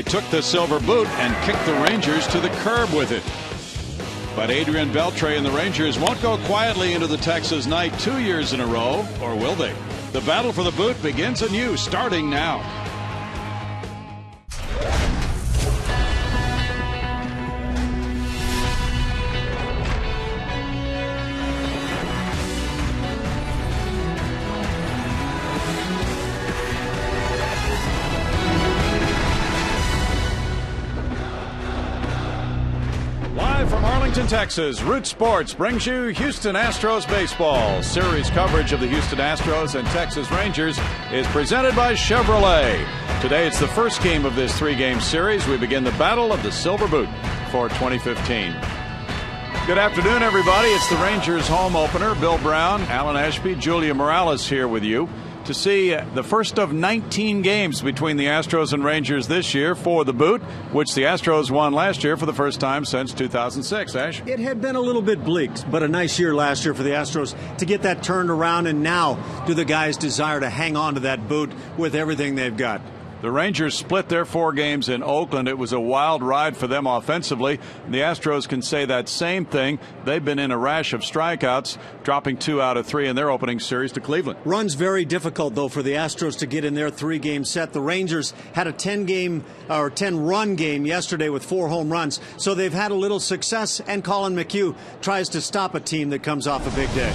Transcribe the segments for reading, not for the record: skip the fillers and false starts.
He took the silver boot and kicked the Rangers to the curb with it. But Adrian Beltre and the Rangers won't go quietly into the Texas night 2 years in a row, or will they? The battle for the boot begins anew, starting now. From Arlington, Texas, Root Sports brings you Houston Astros baseball. Series coverage of the Houston Astros and Texas Rangers is presented by Chevrolet. Today it's the first game of this three-game series. We begin the battle of the Silver Boot for 2015. Good afternoon, everybody. It's the Rangers home opener. Bill Brown, Alan Ashby, Julia Morales here with you to see the first of 19 games between the Astros and Rangers this year for the boot, which the Astros won last year for the first time since 2006. Ash? It had been a little bit bleak, but a nice year last year for the Astros to get that turned around, and now do the guys desire to hang on to that boot with everything they've got. The Rangers split their 4 games in Oakland. It was a wild ride for them offensively. The Astros can say that same thing. They've been in a rash of strikeouts, dropping 2 out of 3 in their opening series to Cleveland. Run's very difficult, though, for the Astros to get in their 3-game set. The Rangers had a 10-run game yesterday with 4 home runs, so they've had a little success, and Collin McHugh tries to stop a team that comes off a big day.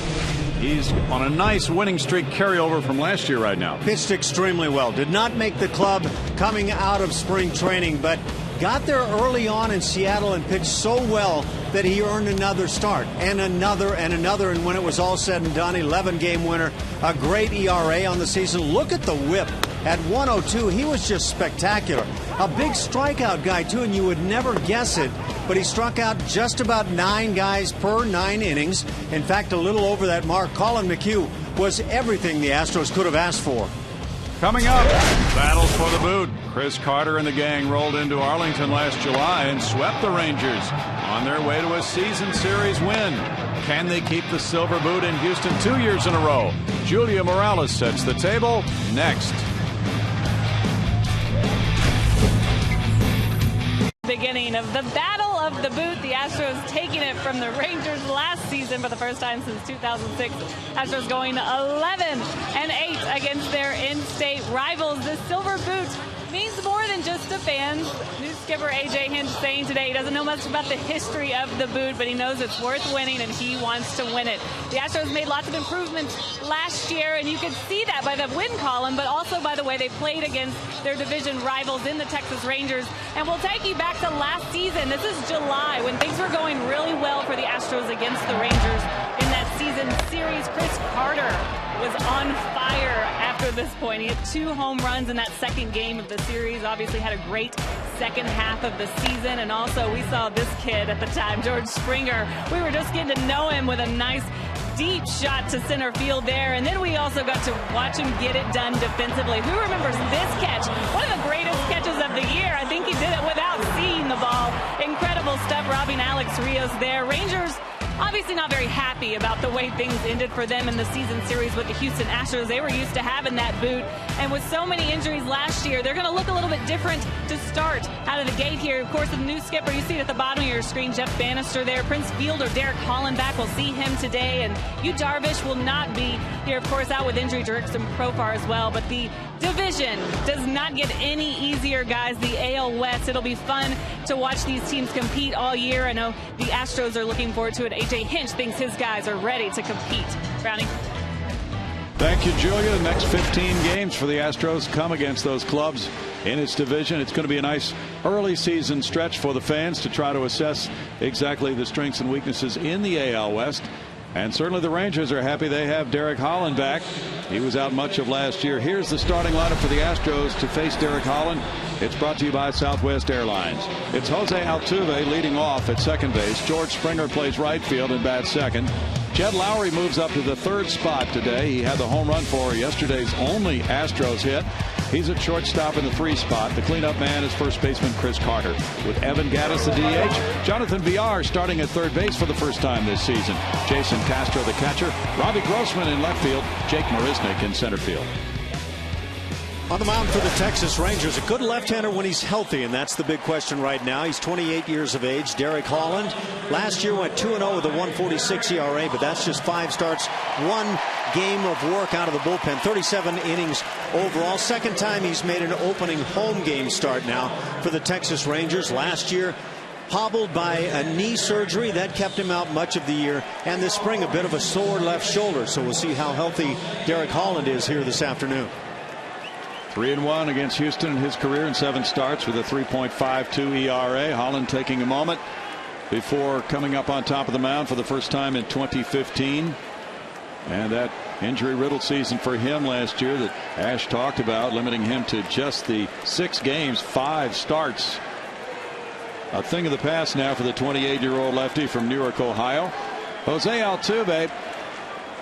He's on a nice winning streak carryover from last year right now. Pitched extremely well. Did not make the club coming out of spring training, but got there early on in Seattle and pitched so well that he earned another start and another and another. And when it was all said and done, 11-game winner, a great ERA on the season. Look at the whip at 102. He was just spectacular. A big strikeout guy, too, and you would never guess it. But he struck out just about 9 guys per 9 innings. In fact, a little over that mark. Collin McHugh was everything the Astros could have asked for. Coming up, battles for the boot. Chris Carter and the gang rolled into Arlington last July and swept the Rangers on their way to a season series win. Can they keep the silver boot in Houston 2 years in a row? Julia Morales sets the table next. Beginning of the battle of the boot. The Astros taking it from the Rangers last season for the first time since 2006. Astros going 11-8 against their in-state rivals. The silver boot means more than just to fans. New skipper A.J. Hinch saying today he doesn't know much about the history of the boot, but he knows it's worth winning and he wants to win it. The Astros made lots of improvements last year, and you could see that by the win column, but also by the way they played against their division rivals in the Texas Rangers. And we'll take you back to last season. This is July when things were going really well for the Astros against the Rangers in that season series. Chris Carter was on fire after this point. He had 2 home runs in that second game of the series. Obviously had a great second half of the season. And also we saw this kid at the time, George Springer. We were just getting to know him with a nice deep shot to center field there. And then we also got to watch him get it done defensively. Who remembers this catch? One of the greatest catches of the year. I think he did it without seeing the ball. Incredible stuff, robbing Alex Rios there. Rangers obviously not very happy about the way things ended for them in the season series with the Houston Astros. They were used to having that boot, and with so many injuries last year, they're going to look a little bit different to start out of the gate here. Of course, the new skipper, you see it at the bottom of your screen, Jeff Bannister there. Prince Fielder, Derek Hollenbach, will see him today, and Yu Darvish will not be here, of course, out with injury. Jurickson Profar as well, but the division does not get any easier, guys. The AL West, it'll be fun to watch these teams compete all year. I know the Astros are looking forward to it. A.J. Hinch thinks his guys are ready to compete. Brownie. Thank you, Julia. The next 15 games for the Astros come against those clubs in its division. It's going to be a nice early season stretch for the fans to try to assess exactly the strengths and weaknesses in the AL West. And certainly the Rangers are happy they have Derek Holland back. He was out much of last year. Here's the starting lineup for the Astros to face Derek Holland. It's brought to you by Southwest Airlines. It's Jose Altuve leading off at second base. George Springer plays right field and bats second. Jed Lowry moves up to the 3rd spot today. He had the home run for yesterday's only Astros hit. He's at shortstop in the 3 spot. The cleanup man is first baseman Chris Carter. With Evan Gattis, the DH, Jonathan Villar starting at third base for the first time this season. Jason Castro, the catcher. Robbie Grossman in left field. Jake Marisnick in center field. On the mound for the Texas Rangers, a good left-hander when he's healthy, and that's the big question right now. He's 28 years of age. Derek Holland last year went 2-0 with a 1.46 ERA, but that's just 5 starts, 1 game of work out of the bullpen, 37 innings overall. Second time he's made an opening home game start now for the Texas Rangers. Last year, hobbled by a knee surgery that kept him out much of the year, and this spring a bit of a sore left shoulder. So we'll see how healthy Derek Holland is here this afternoon. 3-1 against Houston in his career in 7 starts with a 3.52 ERA. Holland taking a moment before coming up on top of the mound for the first time in 2015. And that injury-riddled season for him last year that Ash talked about, limiting him to just the 6 games, 5 starts. A thing of the past now for the 28-year-old lefty from Newark, Ohio. Jose Altuve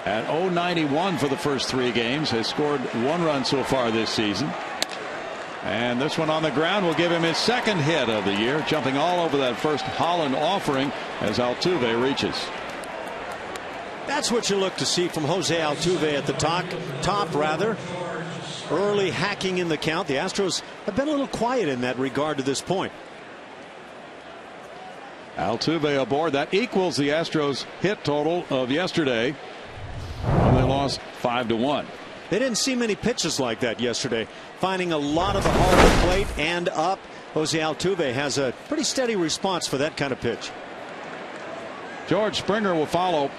at 0.91 for the first 3 games, has scored 1 run so far this season. And this one on the ground will give him his 2nd hit of the year, jumping all over that first Holland offering as Altuve reaches. That's what you look to see from Jose Altuve at the top rather. Early hacking in the count. The Astros have been a little quiet in that regard to this point. Altuve aboard. That equals the Astros hit total of yesterday when they lost 5-1. They didn't see many pitches like that yesterday. Finding a lot of the hard plate and up. Jose Altuve has a pretty steady response for that kind of pitch. George Springer will follow.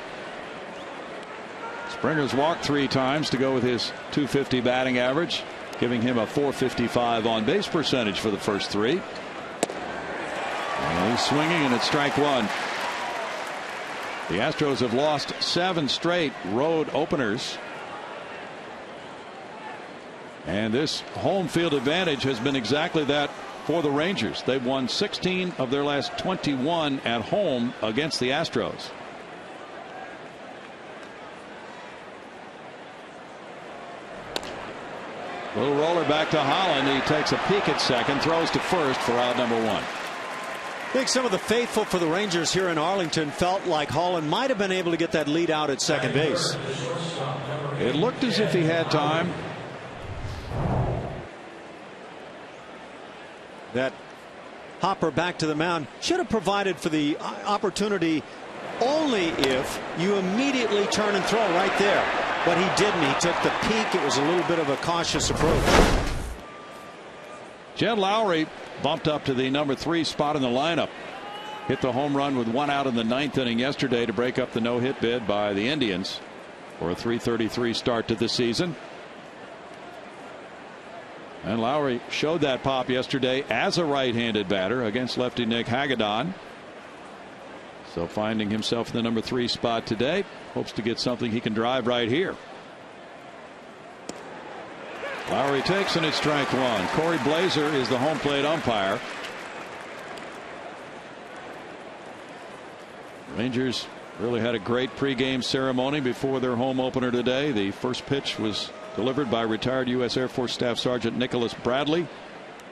Springer's walked 3 times to go with his .250 batting average, giving him a .455 on base percentage for the first 3. And he's swinging, and it's strike 1. The Astros have lost 7 straight road openers. And this home field advantage has been exactly that for the Rangers. They've won 16 of their last 21 at home against the Astros. Little roller back to Holland. He takes a peek at second, throws to first for out number 1. I think some of the faithful for the Rangers here in Arlington felt like Holland might have been able to get that lead out at second base. It looked as if he had time. That hopper back to the mound should have provided for the opportunity only if you immediately turn and throw right there. But he didn't. He took the peek. It was a little bit of a cautious approach. Jed Lowry bumped up to the number 3 spot in the lineup. Hit the home run with 1 out in the 9th inning yesterday to break up the no-hit bid by the Indians for a .333 start to the season. And Lowry showed that pop yesterday as a right-handed batter against lefty Nick Hagedorn. So finding himself in the number 3 spot today, hopes to get something he can drive right here. Lowry takes, and it's strike 1. Corey Blazer is the home plate umpire. Rangers really had a great pregame ceremony before their home opener today. The first pitch was delivered by retired U.S. Air Force Staff Sergeant Nicholas Bradley,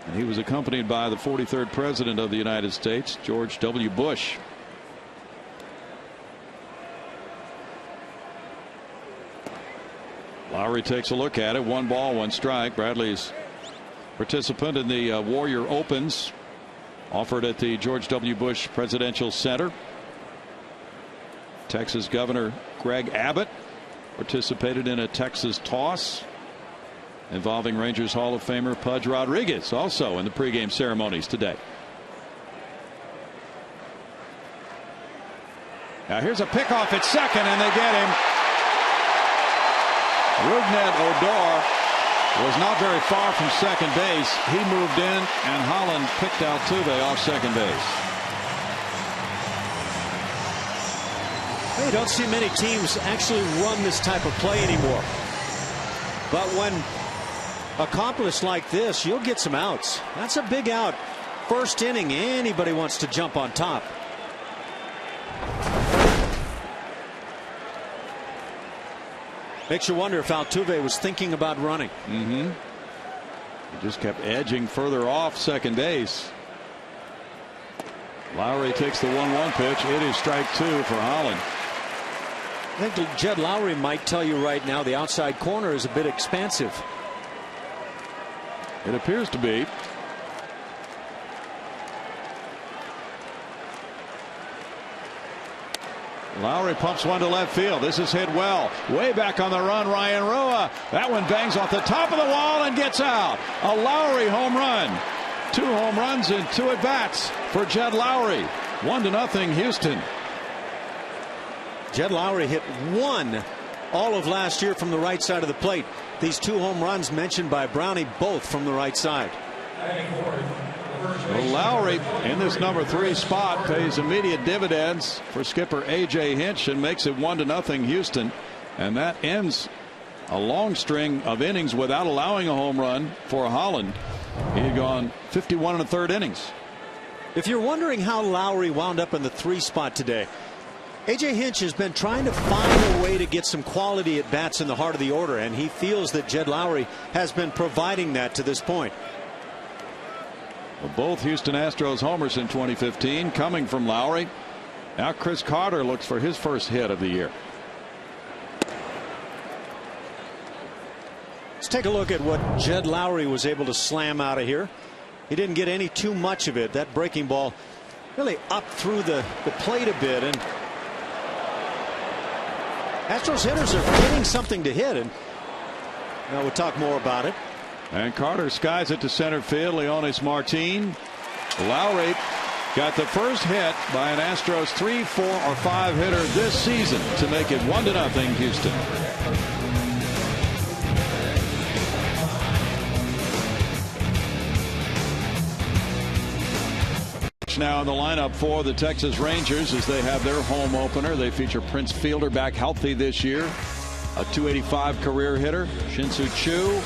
and he was accompanied by the 43rd President of the United States, George W. Bush. Lowry takes a look at it. 1 ball, 1 strike. Bradley's participant in the Warrior Opens offered at the George W. Bush Presidential Center. Texas Governor Greg Abbott participated in a Texas toss involving Rangers Hall of Famer Pudge Rodriguez, also in the pregame ceremonies today. Now here's a pickoff at second, and they get him. Rougned Odor was not very far from second base. He moved in, and Holland picked Altuve off second base. You don't see many teams actually run this type of play anymore. But when accomplished like this, you'll get some outs. That's a big out. First inning, anybody wants to jump on top. Makes you wonder if Altuve was thinking about running. He just kept edging further off second base. Lowry takes the 1-1 pitch. It is strike 2 for Holland. I think Jed Lowry might tell you right now the outside corner is a bit expansive. It appears to be. Lowry pumps one to left field. This is hit well. Way back on the run, Ryan Rua. That one bangs off the top of the wall and gets out. A Lowry home run. 2 home runs and 2 at bats for Jed Lowry. 1-0 Houston. Jed Lowry hit 1 all of last year from the right side of the plate. These 2 home runs mentioned by Brownie, both from the right side. Well, Lowry in this number 3 spot pays immediate dividends for skipper A.J. Hinch and makes it 1-0 Houston. And that ends a long string of innings without allowing a home run for Holland. He had gone 51 1/3 innings. If you're wondering how Lowry wound up in the 3 spot today, A.J. Hinch has been trying to find a way to get some quality at bats in the heart of the order, and he feels that Jed Lowry has been providing that to this point. Well, both Houston Astros homers in 2015 coming from Lowry. Now Chris Carter looks for his first hit of the year. Let's take a look at what Jed Lowry was able to slam out of here. He didn't get any too much of it. That breaking ball really up through the plate a bit, and Astros hitters are getting something to hit, and now we'll talk more about it. And Carter skies it to center field. Leonis Martin. Lowry got the first hit by an Astros 3, 4, or 5 hitter this season to make it 1-0 Houston. Now in the lineup for the Texas Rangers as they have their home opener. They feature Prince Fielder, back healthy this year. A .285 career hitter. Shin-Soo Choo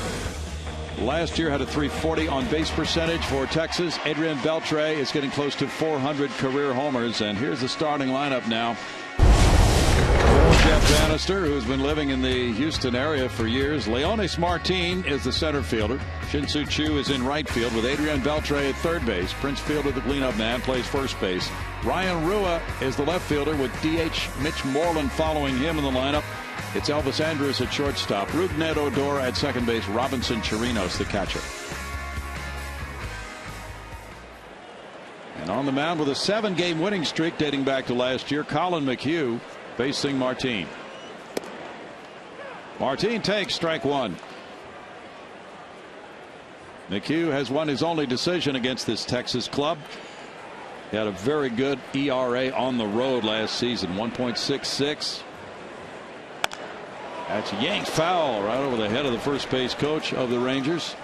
last year had a .340 on base percentage for Texas. Adrian Beltre is getting close to 400 career homers. And here's the starting lineup now. Jeff Bannister, who's been living in the Houston area for years. Leonis Martin is the center fielder. Shin-Soo Choo is in right field with Adrian Beltre at third base. Prince Fielder, the cleanup man, plays first base. Ryan Rua is the left fielder with DH Mitch Moreland following him in the lineup. It's Elvis Andrus at shortstop. Rougned Odor at second base. Robinson Chirinos the catcher. And on the mound with a 7-game winning streak dating back to last year, Collin McHugh facing Martin. Martin takes strike 1. McHugh has won his only decision against this Texas club. He had a very good ERA on the road last season, 1.66. That's yanked foul right over the head of the first base coach of the Rangers.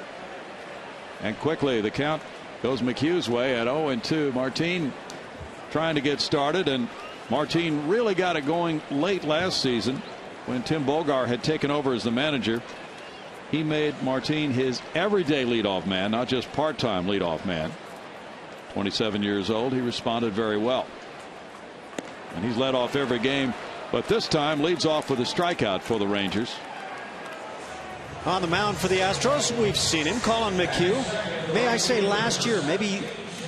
And quickly the count goes McHugh's way at 0-2. Martin trying to get started, and Martin really got it going late last season when Tim Bogar had taken over as the manager. He made Martin his everyday leadoff man, not just part-time leadoff man. 27 years old. He responded very well. And he's led off every game, but this time leads off with a strikeout for the Rangers. On the mound for the Astros, we've seen him, Collin McHugh. May I say last year, maybe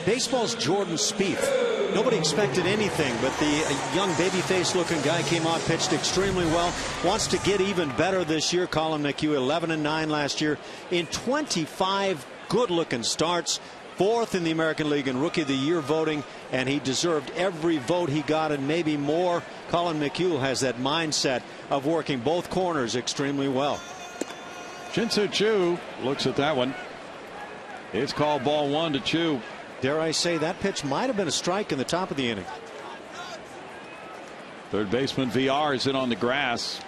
baseball's Jordan Spieth. Nobody expected anything, but the young babyface looking guy came on, pitched extremely well, wants to get even better this year. Collin McHugh 11-9 last year in 25 good looking starts, 4th in the American League in Rookie of the Year voting, and he deserved every vote he got and maybe more. Collin McHugh has that mindset of working both corners extremely well. Shin-Soo Choo looks at that one. It's called ball 1 to Choo. Dare I say that pitch might have been a strike in the top of the inning. Third baseman VR is in on the grass.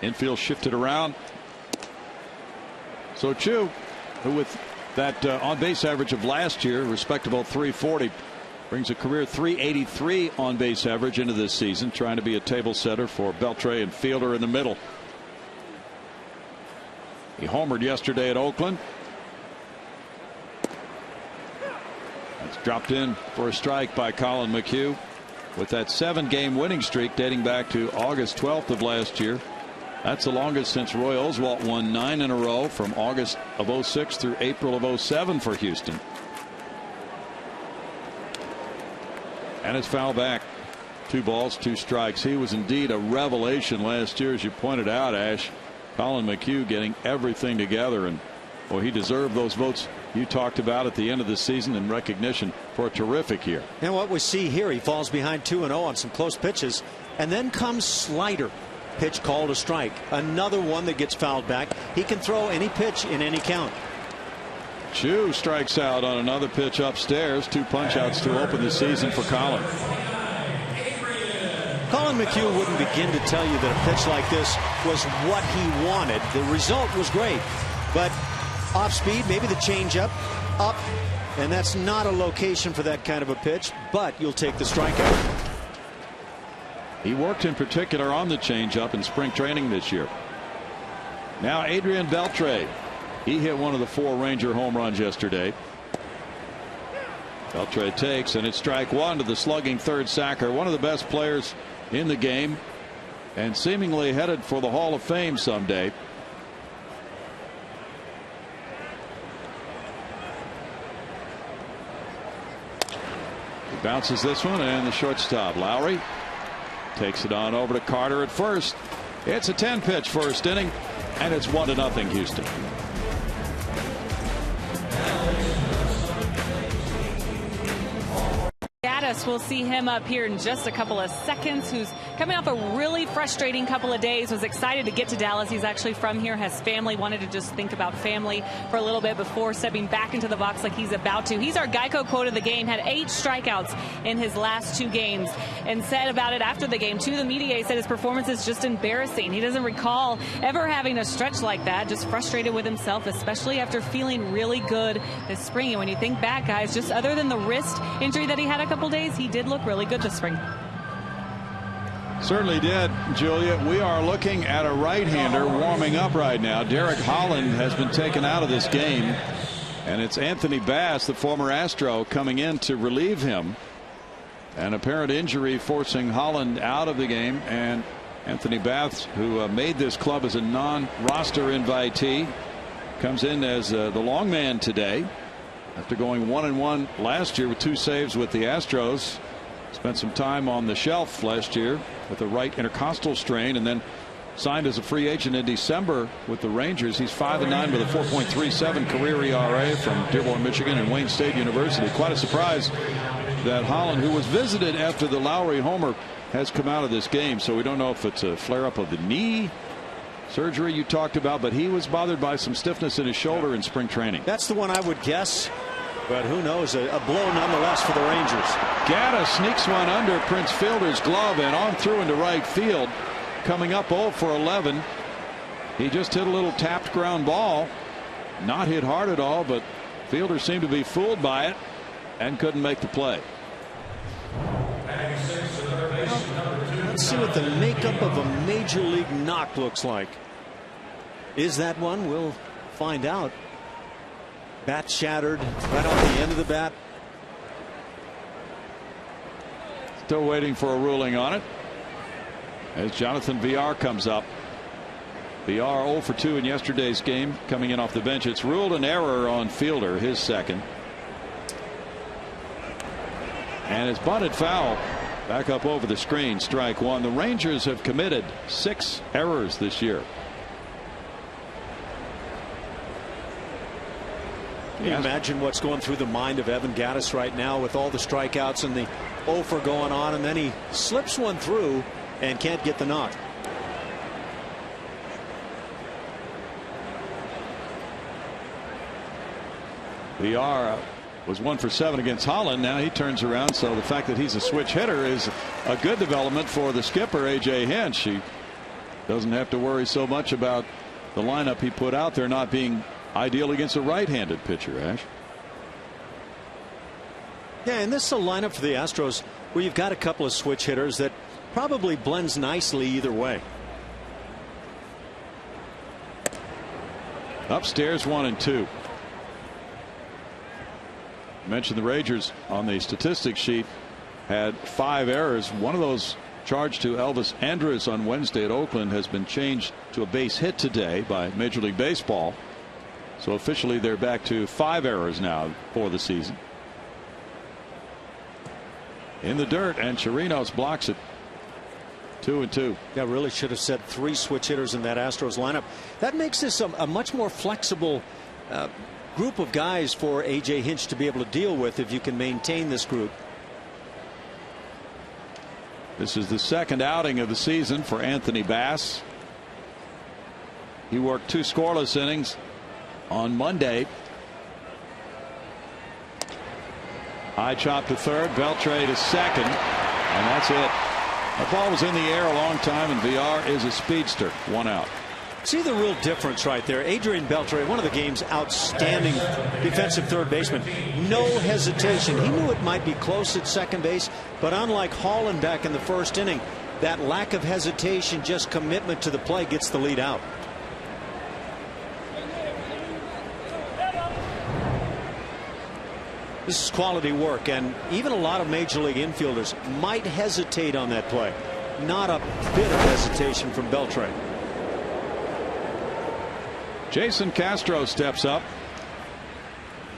Infield shifted around. So Choo, who with that on base average of last year, respectable .340, brings a career .383 on base average into this season, trying to be a table setter for Beltre and Fielder in the middle. He homered yesterday at Oakland. It's dropped in for a strike by Collin McHugh with that 7-game winning streak dating back to August 12th of last year. That's the longest since Roy Oswalt won 9 in a row from August of 06 through April of 07 for Houston. And it's foul back. 2 balls, 2 strikes. He was indeed a revelation last year, as you pointed out, Ash. Collin McHugh getting everything together and Well, he deserved those votes you talked about at the end of the season in recognition for a terrific year. And what we see here, he falls behind 2-0 on some close pitches, and then comes slider. Pitch called a strike. Another one that gets fouled back. He can throw any pitch in any count. Chu strikes out on another pitch upstairs. 2 punch-outs to open the season for Collin. Collin McHugh wouldn't begin to tell you that a pitch like this was what he wanted. The result was great, but off speed, maybe the changeup, up, and that's not a location for that kind of a pitch, but you'll take the strikeout. He worked in particular on the changeup in spring training this year. Now Adrian Beltre. He hit one of the 4 Ranger home runs yesterday. Beltre takes, and it's strike 1 to the slugging third sacker. One of the best players in the game and seemingly headed for the Hall of Fame someday. He bounces this one, and the shortstop Lowry takes it on over to Carter at first. It's a 10-pitch first inning, and it's 1-0 Houston. We'll see him up here in just a couple of seconds, who's coming off a really frustrating couple of days, was excited to get to Dallas. He's actually from here, has family, wanted to just think about family for a little bit before stepping back into the box like he's about to. He's our Geico quote of the game, had 8 strikeouts in his last 2 games, and said about it after the game to the media, he said his performance is just embarrassing. He doesn't recall ever having a stretch like that, just frustrated with himself, especially after feeling really good this spring. And when you think back, guys, just other than the wrist injury that he had a couple days, he did look really good this spring. Certainly did, Julia. We are looking at a right-hander warming up right now. Derek Holland has been taken out of this game, and it's Anthony Bass, the former Astro, coming in to relieve him. An apparent injury forcing Holland out of the game, and Anthony Bass, who made this club as a non-roster invitee, comes in as the long man today. After going 1-1 last year with 2 saves with the Astros, spent some time on the shelf last year with a right intercostal strain, and then signed as a free agent in December with the Rangers. He's 5-9 with a 4.37 career ERA from Dearborn, Michigan, and Wayne State University. Quite a surprise that Holland, who was visited after the Lowry homer, has come out of this game. So we don't know if it's a flare-up of the knee surgery you talked about, but he was bothered by some stiffness in his shoulder in spring training. That's the one I would guess, but who knows? A blow nonetheless for the Rangers. Gaddis sneaks one under Prince Fielder's glove and on through into right field. Coming up 0 for 11. He just hit a little tapped ground ball, not hit hard at all, but Fielder seemed to be fooled by it and couldn't make the play. Let's see what the makeup of a major league knock looks like. Is that one? We'll find out. Bat shattered right off the end of the bat. Still waiting for a ruling on it as Jonathan VR comes up. VR 0 for 2 in yesterday's game, coming in off the bench. It's ruled an error on Fielder, his second. And it's bunted foul. Back up over the screen, strike 1. The Rangers have committed 6 errors this year. Can you imagine what's going through the mind of Evan Gaddis right now with all the strikeouts and the 0 for going on, and then he slips one through and can't get the knock. VR was 1 for 7 against Holland. Now he turns around, so the fact that he's a switch hitter is a good development for the skipper, A.J. Hinch. He doesn't have to worry so much about the lineup he put out there not being ideal against a right-handed pitcher, Ash. Yeah, and this is a lineup for the Astros where you've got a couple of switch hitters that probably blends nicely either way. Upstairs 1-2. Mentioned the Rangers on the statistics sheet had 5 errors. One of those charged to Elvis Andrus on Wednesday at Oakland has been changed to a base hit today by Major League Baseball. So officially they're back to 5 errors now for the season. In the dirt, and Chirinos blocks it. 2-2. Yeah, really should have said 3 switch hitters in that Astros lineup. That makes this a much more flexible group of guys for A.J. Hinch to be able to deal with if you can maintain this group. This is the second outing of the season for Anthony Bass. He worked 2 scoreless innings on Monday. High chop to third, Beltre to second, and that's it. The ball was in the air a long time, and VR is a speedster. 1 out. See the real difference right there. Adrian Beltre, one of the game's outstanding defensive third baseman. No hesitation. He knew it might be close at second base, but unlike Holland back in the first inning, that lack of hesitation, just commitment to the play, gets the lead out. This is quality work, and even a lot of major league infielders might hesitate on that play. Not a bit of hesitation from Beltre. Jason Castro steps up.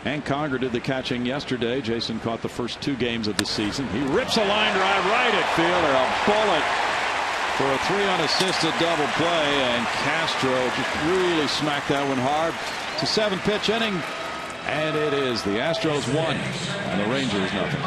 Hank Conger did the catching yesterday. Jason caught the first 2 games of the season. He rips a line drive right at fielder. A bullet for a 3 unassisted double play, and Castro just really smacked that one hard. It's a 7-pitch inning. And it is the Astros 1 and the Rangers nothing.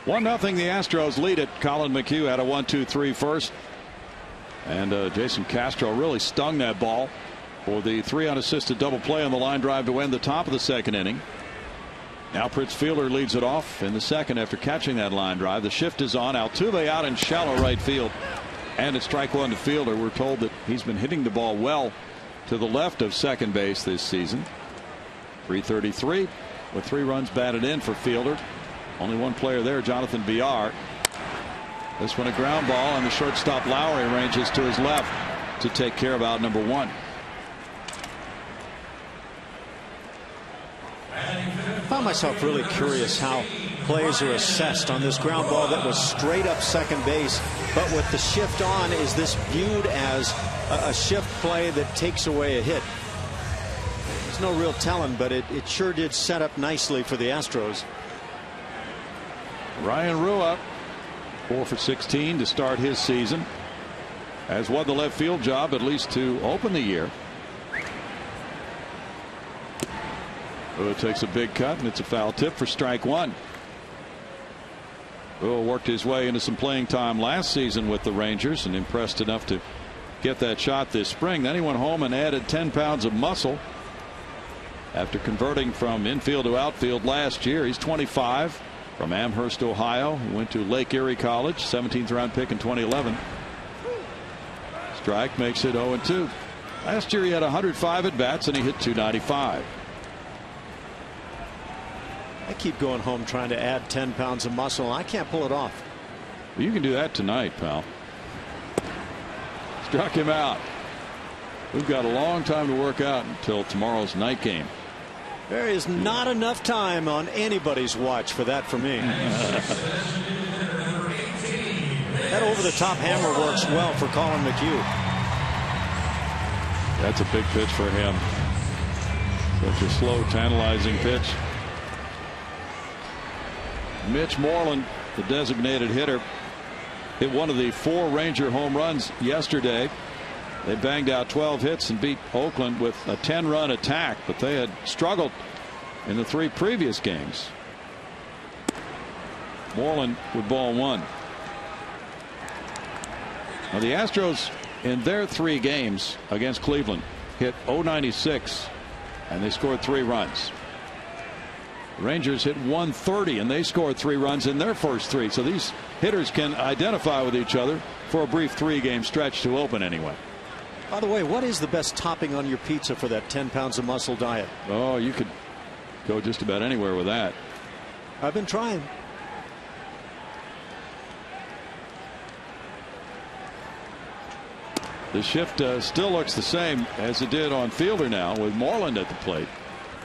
One nothing. The Astros lead it. Collin McHugh had a 1-2-3 first, and Jason Castro really stung that ball for the 3 unassisted double play on the line drive to end the top of the second inning. Now Prince Fielder leads it off in the second after catching that line drive. The shift is on. Altuve out in shallow right field, and it's strike 1 to Fielder. We're told that he's been hitting the ball well to the left of second base this season. 333 with 3 runs batted in for Fielder. Only one player there, Jonathan VR. This one a ground ball, and the shortstop Lowry ranges to his left to take care of out number 1. I found myself really curious how plays are assessed on this ground ball that was straight up second base, but with the shift on, is this viewed as a shift play that takes away a hit? There's no real telling, but it sure did set up nicely for the Astros. Ryan Rua 4 for 16 to start his season. Has won the left field job, at least to open the year. Rua takes a big cut, and it's a foul tip for strike 1. Rua worked his way into some playing time last season with the Rangers and impressed enough to get that shot this spring. Then he went home and added 10 pounds of muscle after converting from infield to outfield last year. He's 25, from Amherst, Ohio. He went to Lake Erie College, 17th round pick in 2011. Strike makes it 0-2. Last year he had 105 at bats and he hit 295. I keep going home trying to add 10 pounds of muscle, and I can't pull it off. Well, you can do that tonight, pal. Struck him out. We've got a long time to work out until tomorrow's night game. There is not enough time on anybody's watch for that for me. That over-the-top hammer works well for Collin McHugh. That's a big pitch for him. Such a slow, tantalizing pitch. Mitch Moreland, the designated hitter, hit one of the 4 Ranger home runs yesterday. They banged out 12 hits and beat Oakland with a 10-run attack, but they had struggled in the 3 previous games. Moreland with ball 1. Now the Astros in their 3 games against Cleveland hit .096 and they scored 3 runs. The Rangers hit .130 and they scored 3 runs in their first 3. So these hitters can identify with each other for a brief 3-game stretch to open anyway. By the way, what is the best topping on your pizza for that 10 pounds of muscle diet? Oh, you could go just about anywhere with that. I've been trying. The shift still looks the same as it did on Fielder now with Moreland at the plate.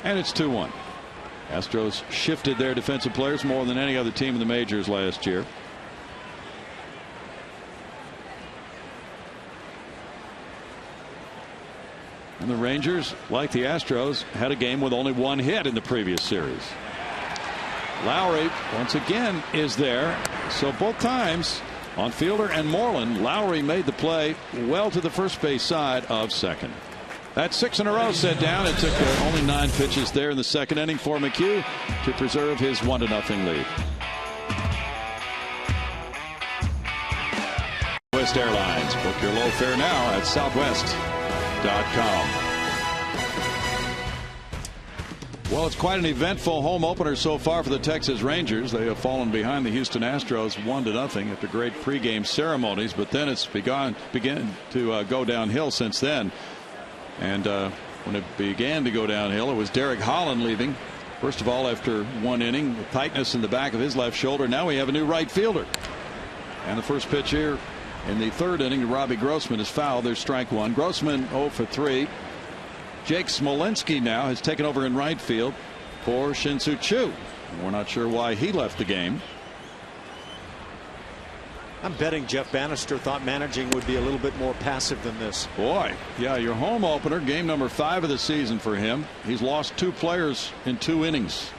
And it's 2-1. Astros shifted their defensive players more than any other team in the majors last year. And the Rangers, like the Astros, had a game with only one hit in the previous series. Lowry once again is there. So both times on Fielder and Moreland, Lowry made the play well to the first base side of second. That's 6 in a row set down. It took only 9 pitches there in the second inning for McHugh to preserve his 1-0 lead. Southwest Airlines. Book your low fare now at southwest.com. Well, it's quite an eventful home opener so far for the Texas Rangers. They have fallen behind the Houston Astros 1-0 after great pregame ceremonies, but then it's began to go downhill since then. And when it began to go downhill, it was Derek Holland leaving. First of all, after 1 inning, with tightness in the back of his left shoulder. Now we have a new right fielder. And the first pitch here in the 3rd inning to Robbie Grossman is fouled. There's strike 1. Grossman 0 for 3. Jake Smolinski now has taken over in right field for Shin-Soo Choo. We're not sure why he left the game. I'm betting Jeff Bannister thought managing would be a little bit more passive than this. Boy, yeah, your home opener, game number 5 of the season for him. He's lost 2 players in 2 innings.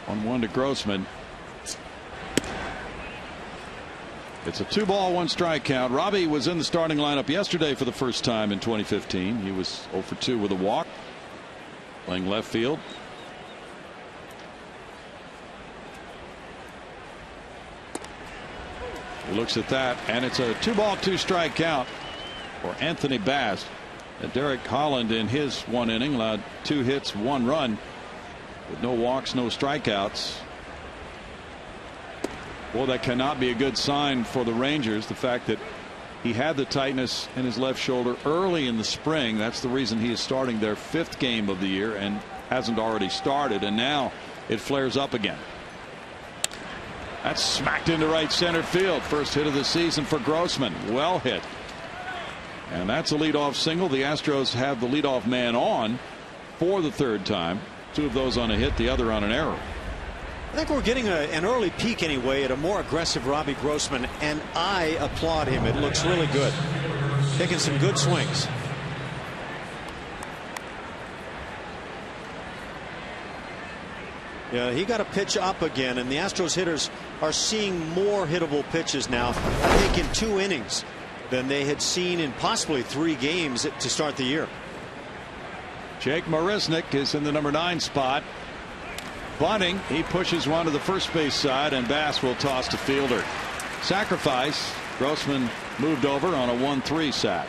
1-1 to Grossman. It's a 2-ball, 1-strike count. Robbie was in the starting lineup yesterday for the first time in 2015. He was 0 for 2 with a walk, playing left field. He looks at that, and it's a 2-ball, 2-strike count for Anthony Bass. And Derek Holland in his 1 inning allowed 2 hits, 1 run with no walks, no strikeouts. Well, that cannot be a good sign for the Rangers. The fact that he had the tightness in his left shoulder early in the spring. That's the reason he is starting their 5th game of the year and hasn't already started. And now it flares up again. That's smacked into right center field. First hit of the season for Grossman. Well hit. And that's a leadoff single. The Astros have the leadoff man on for the 3rd time. 2 of those on a hit, the other on an error. I think we're getting an early peek anyway at a more aggressive Robbie Grossman, and I applaud him. It looks really good. Taking some good swings. Yeah, he got a pitch up again, and the Astros hitters are seeing more hittable pitches now, I think, in 2 innings than they had seen in possibly 3 games to start the year. Jake Marisnick is in the number 9 spot. Bunting, he pushes one to the first base side, and Bass will toss to Fielder. Sacrifice. Grossman moved over on a 1-3 sack.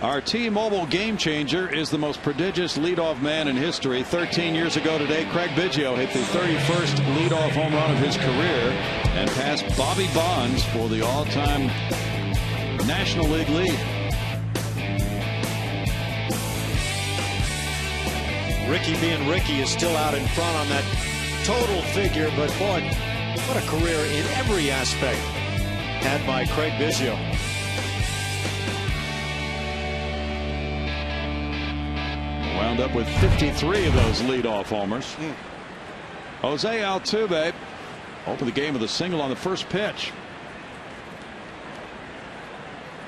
Our T-Mobile game changer is the most prodigious leadoff man in history. 13 years ago today, Craig Biggio hit the 31st leadoff home run of his career and passed Bobby Bonds for the all-time National League lead. Ricky being Ricky is still out in front on that total figure, but boy, what a career in every aspect had by Craig Biggio. Wound up with 53 of those leadoff homers. Jose Altuve opened the game with a single on the first pitch.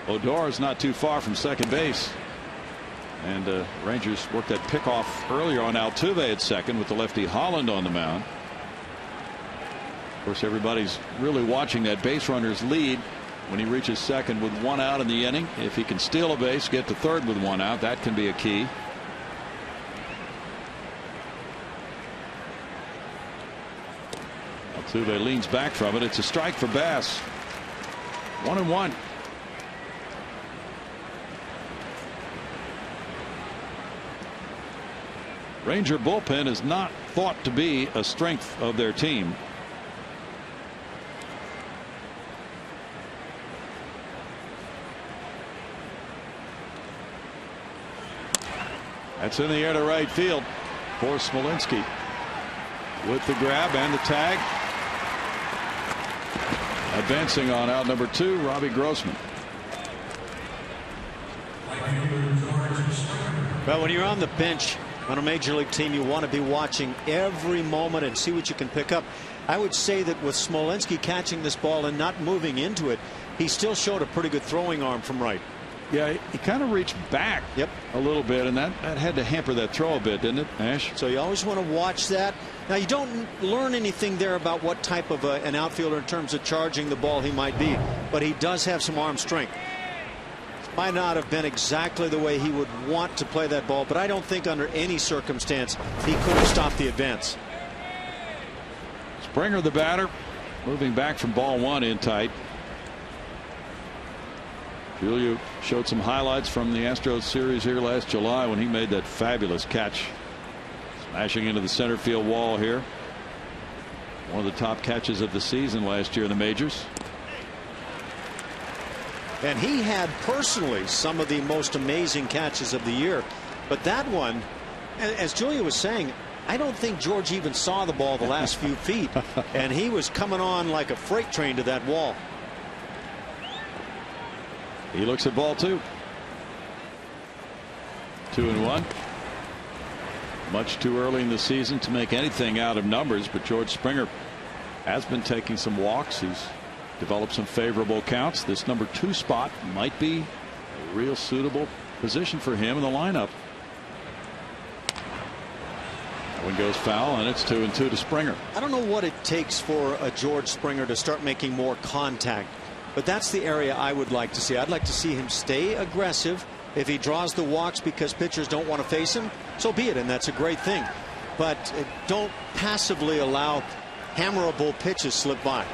Odor is not too far from second base. And Rangers worked that pickoff earlier on Altuve at second with the lefty Holland on the mound. Of course, everybody's really watching that base runner's lead when he reaches second with 1 out in the inning. If he can steal a base, get to third with 1 out, that can be a key. Altuve leans back from it. It's a strike for Bass. 1-1. Ranger bullpen is not thought to be a strength of their team. That's in the air to right field for Smolinski with the grab and the tag. Advancing on out number 2, Robbie Grossman. Well, when you're on the bench On a major league team, you want to be watching every moment and see what you can pick up. I would say that with Smolinski catching this ball and not moving into it, he still showed a pretty good throwing arm from right. Yeah, he kind of reached back a little bit, and that had to hamper that throw a bit, didn't it, Ash? So you always want to watch that. Now, you don't learn anything there about what type of an outfielder in terms of charging the ball he might be, but he does have some arm strength. Might not have been exactly the way he would want to play that ball, but I don't think under any circumstance he could have stopped the advance. Springer, the batter, moving back from ball one in tight. Julia showed some highlights from the Astros series here last July when he made that fabulous catch, smashing into the center field wall here. One of the top catches of the season last year in the majors. And he had personally some of the most amazing catches of the year. But that one, as Julia was saying, I don't think George even saw the ball the last few feet. And he was coming on like a freight train to that wall. He looks at ball two. 2-1. Much too early in the season to make anything out of numbers, but George Springer has been taking some walks. He's developed some favorable counts. This number 2 spot might be a real suitable position for him in the lineup. That one goes foul, and it's 2-2 to Springer. I don't know what it takes for a George Springer to start making more contact, but that's the area I would like to see. I'd like to see him stay aggressive. If he draws the walks because pitchers don't want to face him, so be it, and that's a great thing. But don't passively allow hammerable pitches slip by.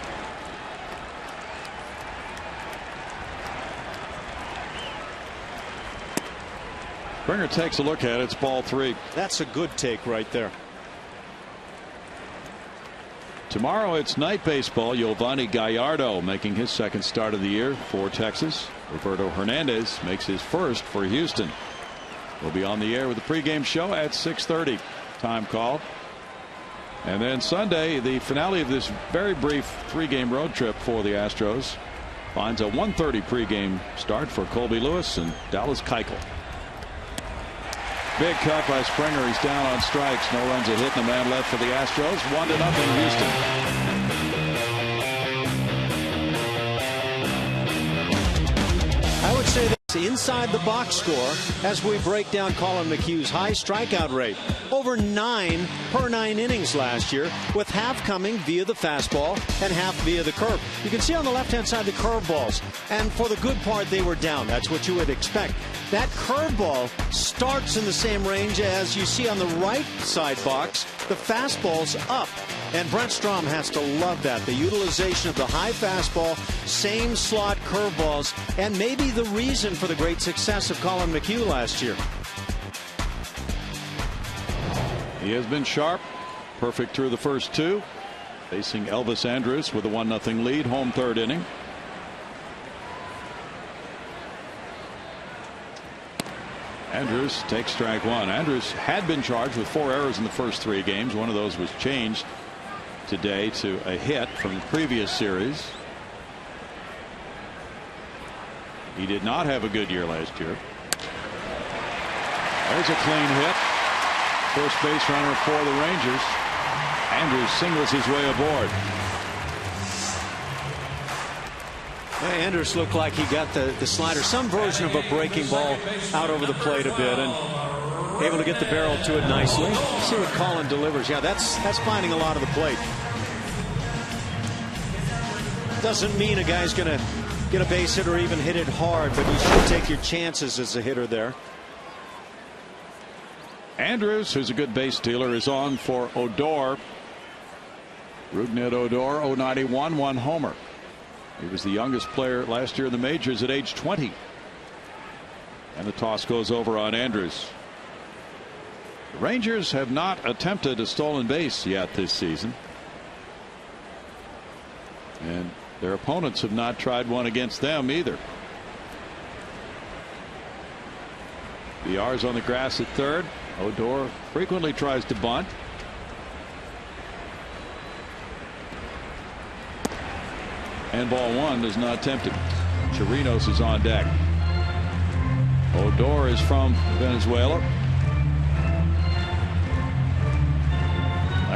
Springer takes a look at it. It's ball 3. That's a good take right there. Tomorrow it's night baseball. Giovanni Gallardo making his second start of the year for Texas. Roberto Hernandez makes his first for Houston. We'll be on the air with the pregame show at 6:30. Time called. And then Sunday, the finale of this very brief 3-game road trip for the Astros finds a 1:30 pregame start for Colby Lewis and Dallas Keuchel. Big cut by Springer. He's down on strikes. No runs a hit and a man left for the Astros. 1-0 Houston. I would say that's inside the box score as we break down Collin McHugh's high strikeout rate. Over 9 per 9 innings last year, with half coming via the fastball and half via the curve. You can see on the left-hand side the curveballs, and for the good part they were down. That's what you would expect. That curveball starts in the same range as you see on the right side box. The fastball's up. And Brent Strom has to love that. The utilization of the high fastball, same slot curveballs, and maybe the reason for the great success of Collin McHugh last year. He has been sharp. Perfect through the first 2. Facing Elvis Andrus with a 1-0 lead. Home 3rd inning. Andrus takes strike 1. Andrus had been charged with 4 errors in the first 3 games. One of those was changed today to a hit from the previous series. He did not have a good year last year. There's a clean hit. First base runner for the Rangers. Andrus singles his way aboard. Andrus looked like he got the slider, some version of a breaking ball out over the plate a bit, and able to get the barrel to it nicely. See what Collin delivers. Yeah, that's finding a lot of the plate. Doesn't mean a guy's going to get a base hit or even hit it hard, but you should take your chances as a hitter there. Andrus, who's a good base stealer, is on for Odor. Rougned Odor, 091, 1 homer. He was the youngest player last year in the majors at age 20. And the toss goes over on Andrus. The Rangers have not attempted a stolen base yet this season. And their opponents have not tried one against them either. BR's on the grass at 3rd. Odor frequently tries to bunt. And ball 1 does not tempt him. Chirinos is on deck. Odor is from Venezuela.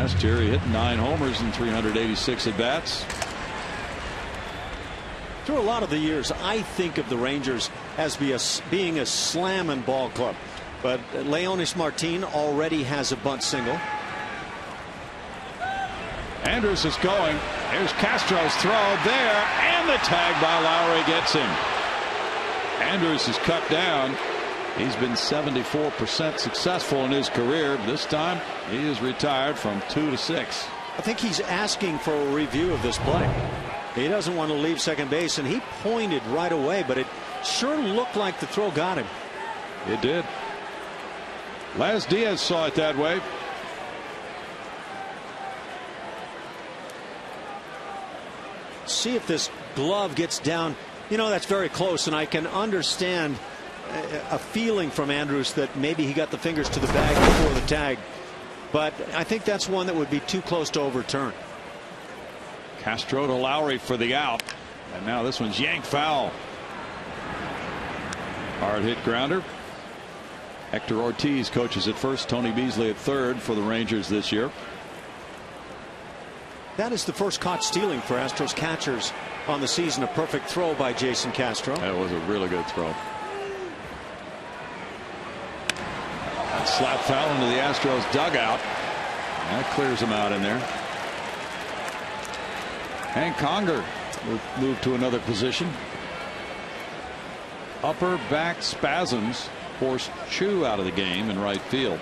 Last year he hit 9 homers in 386 at bats. Through a lot of the years, I think of the Rangers as being a slam and ball club, but Leonis Martin already has a bunt single. Andrus is going. Here's Castro's throw there, and the tag by Lowry gets him. Andrus is cut down. He's been 74% successful in his career. This time he is retired from 2 to 6. I think he's asking for a review of this play. He doesn't want to leave second base, and he pointed right away, but it sure looked like the throw got him. It did. Laz Diaz saw it that way. See if this glove gets down. You know, that's very close, and I can understand a feeling from Andrus that maybe he got the fingers to the bag before the tag, but I think that's one that would be too close to overturn. Castro to Lowry for the out, and now this one's yanked foul. Hard hit grounder. Hector Ortiz coaches at first, Tony Beasley at third for the Rangers this year. That is the first caught stealing for Astros catchers on the season. A perfect throw by Jason Castro. That was a really good throw. That slap foul into the Astros dugout. That clears him out in there. Hank Conger moved to another position. Upper back spasms forced HOU out of the game in right field.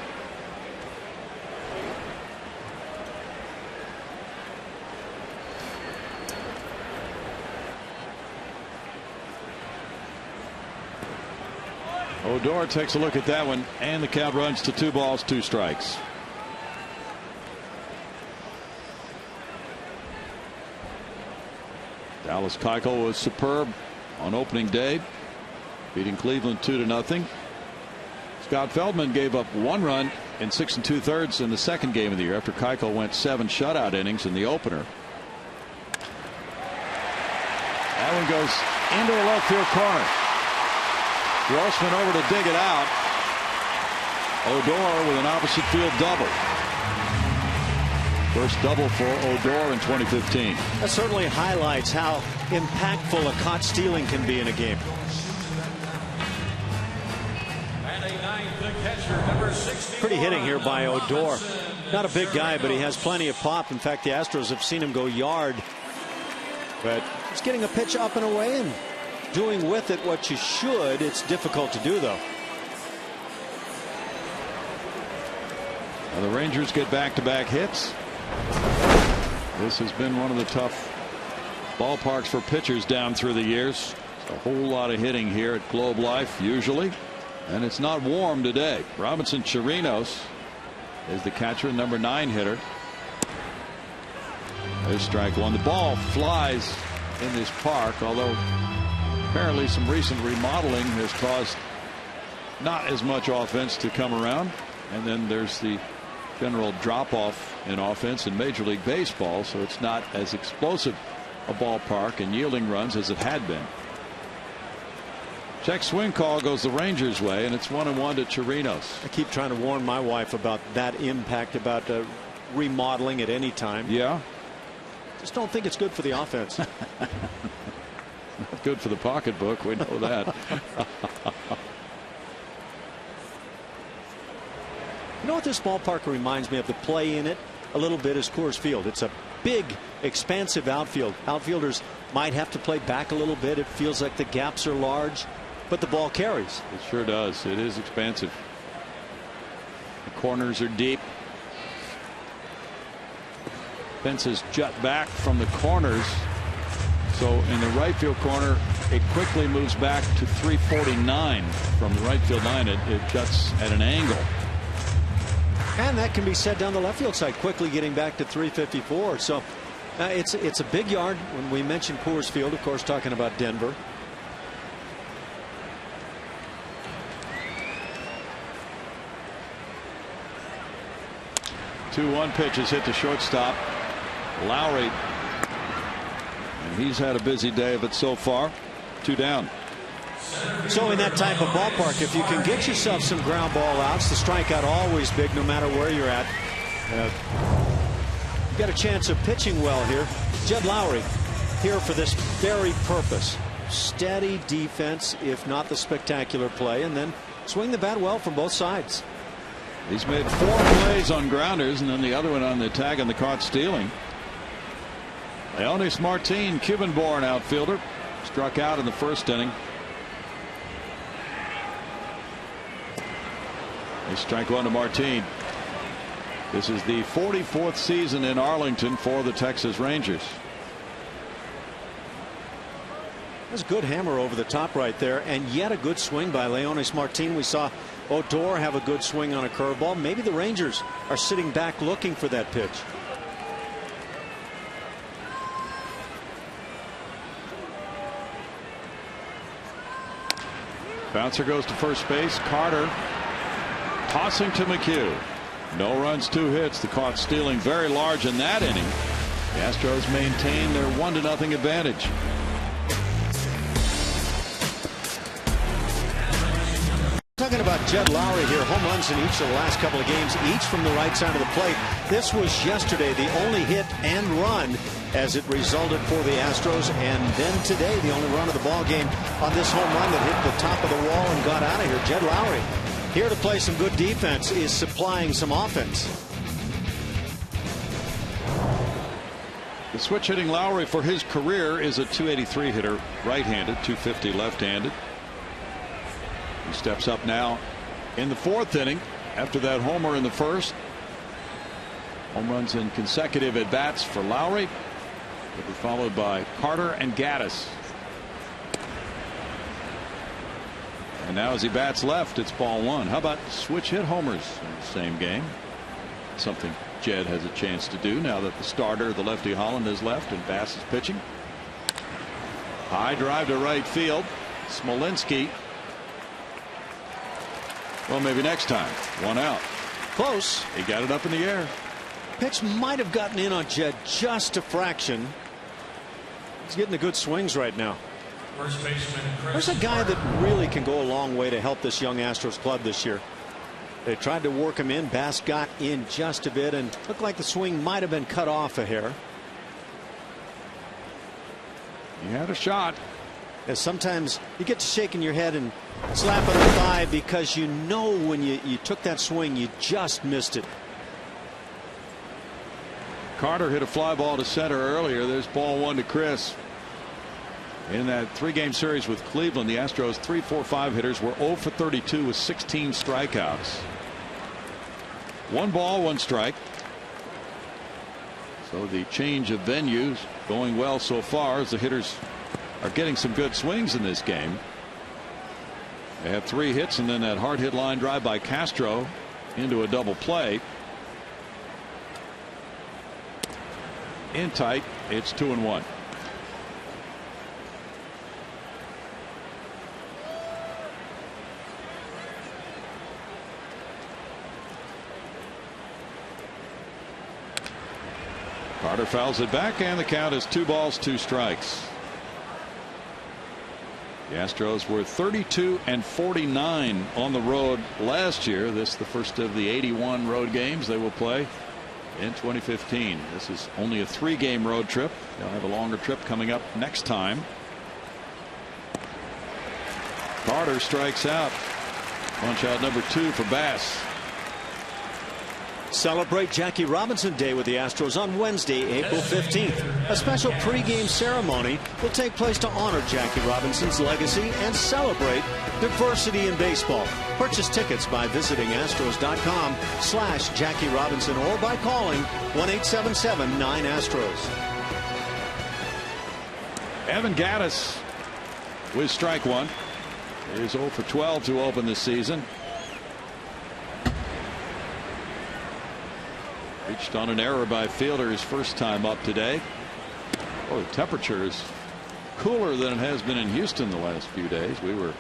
Odor takes a look at that one, and the count runs to 2 balls, 2 strikes. Dallas Keuchel was superb on opening day, beating Cleveland 2-0. Scott Feldman gave up 1 run in 6 2/3 in the second game of the year after Keuchel went 7 shutout innings in the opener. That one goes into the left field corner. Grossman over to dig it out. Odor with an opposite field double. First double for Odor in 2015. That certainly highlights how impactful a caught stealing can be in a game. Pretty hitting here by Odor. Not a big guy, but he has plenty of pop. In fact, the Astros have seen him go yard. But he's getting a pitch up and away and doing with it what you should. It's difficult to do, though. Now the Rangers get back-to-back hits. This has been one of the tough ballparks for pitchers down through the years. A whole lot of hitting here at Globe Life usually, and it's not warm today. Robinson Chirinos is the catcher, number 9 hitter. There's strike 1. The ball flies in this park, although apparently some recent remodeling has caused not as much offense to come around, and then there's the general drop-off in offense in Major League Baseball, so it's not as explosive a ballpark and yielding runs as it had been. Check swing call goes the Rangers' way, and it's 1-1 to Chirinos. I keep trying to warn my wife about that impact, about remodeling at any time. Yeah. Just don't think it's good for the offense. Not good for the pocketbook, we know that. You know what this ballpark reminds me of? The play in it a little bit is Coors Field. It's a big, expansive outfield. Outfielders might have to play back a little bit. It feels like the gaps are large, but the ball carries. It sure does. It is expansive. The corners are deep. Fences jut back from the corners. So in the right field corner, it quickly moves back to 349 from the right field line. It juts at an angle. And that can be said down the left field side, quickly getting back to 354. So it's a big yard. When we mentioned Coors Field, of course, talking about Denver. Two 1 pitch is hit to shortstop. Lowry, and he's had a busy day of it so far. 2 down. So in that type of ballpark, if you can get yourself some ground ball outs, the strikeout always big no matter where you're at. got a chance of pitching well here. Jed Lowry here for this very purpose. Steady defense, if not the spectacular play, and then swing the bat well from both sides. He's made 4 plays on grounders, and then the other one on the tag on the caught stealing. Leonis Martin, Cuban-born outfielder, struck out in the first inning. They strike one to Martin. This is the 44th season in Arlington for the Texas Rangers. That's a good hammer over the top right there, and yet a good swing by Leonis Martin. We saw Odor have a good swing on a curveball. Maybe the Rangers are sitting back looking for that pitch. Bouncer goes to first base. Carter tossing to McHugh. No runs, 2 hits. The caught stealing very large in that inning. The Astros maintain their 1-0 advantage. Talking about Jed Lowry here, home runs in each of the last couple of games, each from the right side of the plate. This was yesterday the only hit and run as it resulted for the Astros, and then today the only run of the ball game on this home run that hit the top of the wall and got out of here. Jed Lowry here to play some good defense, is supplying some offense. The switch hitting Lowry for his career is a .283 hitter, right-handed, .250 left-handed. He steps up now in the 4th inning after that homer in the first. Home runs in consecutive at bats for Lowry. Will be followed by Carter and Gaddis. And now as he bats left, it's ball 1. How about switch hit homers in the same game? Something Jed has a chance to do now that the starter, the lefty Holland, is left and Bass is pitching. High drive to right field. Smolinski. Well, maybe next time. 1 out. Close. He got it up in the air. Pitch might have gotten in on Jed just a fraction. He's getting the good swings right now. First baseman Chris. There's a guy that really can go a long way to help this young Astros club this year. They tried to work him in. Bass got in just a bit and looked like the swing might have been cut off a hair. He had a shot. As sometimes you get to shaking your head and slapping the thigh because you know when you took that swing you just missed it. Carter hit a fly ball to center earlier. There's ball 1 to Chris. In that 3-game series with Cleveland, the Astros 3-4-5 hitters were 0 for 32 with 16 strikeouts. 1 ball, 1 strike. So the change of venues going well so far as the hitters are getting some good swings in this game. They have 3 hits and then that hard hit line drive by Castro into a double play. In tight, it's 2-1. Carter fouls it back and the count is 2 balls, 2 strikes. The Astros were 32-49 on the road last year. This is the first of the 81 road games they will play in 2015. This is only a 3-game road trip. They'll have a longer trip coming up next time. Carter strikes out. Punch out number 2 for Bass. Celebrate Jackie Robinson Day with the Astros on Wednesday, April 15th. A special pregame ceremony will take place to honor Jackie Robinson's legacy and celebrate diversity in baseball. Purchase tickets by visiting Astros.com/Jackie Robinson or by calling 1-877-9-ASTROS. Evan Gaddis with strike 1. He is 0 for 12 to open this season. Reached on an error by Fielder his first time up today. Oh, the temperature is cooler than it has been in Houston the last few days. We were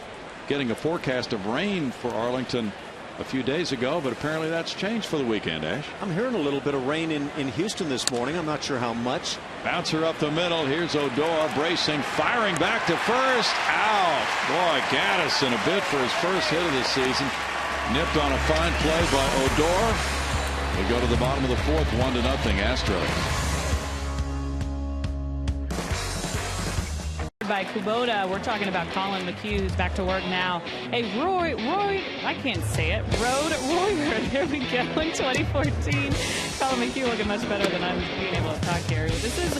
getting a forecast of rain for Arlington a few days ago, but apparently that's changed for the weekend. Ash, I'm hearing a little bit of rain in Houston this morning. I'm not sure how much. Bouncer up the middle. Here's Odor bracing, firing back to first. Out. Boy, Gaddis in a bid for his first hit of the season. Nipped on a fine play by Odor. We go to the bottom of the fourth, 1-0 Astros. By Kubota, we're talking about Collin McHugh, who's back to work now. Hey, Roy, I can't say it. Road Warrior, there we go in 2014. Collin McHugh looking much better than I'm being able to talk here. This is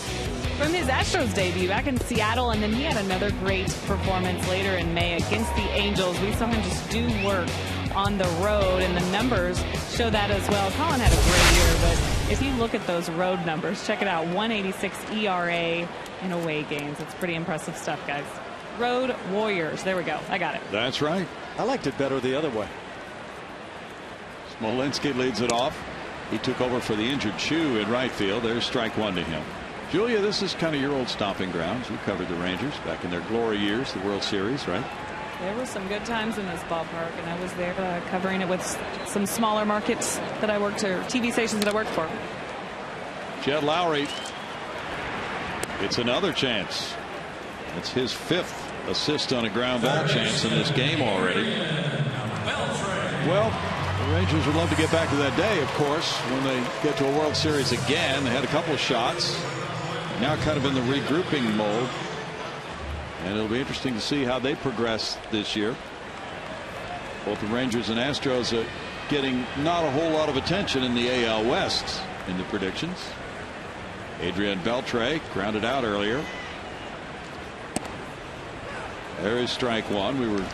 from his Astros debut back in Seattle, and then he had another great performance later in May against the Angels. We saw him just do work on the road, and the numbers show that as well. Collin had a great year, but if you look at those road numbers, check it out, 1.86 ERA in away games. It's pretty impressive stuff, guys. Road Warriors. There we go. I got it. That's right. I liked it better the other way. Smolinski leads it off. He took over for the injured HOU in right field. There's strike one to him. Julia, this is kind of your old stomping grounds. You covered the Rangers back in their glory years, the World Series, right? There were some good times in this ballpark, and I was there covering it with some smaller markets that I worked, or TV stations that I worked for. Jed Lowry. It's another chance. It's his fifth assist on a ground ball chance in this game already. Well, the Rangers would love to get back to that day, of course, when they get to a World Series again. They had a couple of shots. Now kind of in the regrouping mode. And it'll be interesting to see how they progress this year. Both the Rangers and Astros are getting not a whole lot of attention in the AL West in the predictions. Adrian Beltre grounded out earlier. There is strike one. We were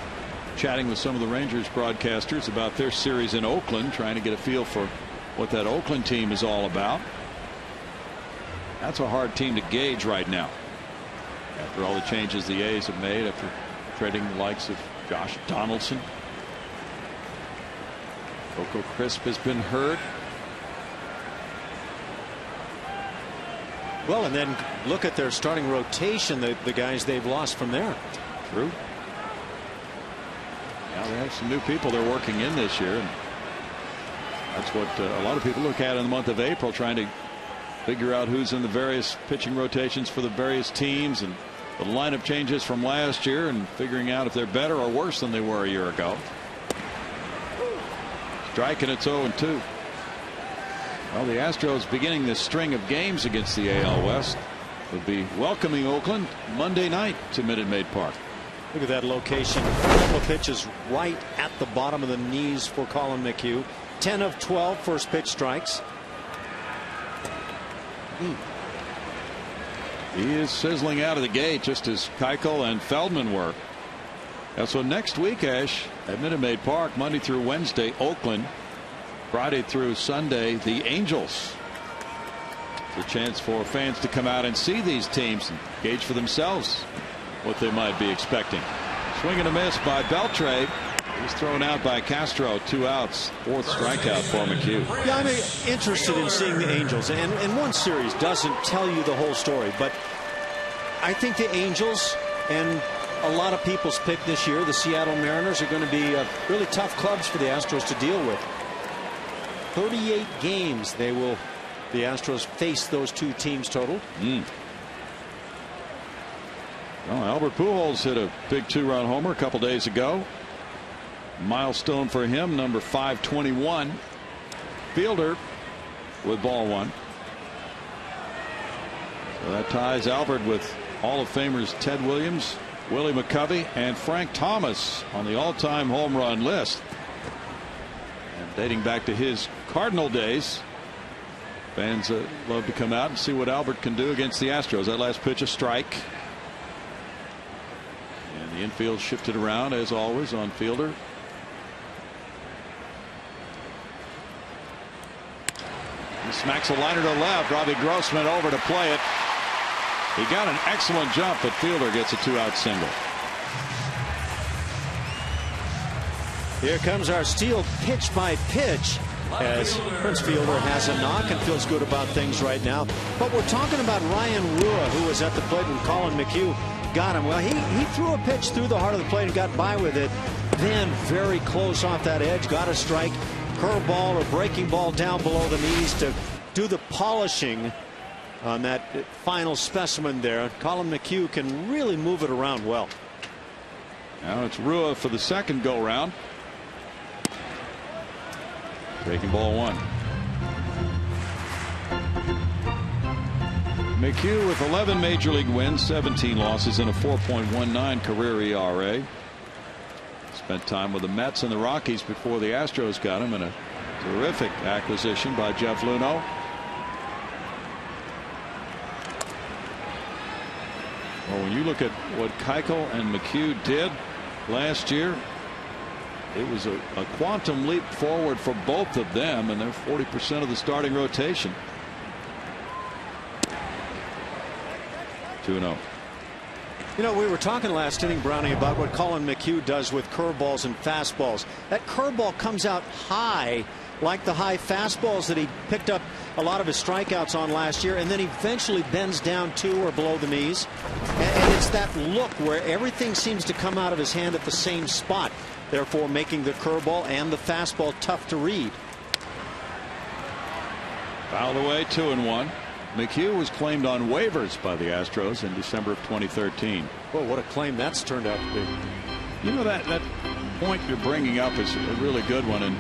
chatting with some of the Rangers broadcasters about their series in Oakland, trying to get a feel for what that Oakland team is all about. That's a hard team to gauge right now, after all the changes the A's have made, after trading the likes of Josh Donaldson. Coco Crisp has been hurt. Well, and then look at their starting rotation, the guys they've lost from there. True. Now they have some new people they're working in this year, and that's what a lot of people look at in the month of April, trying to figure out who's in the various pitching rotations for the various teams, and the lineup changes from last year, and figuring out if they're better or worse than they were a year ago. Striking, it's 0-2. Well, the Astros beginning this string of games against the AL West would be welcoming Oakland Monday night to Minute Maid Park. Look at that location. A couple of pitches right at the bottom of the knees for Collin McHugh. 10 of 12 first pitch strikes. He is sizzling out of the gate, just as Keuchel and Feldman were. And so next week, Ash, at Minute Maid Park, Monday through Wednesday, Oakland. Friday through Sunday, the Angels. It's a chance for fans to come out and see these teams and gauge for themselves what they might be expecting. Swing and a miss by Beltre. He's thrown out by Castro. 2 outs. 4th strikeout for McHugh. Yeah, I'm interested in seeing the Angels, and one series doesn't tell you the whole story, but I think the Angels and a lot of people's pick this year, the Seattle Mariners, are going to be really tough clubs for the Astros to deal with. 38 games the Astros face those two teams total. Well, Albert Pujols hit a big 2-run homer a couple days ago. Milestone for him, number 521. Fielder with ball one. So that ties Albert with Hall of Famers Ted Williams, Willie McCovey, and Frank Thomas on the all-time home run list. And dating back to his Cardinal days, fans love to come out and see what Albert can do against the Astros. That last pitch, a strike. And the infield shifted around as always on Fielder. He smacks a liner to left. Robbie Grossman over to play it. He got an excellent jump, but Fielder gets a 2-out single. Here comes our Steele pitch by pitch, as Prince Fielder has a knock and feels good about things right now. But we're talking about Ryan Rua, who was at the plate when Collin McHugh got him. Well, he threw a pitch through the heart of the plate and got by with it. Then very close off that edge, got a strike, curveball or breaking ball down below the knees to do the polishing on that final specimen there. Collin McHugh can really move it around well. Now it's Rua for the second go round. Breaking ball one. McHugh with 11 major league wins, 17 losses, and a 4.19 career ERA. Spent time with the Mets and the Rockies before the Astros got him, and a terrific acquisition by Jeff Luhnow. Well, when you look at what Keuchel and McHugh did last year, it was a quantum leap forward for both of them, and they're 40% of the starting rotation. 2-0. You know, we were talking last inning, Brownie, about what Collin McHugh does with curveballs and fastballs. That curveball comes out high, like the high fastballs that he picked up a lot of his strikeouts on last year, and then eventually bends down to or below the knees. And it's that look where everything seems to come out of his hand at the same spot, therefore making the curveball and the fastball tough to read. Fouled away, 2-1. McHugh was claimed on waivers by the Astros in December of 2013. Well, what a claim that's turned out to be. You know, that point you're bringing up is a really good one, and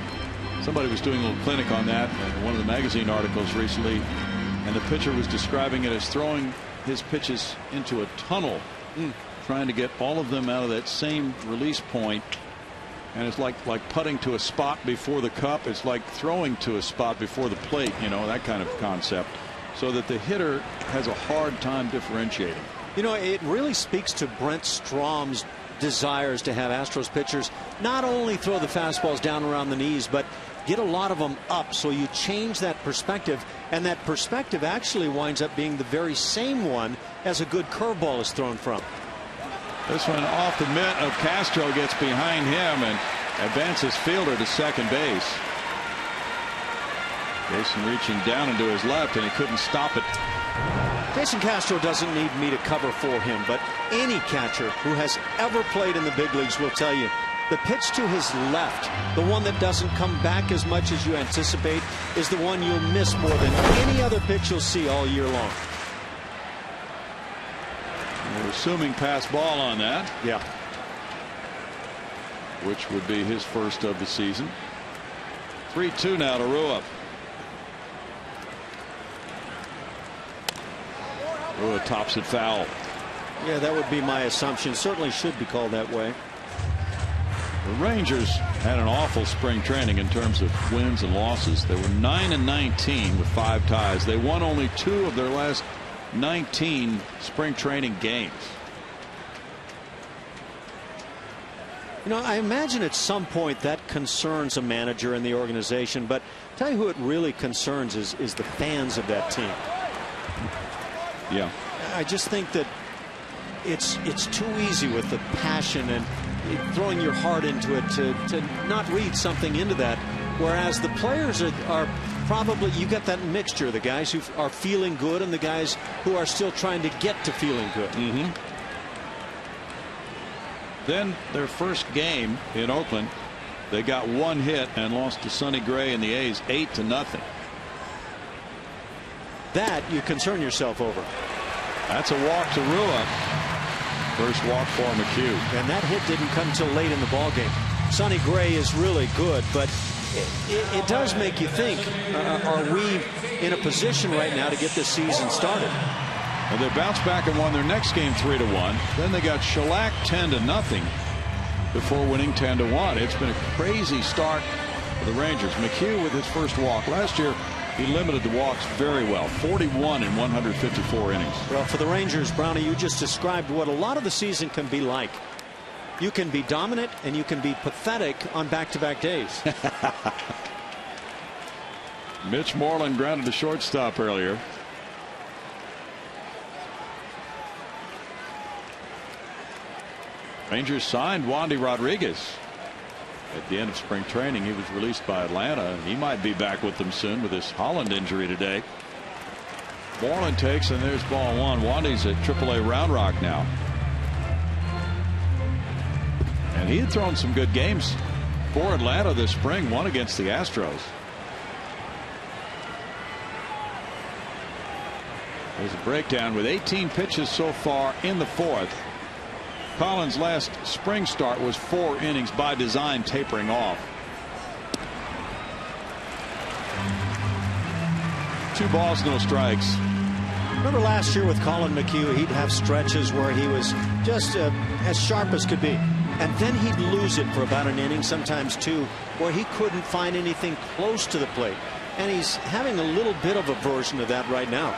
somebody was doing a little clinic on that in one of the magazine articles recently, and the pitcher was describing it as throwing his pitches into a tunnel, trying to get all of them out of that same release point. And it's like putting to a spot before the cup. It's like throwing to a spot before the plate, you know, that kind of concept, so that the hitter has a hard time differentiating. You know, it really speaks to Brent Strom's desires to have Astros pitchers not only throw the fastballs down around the knees, but get a lot of them up, so you change that perspective, and that perspective actually winds up being the very same one as a good curveball is thrown from. This one off the mitt of Castro, gets behind him and advances fielder to second base. Jason reaching down into his left, and he couldn't stop it. Jason Castro doesn't need me to cover for him, but any catcher who has ever played in the big leagues will tell you the pitch to his left, the one that doesn't come back as much as you anticipate, is the one you'll miss more than any other pitch you'll see all year long. We're assuming pass ball on that. Yeah. Which would be his first of the season. 3-2 now to Rua. Rua tops it foul. Yeah, that would be my assumption. Certainly should be called that way. The Rangers had an awful spring training in terms of wins and losses. They were 9-19 with 5 ties. They won only 2 of their last 19 spring training games. You know, I imagine at some point that concerns a manager in the organization, but I'll tell you who it really concerns is the fans of that team. Yeah. I just think that it's too easy with the passion and throwing your heart into it to not read something into that, whereas the players are probably, you get that mixture, the guys who are feeling good and the guys who are still trying to get to feeling good. Then their first game in Oakland, they got 1 hit and lost to Sonny Gray and the A's 8-0. That you concern yourself over. That's a walk to Rua. First walk for McHugh. And that hit didn't come till late in the ballgame. Sonny Gray is really good, but it does make you think, are we in a position right now to get this season started? Well, they bounced back and won their next game 3-1. Then they got shellacked 10-0 before winning 10-1. It's been a crazy start for the Rangers. McHugh with his first walk. Last year, he limited the walks very well. 41 in 154 innings. Well, for the Rangers, Brownie, you just described what a lot of the season can be like. You can be dominant and you can be pathetic on back-to-back days. Mitch Moreland grounded to shortstop earlier. Rangers signed Wandy Rodriguez at the end of spring training. He was released by Atlanta, and he might be back with them soon with his Holland injury today. Moreland takes, and there's ball 1. Wandy's at AAA Round Rock now. And he had thrown some good games for Atlanta this spring, one against the Astros. There's a breakdown with 18 pitches so far in the 4th. Collins' last spring start was 4 innings by design, tapering off. 2 balls, no strikes. Remember last year with Collin McHugh, he'd have stretches where he was just as sharp as could be. And then he'd lose it for about an inning, sometimes two, where he couldn't find anything close to the plate. And he's having a little bit of a version of that right now.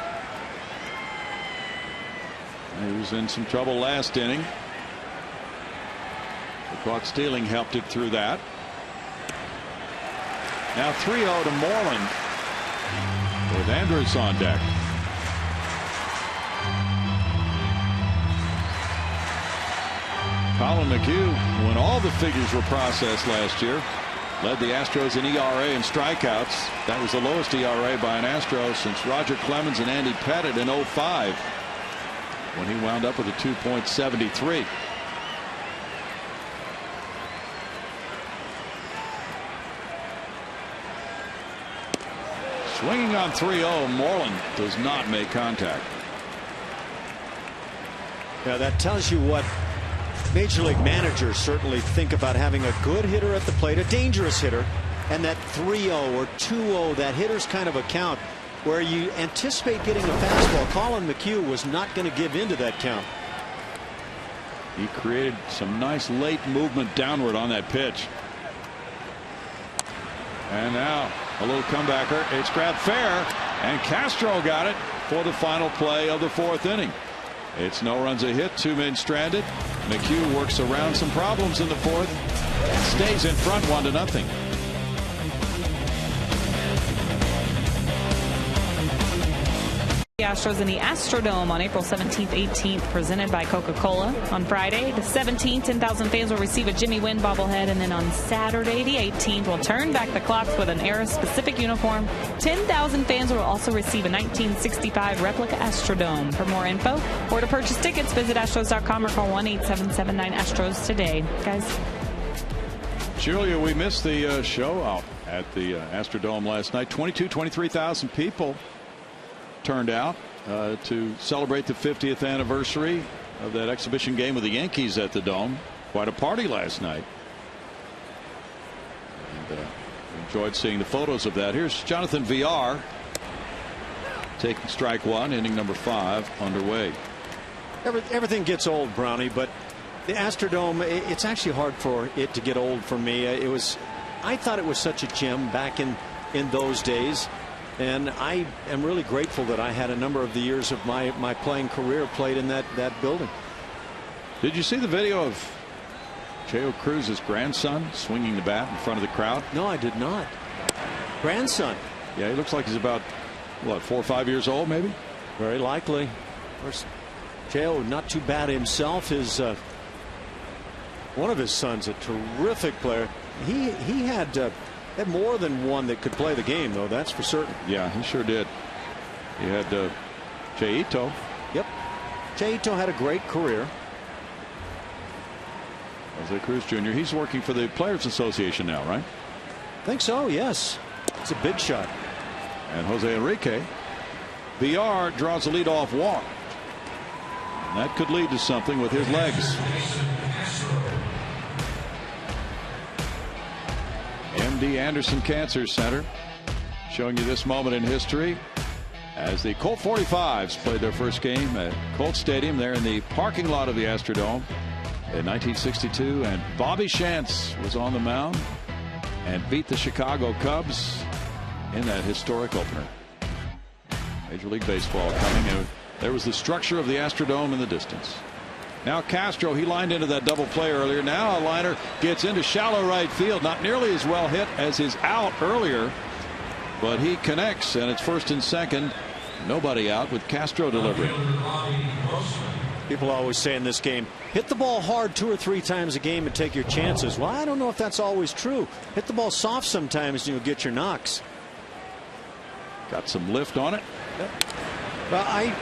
He was in some trouble last inning. The caught stealing helped it through that. Now 3-0 to Moreland with Andrus on deck. Collin McHugh, when all the figures were processed last year, led the Astros in ERA and strikeouts. That was the lowest ERA by an Astro since Roger Clemens and Andy Pettit in 05, when he wound up with a 2.73. Swinging on 3-0, Moreland does not make contact. Yeah, that tells you what Major League managers certainly think about having a good hitter at the plate, a dangerous hitter, and that 3-0 or 2-0, that hitter's kind of a count where you anticipate getting a fastball. Collin McHugh was not going to give in to that count. He created some nice late movement downward on that pitch. And now a little comebacker. It's grabbed fair, and Castro got it for the final play of the fourth inning. It's no runs a hit, 2 men stranded. McHugh works around some problems in the fourth and stays in front 1-0. The Astros in the Astrodome on April 17th, 18th, presented by Coca-Cola. On Friday, the 17th, 10,000 fans will receive a Jimmy Wynn bobblehead, and then on Saturday, the 18th, we'll turn back the clocks with an era-specific uniform. 10,000 fans will also receive a 1965 replica Astrodome. For more info or to purchase tickets, visit Astros.com or call 1-877-9-ASTROS today. Guys. Julia, we missed the show out at the Astrodome last night. 23,000 people turned out to celebrate the 50th anniversary of that exhibition game with the Yankees at the Dome. Quite a party last night. And enjoyed seeing the photos of that. Here's Jonathan VR taking strike one, inning number 5 underway. Everything gets old, Brownie, but the Astrodome, it's actually hard for it to get old for me. I thought it was such a gem back in those days. And I am really grateful that I had a number of the years of my playing career played in that building. Did you see the video of HOU Cruz's grandson swinging the bat in front of the crowd? No, I did not. Grandson? Yeah, he looks like he's about, what, 4 or 5 years old, maybe? Very likely. Of course, HOU not too bad himself. One of his sons, a terrific player. He had more than one that could play the game, though, that's for certain. Yeah, he sure did. He had Jay Ito. Yep. Jay Ito had a great career. Jose Cruz Jr. He's working for the Players Association now, right? I think so, yes. It's a big shot. And Jose Enrique. VR draws a leadoff walk. And that could lead to something with his legs. MD Anderson Cancer Center showing you this moment in history as the Colt 45s played their first game at Colt Stadium there in the parking lot of the Astrodome in 1962, and Bobby Shantz was on the mound and beat the Chicago Cubs in that historic opener. Major League Baseball coming in. There was the structure of the Astrodome in the distance. Now Castro, he lined into that double play earlier. Now a liner gets into shallow right field. Not nearly as well hit as his out earlier, but he connects, and it's first and second. Nobody out with Castro delivering. People always say in this game, hit the ball hard 2 or 3 times a game and take your chances. Well, I don't know if that's always true. Hit the ball soft sometimes and you'll get your knocks. Got some lift on it. Yep. Well,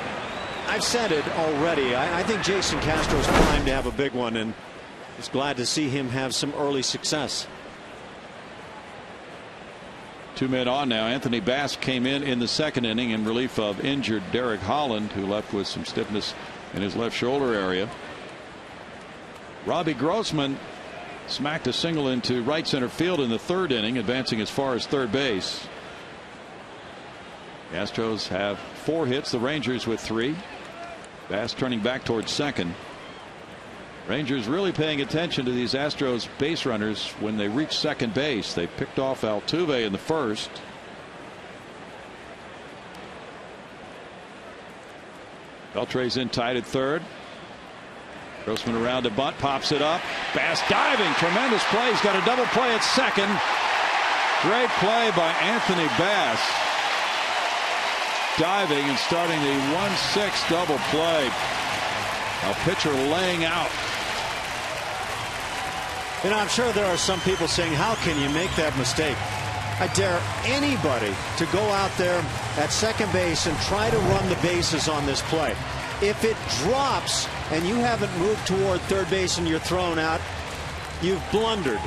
I've said it already. I think Jason Castro's primed to have a big one, and just glad to see him have some early success. 2 men on now. Anthony Bass came in the second inning in relief of injured Derek Holland, who left with some stiffness in his left shoulder area. Robbie Grossman smacked a single into right center field in the third inning, advancing as far as third base. The Astros have 4 hits, the Rangers with 3. Bass turning back towards second. Rangers really paying attention to these Astros base runners when they reach second base. They picked off Altuve in the first. Beltre's in tight at third. Grossman around to bunt, pops it up. Bass diving, tremendous play. He's got a double play at second. Great play by Anthony Bass. Diving and starting the 1-6 double play. A pitcher laying out. You know, I'm sure there are some people saying, how can you make that mistake? I dare anybody to go out there at second base and try to run the bases on this play. If it drops and you haven't moved toward third base and you're thrown out, you've blundered.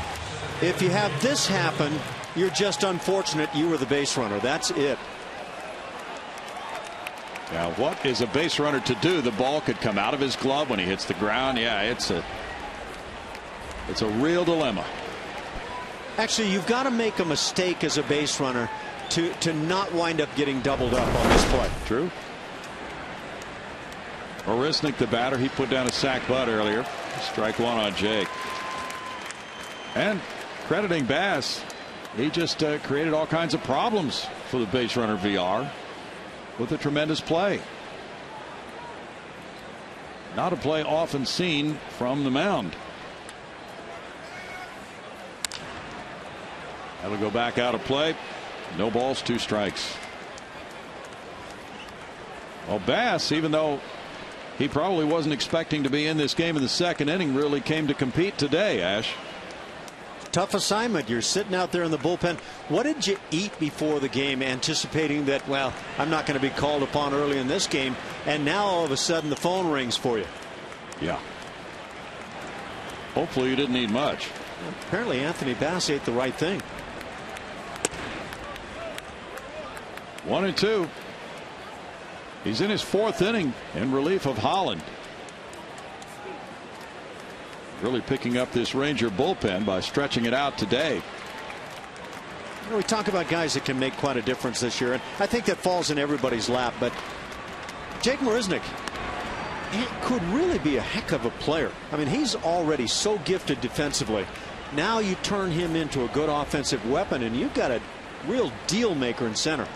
If you have this happen, you're just unfortunate you were the base runner. That's it. Now, what is a base runner to do? The ball could come out of his glove when he hits the ground. Yeah, it's a real dilemma. Actually, you've got to make a mistake as a base runner to not wind up getting doubled up on this play. True. Orisnik, the batter, he put down a sac bunt earlier. Strike one on Jake. And crediting Bass, he just created all kinds of problems for the base runner VR with a tremendous play. Not a play often seen from the mound. That'll go back out of play. No balls, 2 strikes. Well, Bass, even though he probably wasn't expecting to be in this game in the second inning, really came to compete today, Ash. Tough assignment. You're sitting out there in the bullpen. What did you eat before the game, anticipating that, well, I'm not going to be called upon early in this game, and now all of a sudden the phone rings for you? Yeah. Hopefully you didn't eat much. Apparently Anthony Bass ate the right thing. 1-2. He's in his 4th inning in relief of Holland. Really picking up this Ranger bullpen by stretching it out today. You know, we talk about guys that can make quite a difference this year, and I think that falls in everybody's lap. But Jake Marisnick could really be a heck of a player. I mean, he's already so gifted defensively. Now you turn him into a good offensive weapon, and you've got a real deal maker in center.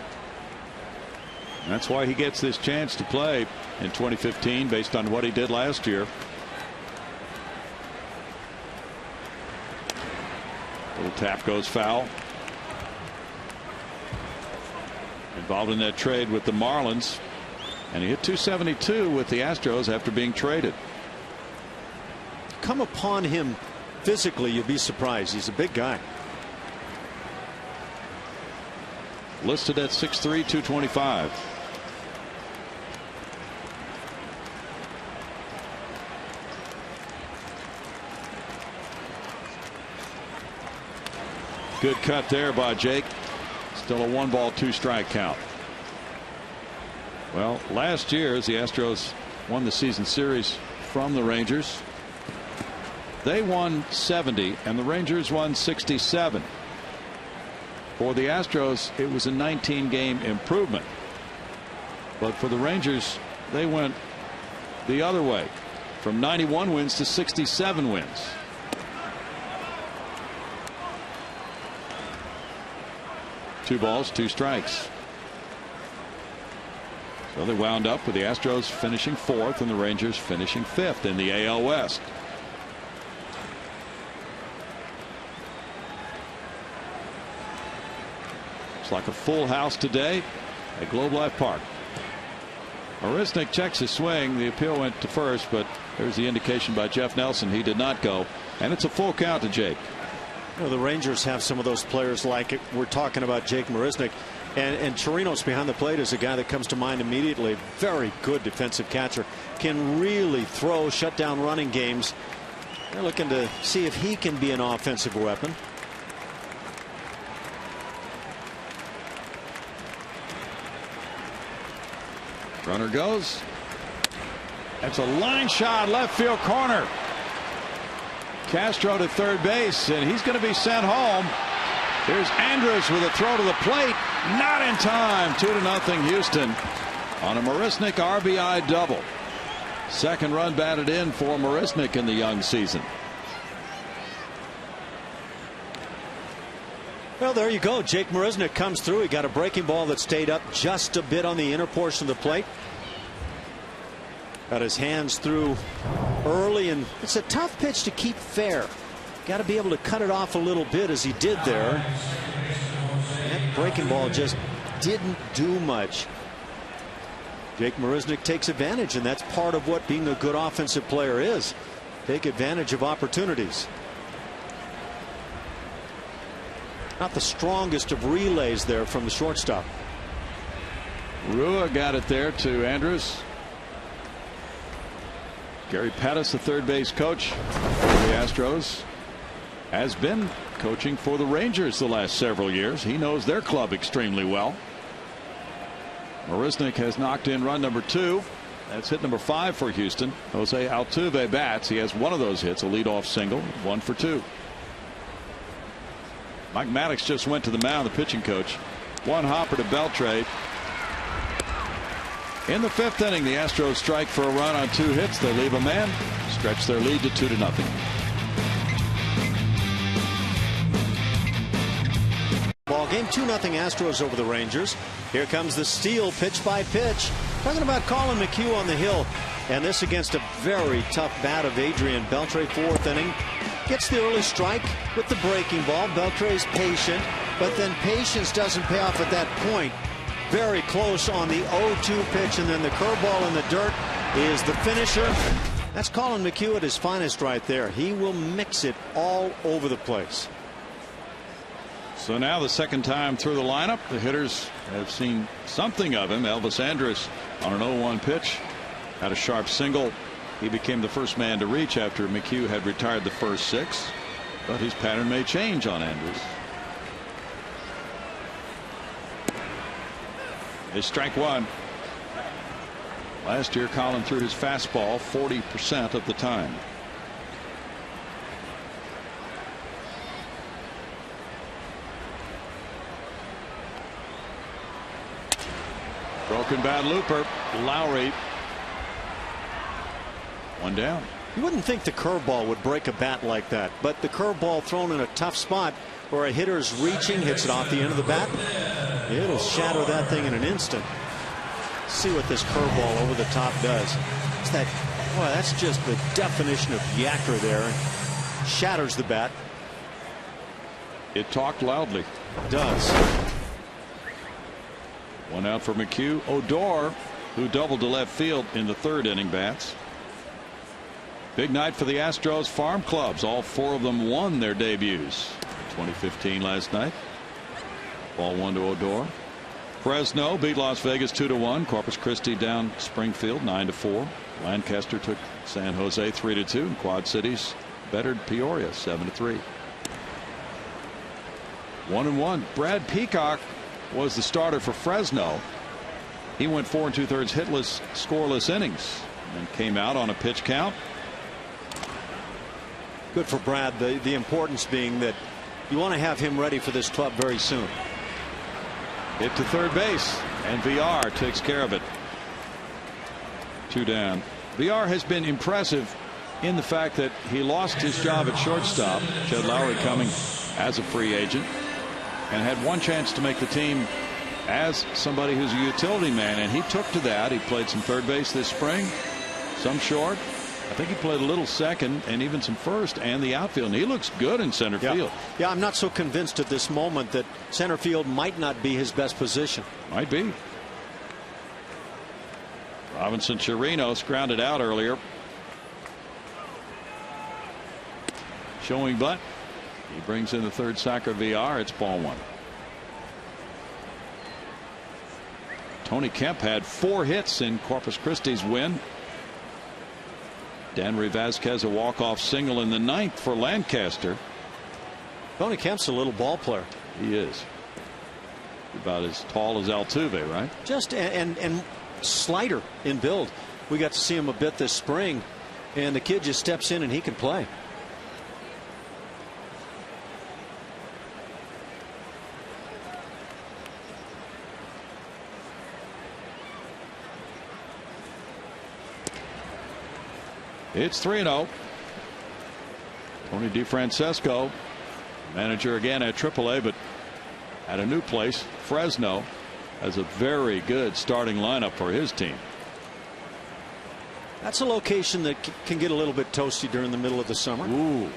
That's why he gets this chance to play in 2015 based on what he did last year. Little tap goes foul. Involved in that trade with the Marlins, and he hit .272 with the Astros after being traded. Come upon him physically, you'll be surprised. He's a big guy. Listed at 6'3", 225. Good cut there by Jake. Still a 1-ball, 2-strike count. Well, last year, as the Astros won the season series from the Rangers, they won 70 and the Rangers won 67. For the Astros, it was a 19-game improvement. But for the Rangers, they went the other way, from 91 wins to 67 wins. Two balls, 2 strikes. So they wound up with the Astros finishing 4th and the Rangers finishing 5th in the AL West. Looks like a full house today at Globe Life Park. Orisnik checks his swing. The appeal went to first, but there's the indication by Jeff Nelson he did not go, and it's a full count to Jake. You know, the Rangers have some of those players like it. We're talking about Jake Marisnick, and Chirinos behind the plate is a guy that comes to mind immediately. Very good defensive catcher, can really throw, shut down running games. They're looking to see if he can be an offensive weapon. Runner goes. That's a line shot, left field corner. Castro to third base, and he's going to be sent home. Here's Andrus with a throw to the plate. Not in time. 2-0 Houston on a Marisnick RBI double. Second run batted in for Marisnick in the young season. Well, there you go. Jake Marisnick comes through. He got a breaking ball that stayed up just a bit on the inner portion of the plate. Got his hands through early, and it's a tough pitch to keep fair. Got to be able to cut it off a little bit, as he did there. That breaking ball just didn't do much. Jake Marisnick takes advantage, and that's part of what being a good offensive player is. Take advantage of opportunities. Not the strongest of relays there from the shortstop. Rua got it there to Andrus. Gary Pettis, the third base coach for the Astros, has been coaching for the Rangers the last several years. He knows their club extremely well. Marisnick has knocked in run number 2. That's hit number 5 for Houston. Jose Altuve bats. He has one of those hits, a leadoff single, 1 for 2. Mike Maddox just went to the mound, the pitching coach. One hopper to Beltre. In the 5th inning, the Astros strike for a run on 2 hits. They leave a man, stretch their lead to 2-0. Ball game, 2-0 Astros over the Rangers. Here comes the steal, pitch by pitch. Talking about Collin McHugh on the hill, and this against a very tough bat of Adrian Beltre. 4th inning, gets the early strike with the breaking ball. Beltre's patient, but then patience doesn't pay off at that point. Very close on the 0-2 pitch, and then the curveball in the dirt is the finisher. That's Collin McHugh at his finest right there. He will mix it all over the place. So now the second time through the lineup, the hitters have seen something of him. Elvis Andrus on an 0-1 pitch had a sharp single. He became the first man to reach after McHugh had retired the first 6, but his pattern may change on Andrus. Is strike 1. Last year, Collin threw his fastball 40% of the time. Broken bat looper. Lowry. 1 down. You wouldn't think the curveball would break a bat like that, but the curveball thrown in a tough spot where a hitter's reaching, hits it off the end of the bat, it'll shatter that thing in an instant. See what this curveball over the top does. It's that, boy, that's just the definition of yacker there. Shatters the bat. It talked loudly. It does. 1 out for McHugh. Odor, who doubled to left field in the 3rd inning, bats. Big night for the Astros farm clubs. All 4 of them won their debuts. 2015 last night. Ball 1 to Odor. Fresno beat Las Vegas 2-1. Corpus Christi down Springfield 9-4. Lancaster took San Jose 3-2. And Quad Cities bettered Peoria 7-3. 1-1. Brad Peacock was the starter for Fresno. He went 4 2/3 hitless, scoreless innings and came out on a pitch count. Good for Brad. The importance being that you want to have him ready for this club very soon. Hit to third base, and VR takes care of it. 2 down. VR has been impressive in the fact that he lost his job at shortstop, Jed Lowry coming as a free agent, and had one chance to make the team as somebody who's a utility man, and he took to that. He played some third base this spring, some short. I think he played a little second and even some first and the outfield, and he looks good in center field. Yeah, I'm not so convinced at this moment that center field might not be his best position. Might be. Robinson Chirinos grounded out earlier. Showing butt. He brings in the third sacker VR. It's ball 1. Tony Kemp had 4 hits in Corpus Christi's win. Danry Vasquez a walk-off single in the 9th for Lancaster. Tony Kemp's a little ball player. He is. About as tall as Altuve, right? Just and slighter in build. We got to see him a bit this spring, and the kid just steps in and he can play. It's 3-0. Tony DeFrancesco, manager again at AAA, but at a new place, Fresno, has a very good starting lineup for his team. That's a location that can get a little bit toasty during the middle of the summer. Ooh.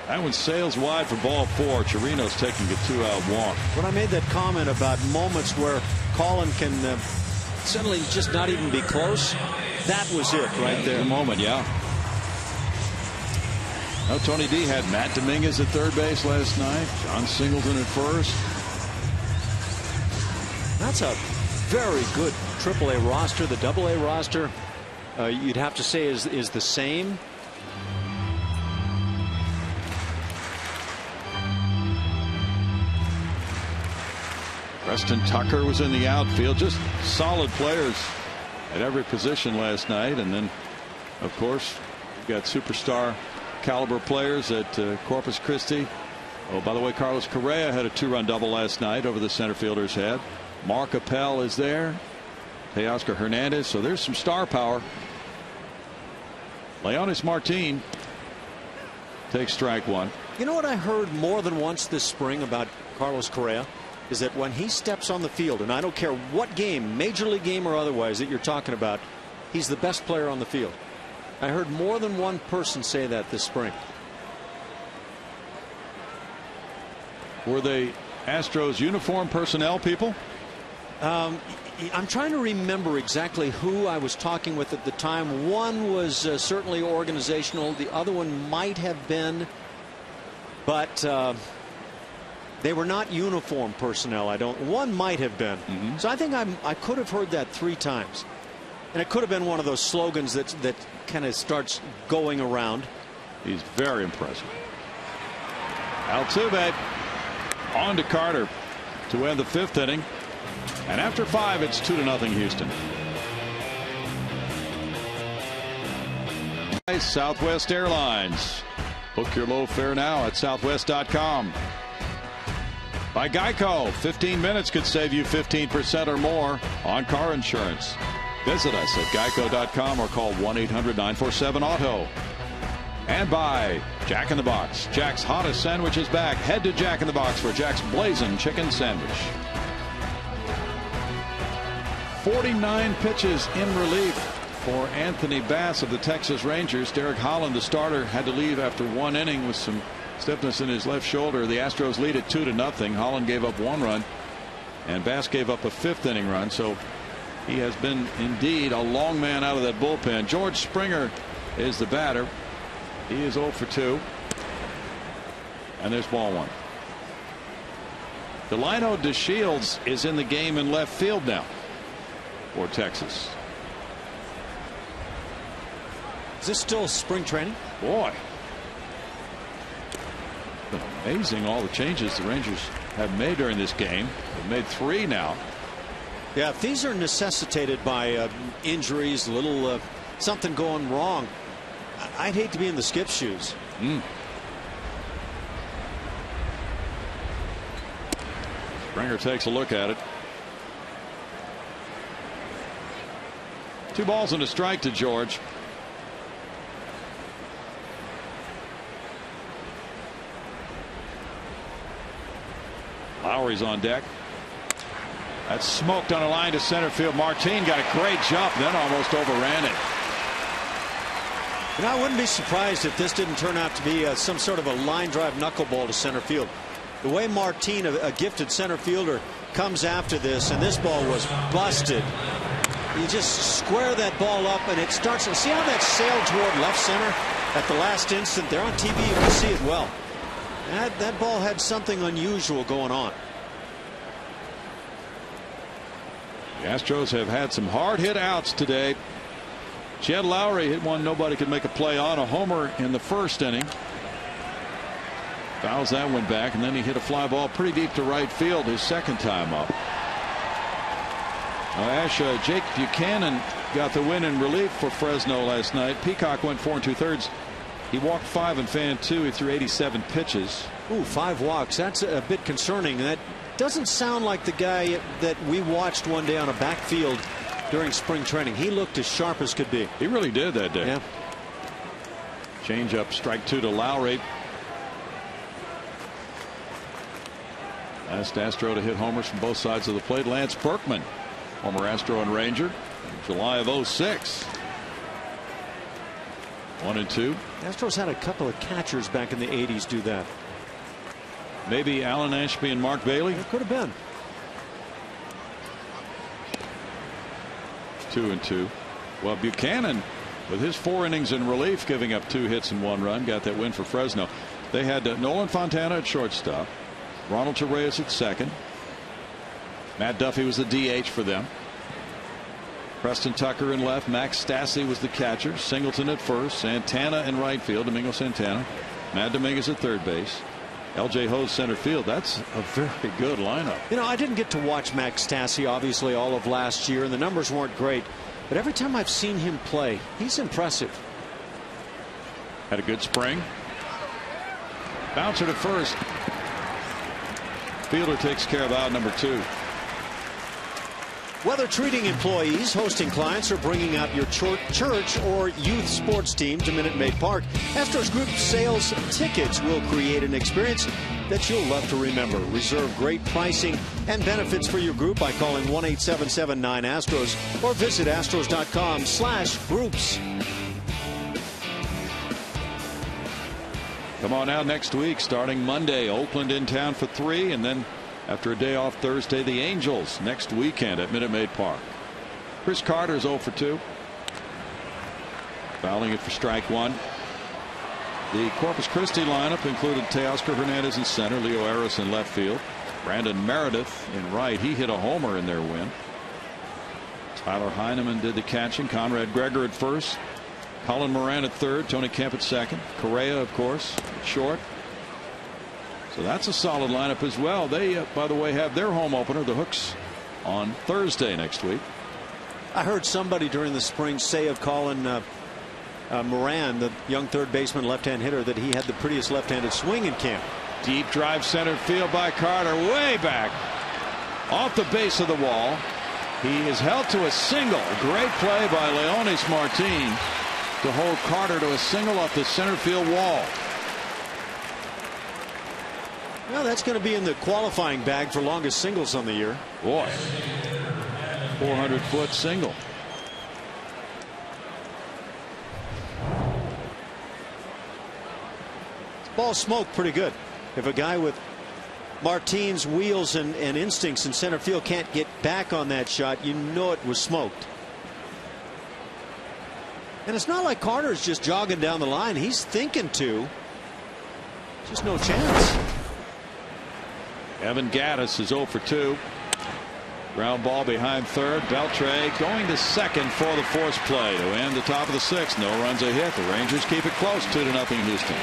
That one sails wide for ball 4. Chirino's taking a 2-out walk. When I made that comment about moments where Collin can suddenly just not even be close, that was it right there. The moment, yeah. Now, Tony D had Matt Dominguez at third base last night. John Singleton at first. That's a very good AAA roster. The AA roster, you'd have to say, is the same. Preston Tucker was in the outfield. Just solid players at every position last night. And then, of course, you've got superstar caliber players at Corpus Christi. Oh, by the way, Carlos Correa had a 2-run double last night over the center fielder's head. Mark Appel is there. Teoscar Hernandez. So there's some star power. Leonis Martin takes strike 1. You know what I heard more than once this spring about Carlos Correa is that when he steps on the field, and I don't care what game, major league game or otherwise, that you're talking about, he's the best player on the field. I heard more than one person say that this spring. Were they Astros uniform personnel people? I'm trying to remember exactly who I was talking with at the time. One was certainly organizational. The other one might have been, but they were not uniform personnel. One might have been. So I think I could have heard that 3 times. And it could have been one of those slogans that kind of starts going around. He's very impressive. Altuve on to Carter to end the 5th inning. And after 5, it's 2-0 Houston. Southwest Airlines. Book your low fare now at southwest.com. By Geico, 15 minutes could save you 15% or more on car insurance. Visit us at geico.com or call 1-800-947-AUTO. And by Jack in the Box. Jack's hottest sandwich is back. Head to Jack in the Box for Jack's Blazing Chicken Sandwich. 49 pitches in relief for Anthony Bass of the Texas Rangers. Derek Holland, the starter, had to leave after 1 inning with some stiffness in his left shoulder. The Astros lead at 2-0. Holland gave up 1 run, and Bass gave up a 5th inning run. So he has been indeed a long man out of that bullpen. George Springer is the batter. He is 0 for 2. And there's ball 1. Delino DeShields is in the game in left field now for Texas. Is this still spring training? Boy, it's been amazing all the changes the Rangers have made during this game. They've made 3 now. Yeah, if these are necessitated by injuries, little something going wrong, I'd hate to be in the skip shoes. Springer takes a look at it. 2 balls and a strike to George. Lowry's on deck. That's smoked on a line to center field. Martin got a great jump, then almost overran it. And I wouldn't be surprised if this didn't turn out to be some sort of a line drive knuckleball to center field. The way Martin, a gifted center fielder, comes after this, and this ball was busted. You just square that ball up, and it starts to see how that sailed toward left center at the last instant. There on TV, you can see it well. That ball had something unusual going on. The Astros have had some hard hit outs today. Jed Lowry hit one nobody could make a play on, a homer in the 1st inning. Fouls that one back, and then he hit a fly ball pretty deep to right field his 2nd time up. Jake Buchanan got the win in relief for Fresno last night. Peacock went 4 2/3. He walked 5 and fanned 2. He threw 87 pitches. Ooh, 5 walks. That's a bit concerning. That doesn't sound like the guy that we watched one day on a backfield during spring training. He looked as sharp as could be. He really did that day. Yeah. Change up, strike 2 to Lowry. Last Astro to hit homers from both sides of the plate, Lance Berkman, former Astro and Ranger, July of 06. 1-2. Astros had a couple of catchers back in the 80s do that. Maybe Alan Ashby and Mark Bailey. It could have been. 2-2. Well, Buchanan, with his 4 innings in relief, giving up 2 hits and 1 run, got that win for Fresno. They had Nolan Fontana at shortstop, Ronald Torreyes at second. Matt Duffy was the DH for them. Preston Tucker in left. Max Stassi was the catcher. Singleton at first. Santana in right field. Domingo Santana. Matt Dominguez at third base. L.J. Ho's center field. That's a very good lineup. You know, I didn't get to watch Max Stassi obviously all of last year, and the numbers weren't great. But every time I've seen him play, he's impressive. Had a good spring. Bouncer to first. Fielder takes care of out number 2. Whether treating employees, hosting clients, or bringing out your church or youth sports team to Minute Maid Park, Astros Group sales tickets will create an experience that you'll love to remember. Reserve great pricing and benefits for your group by calling 1-877-9-ASTROS or visit astros.com/groups. Come on out next week, starting Monday. Oakland in town for 3, and then after a day off Thursday, the Angels next weekend at Minute Maid Park. Chris Carter's 0 for 2. Fouling it for strike 1. The Corpus Christi lineup included Teoscar Hernandez in center, Leo Harris in left field, Brandon Meredith in right. He hit a homer in their win. Tyler Heineman did the catching. Conrad Gregor at first. Colin Moran at third. Tony Kemp at second. Correa, of course, at short. So that's a solid lineup as well. They, by the way, have their home opener, the Hooks, on Thursday next week. I heard somebody during the spring say of Colin Moran, the young third baseman, left-hand hitter, that he had the prettiest left-handed swing in camp. Deep drive center field by Carter, way back off the base of the wall. He is held to a single. Great play by Leonis Martin to hold Carter to a single off the center field wall. Well, that's going to be in the qualifying bag for longest singles on the year. Boy, 400-foot single. Ball smoked pretty good. If a guy with Martin's wheels and instincts in center field can't get back on that shot, you know it was smoked. And it's not like Carter's just jogging down the line. He's thinking to. Just no chance. Evan Gattis is 0 for 2. Ground ball behind third. Beltre going to second for the force play to end the top of the 6th. No runs a hit. The Rangers keep it close, 2-0 Houston.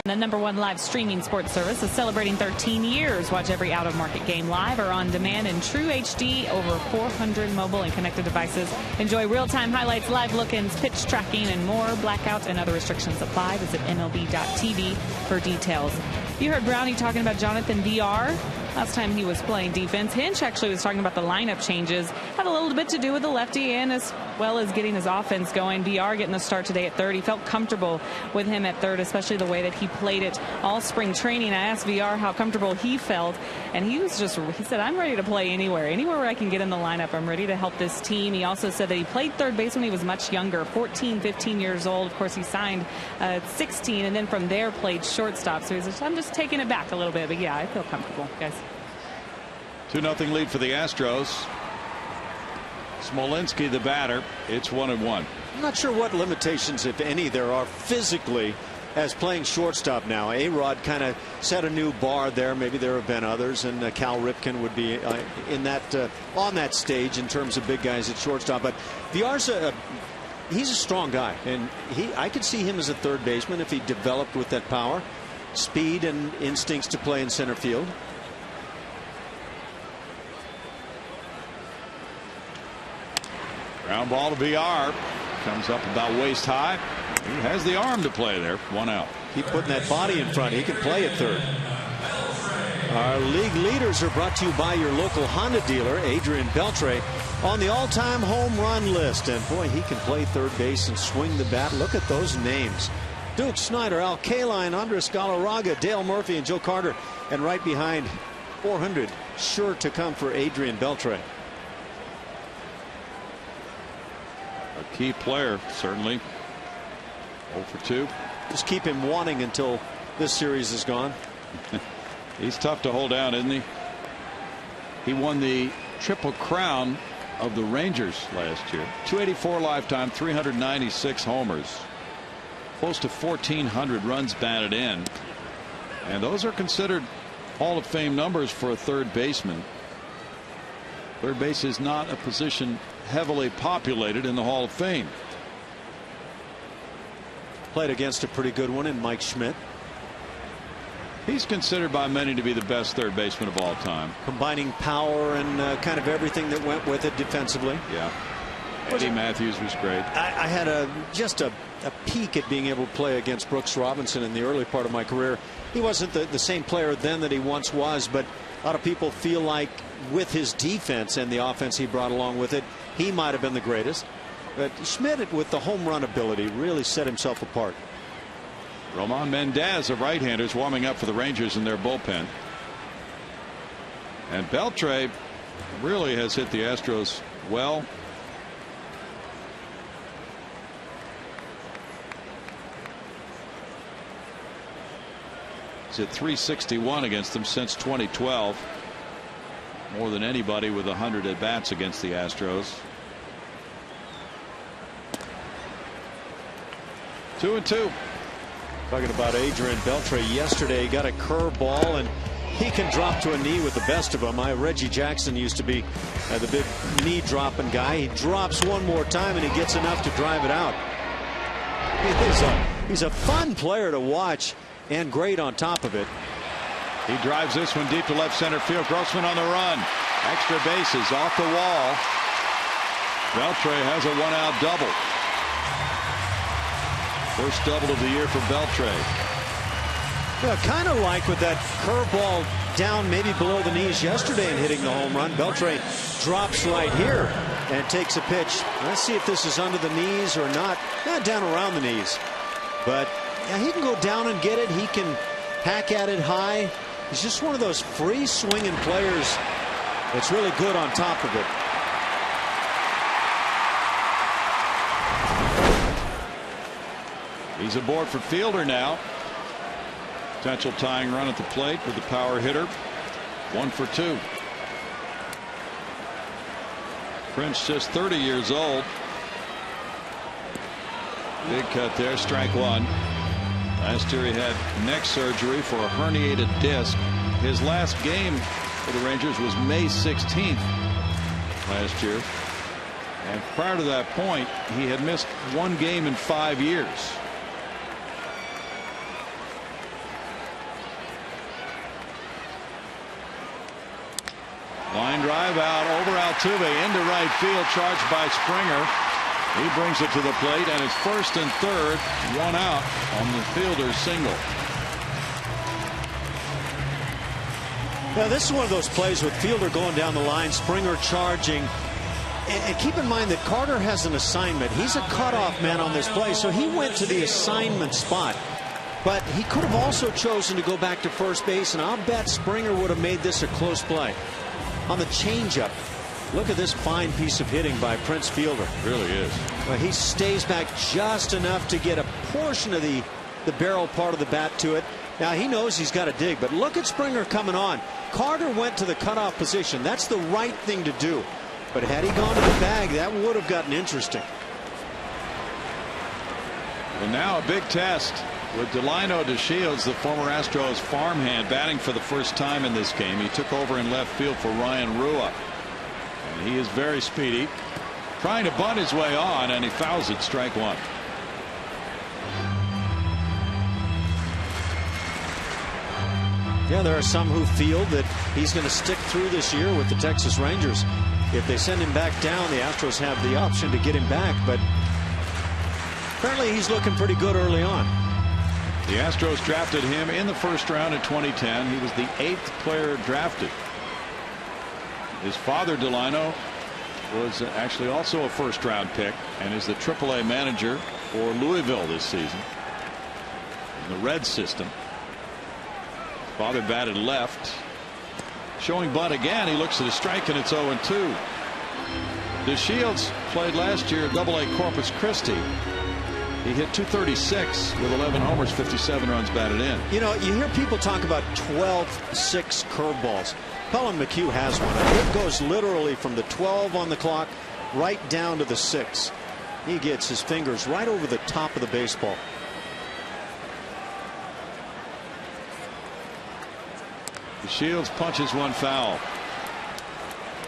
The #1 live streaming sports service is celebrating 13 years. Watch every out-of-market game live or on demand in true HD, over 400 mobile and connected devices. Enjoy real-time highlights, live look-ins, pitch tracking, and more. Blackout and other restrictions apply. Visit MLB.tv for details. You heard Brownie talking about Jonathan VR. Last time he was playing defense. Hinch actually was talking about the lineup changes. Had a little bit to do with the lefty and as well as getting his offense going. VR getting the start today at third. He felt comfortable with him at third, especially the way that he played it all spring training. I asked VR how comfortable he felt, and he said, I'm ready to play anywhere where I can get in the lineup. I'm ready to help this team. He also said that he played third base when he was much younger, 14, 15 years old. Of course, he signed at 16, and then from there played shortstop. So he's like, I'm just taking it back a little bit, but yeah, I feel comfortable, guys. 2-0 lead for the Astros. Smolinski, the batter. It's 1-1. I'm not sure what limitations, if any, there are physically as playing shortstop now. A-Rod kind of set a new bar there. Maybe there have been others, and Cal Ripken would be in that on that stage in terms of big guys at shortstop. But VR's he's a strong guy, and I could see him as a third baseman if he developed with that power, speed, and instincts to play in center field. Ground ball to VR. Comes up about waist high. He has the arm to play there. 1 out. Keep putting that body in front. He can play at third. Our league leaders are brought to you by your local Honda dealer, Adrian Beltre, on the all-time home run list. And boy, he can play third base and swing the bat. Look at those names. Duke Snyder, Al Kaline, Andres Galarraga, Dale Murphy, and Joe Carter. And right behind, 400 sure to come for Adrian Beltre. A key player, certainly. 0 for 2. Just keep him wanting until this series is gone. He's tough to hold down, isn't he? He won the Triple Crown of the Rangers last year. 284 lifetime, 396 homers. Close to 1,400 runs batted in. And those are considered Hall of Fame numbers for a third baseman. Third base is not a position heavily populated in the Hall of Fame. Played against a pretty good one in Mike Schmidt. He's considered by many to be the best third baseman of all time. Combining power and kind of everything that went with it defensively. Yeah. Eddie Matthews was great. I had just a peek at being able to play against Brooks Robinson in the early part of my career. He wasn't the same player then that he once was, but a lot of people feel like with his defense and the offense he brought along with it, he might have been the greatest. But Schmidt, with the home run ability, really set himself apart. Roman Mendez, a right-hander, is warming up for the Rangers in their bullpen. And Beltre really has hit the Astros well. He's at .361 against them since 2012. More than anybody with 100 at-bats against the Astros. 2-2. Talking about Adrian Beltre yesterday, he got a curveball and he can drop to a knee with the best of them. Reggie Jackson used to be the big knee dropping guy. He drops one more time and he gets enough to drive it out. He's a fun player to watch and great on top of it. He drives this one deep to left center field. Grossman on the run. Extra bases off the wall. Beltre has a one-out double. First double of the year for Beltre. Yeah, kind of like with that curveball down maybe below the knees yesterday and hitting the home run. Beltre drops right here and takes a pitch. Let's see if this is under the knees or not. Not down around the knees. But yeah, he can go down and get it. He can hack at it high. He's just one of those free swinging players that's really good on top of it. He's aboard for Fielder now. Potential tying run at the plate with the power hitter. 1 for 2. Prince just 30 years old. Big cut there, strike 1. Last year he had neck surgery for a herniated disc. His last game for the Rangers was May 16th last year. And prior to that point, he had missed 1 game in 5 years. Line drive out over Altuve into right field, charged by Springer. He brings it to the plate, and it's first and third, 1 out on the Fielder's single. Now this is one of those plays with Fielder going down the line, Springer charging. And keep in mind that Carter has an assignment. He's a cutoff man on this play, so he went to the assignment spot. But he could have also chosen to go back to first base, and I'll bet Springer would have made this a close play. On the changeup, look at this fine piece of hitting by Prince Fielder. Really is. Well, he stays back just enough to get a portion of the barrel part of the bat to it. Now he knows he's got to dig, but look at Springer coming on. Carter went to the cutoff position. That's the right thing to do. But had he gone to the bag, that would have gotten interesting. Well, now a big test with Delino DeShields, the former Astros farmhand, batting for the first time in this game. He took over in left field for Ryan Rua. And he is very speedy. Trying to bunt his way on, and he fouls it, strike 1. Yeah, there are some who feel that he's going to stick through this year with the Texas Rangers. If they send him back down, the Astros have the option to get him back, but apparently he's looking pretty good early on. The Astros drafted him in the first round in 2010. He was the 8th player drafted. His father, Delino, was actually also a first-round pick and is the AAA manager for Louisville this season in the Red system. His father batted left. Showing bunt again. He looks at a strike, and it's 0-2. DeShields played last year at AA Corpus Christi. He hit .236 with 11 homers, 57 runs batted in. You know, you hear people talk about 12-6 curveballs. Collin McHugh has one. It goes literally from the 12 on the clock right down to the 6. He gets his fingers right over the top of the baseball. DeShields punches one foul.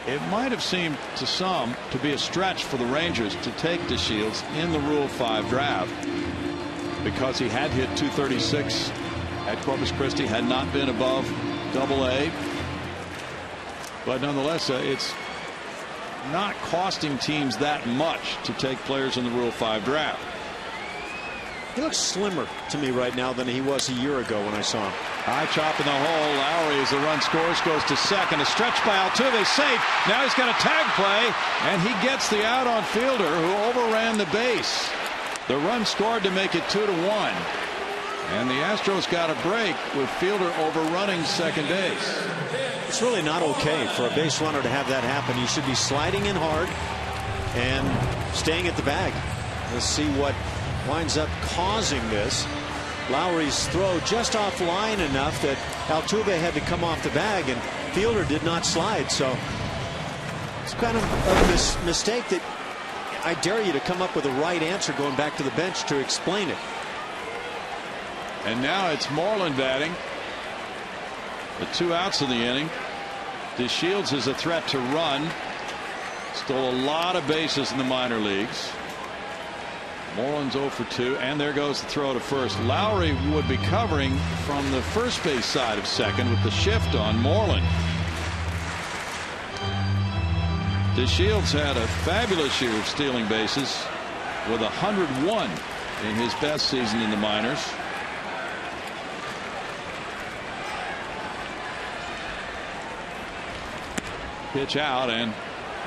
It might have seemed to some to be a stretch for the Rangers to take DeShields in the Rule 5 draft because he had hit .236 at Corpus Christi, had not been above AA. But nonetheless, it's not costing teams that much to take players in the Rule 5 draft. He looks slimmer to me right now than he was a year ago when I saw him. High chop in the hole. Lowry, as the run scores, goes to second. A stretch by Altuve, safe. Now he's got a tag play, and he gets the out on Fielder, who overran the base. The run scored to make it 2-1. And the Astros got a break with Fielder overrunning second base. It's really not okay for a base runner to have that happen. You should be sliding in hard and staying at the bag. Let's see what winds up causing this. Lowry's throw just offline enough that Altuve had to come off the bag, and Fielder did not slide. So it's kind of a mistake that I dare you to come up with a right answer going back to the bench to explain it. And now it's Moreland batting. The 2 outs of the inning. DeShields is a threat to run. Stole a lot of bases in the minor leagues. Moreland's 0 for 2, and there goes the throw to first. Lowry would be covering from the first base side of second with the shift on Moreland. DeShields had a fabulous year of stealing bases with 101 in his best season in the minors. Pitch out and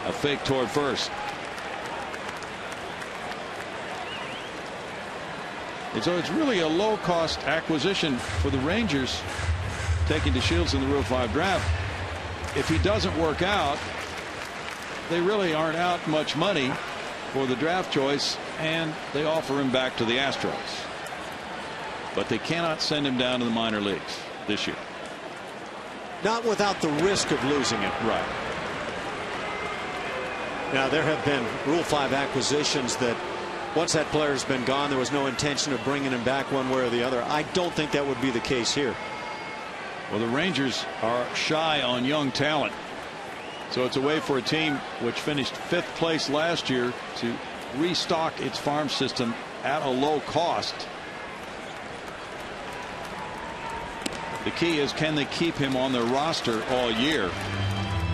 a fake toward first. So it's really a low-cost acquisition for the Rangers, taking DeShields in the Rule 5 draft. If he doesn't work out, they really aren't out much money for the draft choice, and they offer him back to the Astros. But they cannot send him down to the minor leagues this year. Not without the risk of losing it. Right. Now, there have been Rule 5 acquisitions that once that player's been gone, there was no intention of bringing him back one way or the other. I don't think that would be the case here. Well, the Rangers are shy on young talent. So it's a way for a team which finished 5th place last year to restock its farm system at a low cost. The key is, can they keep him on their roster all year?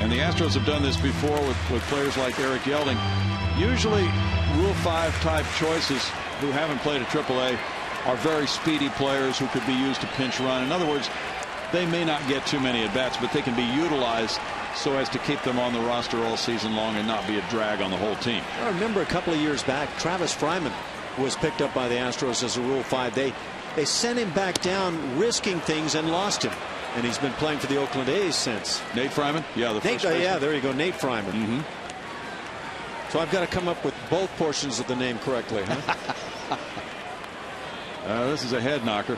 And the Astros have done this before with players like Eric Yelding. Usually Rule 5 type choices who haven't played at AAA are very speedy players who could be used to pinch run. In other words, they may not get too many at bats, but they can be utilized so as to keep them on the roster all season long and not be a drag on the whole team. I remember a couple of years back, Travis Fryman was picked up by the Astros as a Rule 5. They sent him back down risking things and lost him. And he's been playing for the Oakland A's since. Nate Fryman? Yeah, the first baseman. Yeah, there you go, Nate Fryman. So I've got to come up with both portions of the name correctly, huh? This is a head knocker.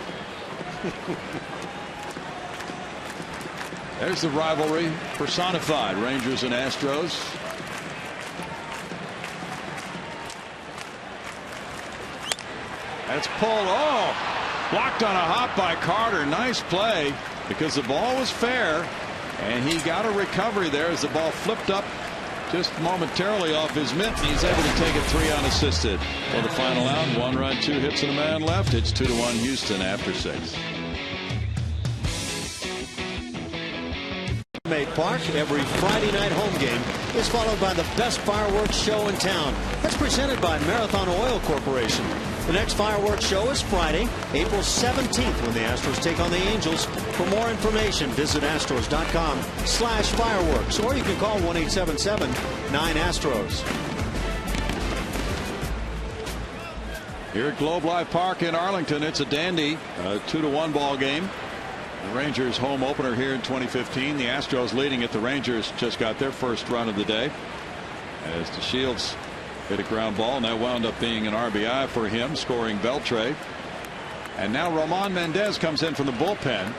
There's the rivalry personified, Rangers and Astros. That's pulled. Oh, blocked on a hop by Carter. Nice play because the ball was fair, and he got a recovery there as the ball flipped up just momentarily off his mitt, and he's able to take it 3 unassisted. For the final out, 1 run, 2 hits, and a man left. It's 2-1 Houston after 6. Park, every Friday night home game is followed by the best fireworks show in town. That's presented by Marathon Oil Corporation. The next fireworks show is Friday, April 17th, when the Astros take on the Angels. For more information, visit astros.com/fireworks, or you can call 1-877-9-ASTROS. Here at Globe Life Park in Arlington, it's a dandy 2-1 ball game. The Rangers home opener here in 2015. The Astros leading it. The Rangers just got their first run of the day as DeShields hit a ground ball, and that wound up being an RBI for him, scoring Beltre. And now Roman Mendez comes in from the bullpen,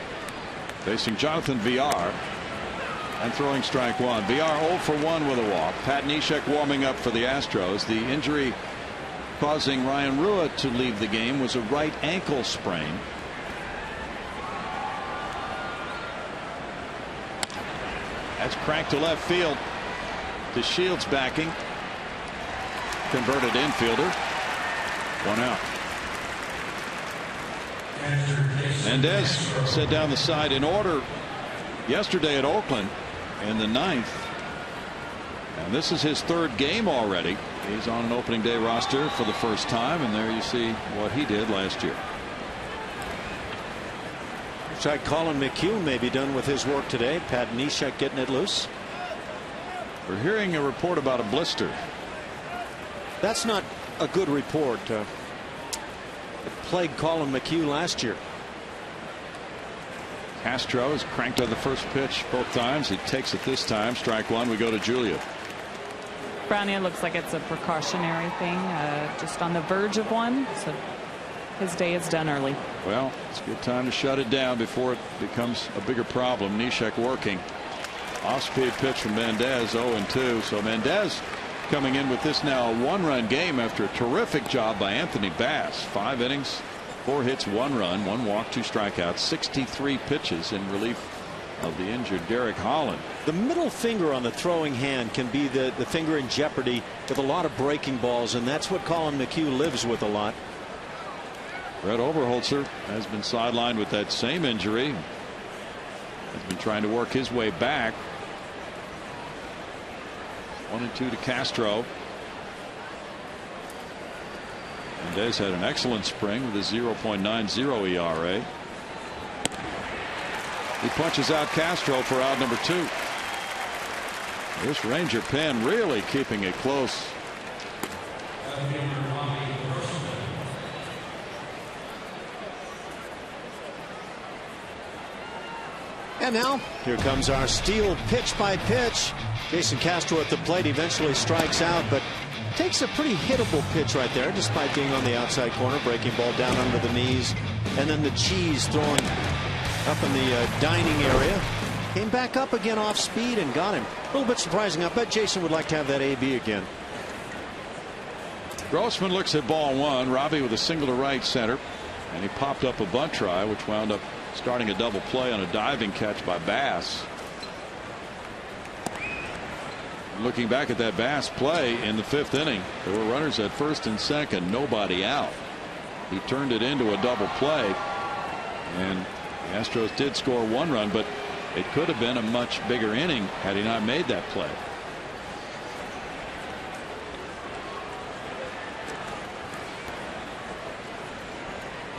facing Jonathan Villar, and throwing strike one. Villar 0 for 1 with a walk. Pat Neshek warming up for the Astros. The injury causing Ryan Rua to leave the game was a right ankle sprain. That's cracked to left field. DeShields backing. Converted infielder. 1 out. Mendez set down the side in order yesterday at Oakland in the 9th. And this is his 3rd game already. He's on an opening day roster for the first time, and there you see what he did last year. Looks like Collin McHugh may be done with his work today. Pat Neshek getting it loose. We're hearing a report about a blister. That's not a good report. It plagued Collin McHugh last year. Castro is cranked on the first pitch both times. He takes it this time. Strike one. We go to Julia. Brownie, it looks like it's a precautionary thing, just on the verge of one. So his day is done early. Well, it's a good time to shut it down before it becomes a bigger problem. Neshek working. Off-speed pitch from Mendez, 0-2. So Mendez coming in with this now a 1-run game after a terrific job by Anthony Bass. 5 innings, 4 hits, 1 run, 1 walk, 2 strikeouts, 63 pitches in relief of the injured Derek Holland. The middle finger on the throwing hand can be the finger in jeopardy with a lot of breaking balls, and that's what Collin McHugh lives with a lot. Brett Overholzer has been sidelined with that same injury. Has been trying to work his way back. 1-2 to Castro. Mendez had an excellent spring with a 0.90 ERA. He punches out Castro for out number 2. This Ranger pen really keeping it close. And now here comes our steal pitch by pitch. Jason Castro at the plate eventually strikes out, but takes a pretty hittable pitch right there, despite being on the outside corner. Breaking ball down under the knees, and then the cheese throwing up in the dining area. Came back up again off speed and got him. A little bit surprising. I bet Jason would like to have that AB again. Grossman looks at ball 1. Robbie with a single to right center, and he popped up a bunt try, which wound up starting a double play on a diving catch by Bass. Looking back at that Bass play in the 5th inning, there were runners at first and second, nobody out. He turned it into a double play, and the Astros did score 1 run, but it could have been a much bigger inning had he not made that play.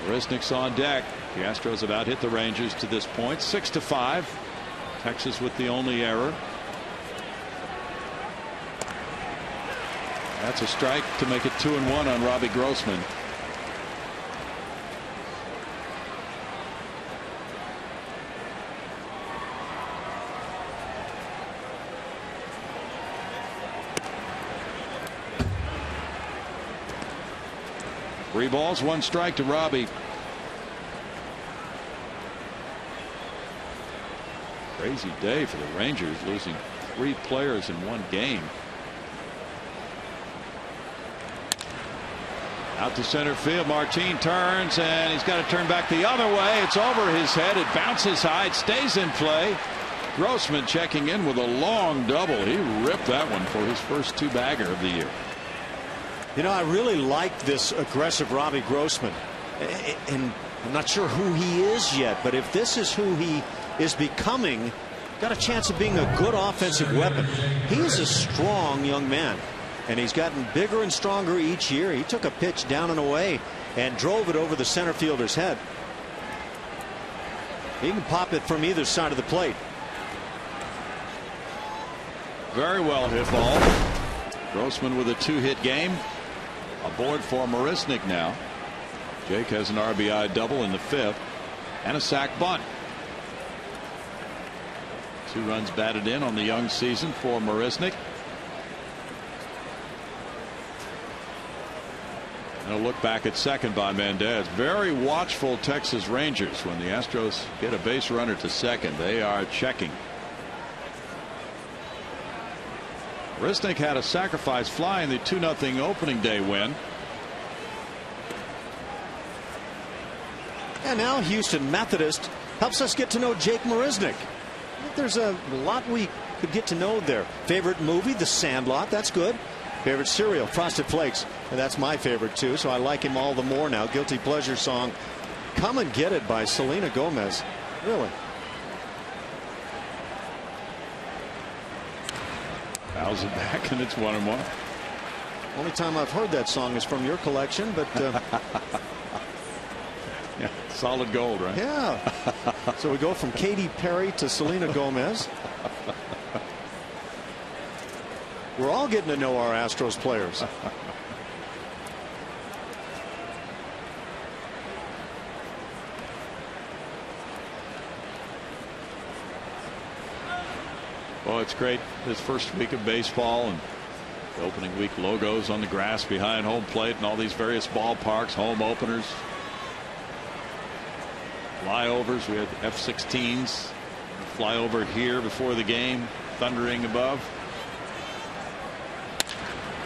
Resnick's on deck. The Astros have out hit the Rangers to this point, 6-5. Texas with the only error. That's a strike to make it 2-1 on Robbie Grossman. Three balls, 1 strike to Robbie. Crazy day for the Rangers, losing 3 players in 1 game. Out to center field. Martin turns, and he's got to turn back the other way. It's over his head. It bounces high. It stays in play. Grossman checking in with a long double. He ripped that one for his first 2-bagger of the year. You know, I really like this aggressive Robbie Grossman, and I'm not sure who he is yet, but if this is who he is becoming, got a chance of being a good offensive weapon. He's a strong young man. and he's gotten bigger and stronger each year. He took a pitch down and away and drove it over the center fielder's head. He can pop it from either side of the plate. Very well hit ball. Grossman with a 2-hit game. Aboard for Marisnick now. Jake has an RBI double in the 5th and a sac bunt. 2 runs batted in on the young season for Marisnick. And a look back at second by Mendez. Very watchful Texas Rangers. When the Astros get a base runner to second, they are checking. Marisnick had a sacrifice fly in the 2-0 opening day win. And now Houston Methodist helps us get to know Jake Marisnick. There's a lot we could get to know there. Favorite movie, The Sandlot. That's good. Favorite cereal, Frosted Flakes. And that's my favorite too, so I like him all the more now. Guilty pleasure song, Come and Get It by Selena Gomez. Really. Fouls it back, and it's 1-1. Only time I've heard that song is from your collection, but yeah, solid gold, right? Yeah. So we go from Katy Perry to Selena Gomez. We're all getting to know our Astros players. Well, it's great this first week of baseball, and the opening week logos on the grass behind home plate and all these various ballparks, home openers, flyovers. We had F-16s fly over here before the game, thundering above.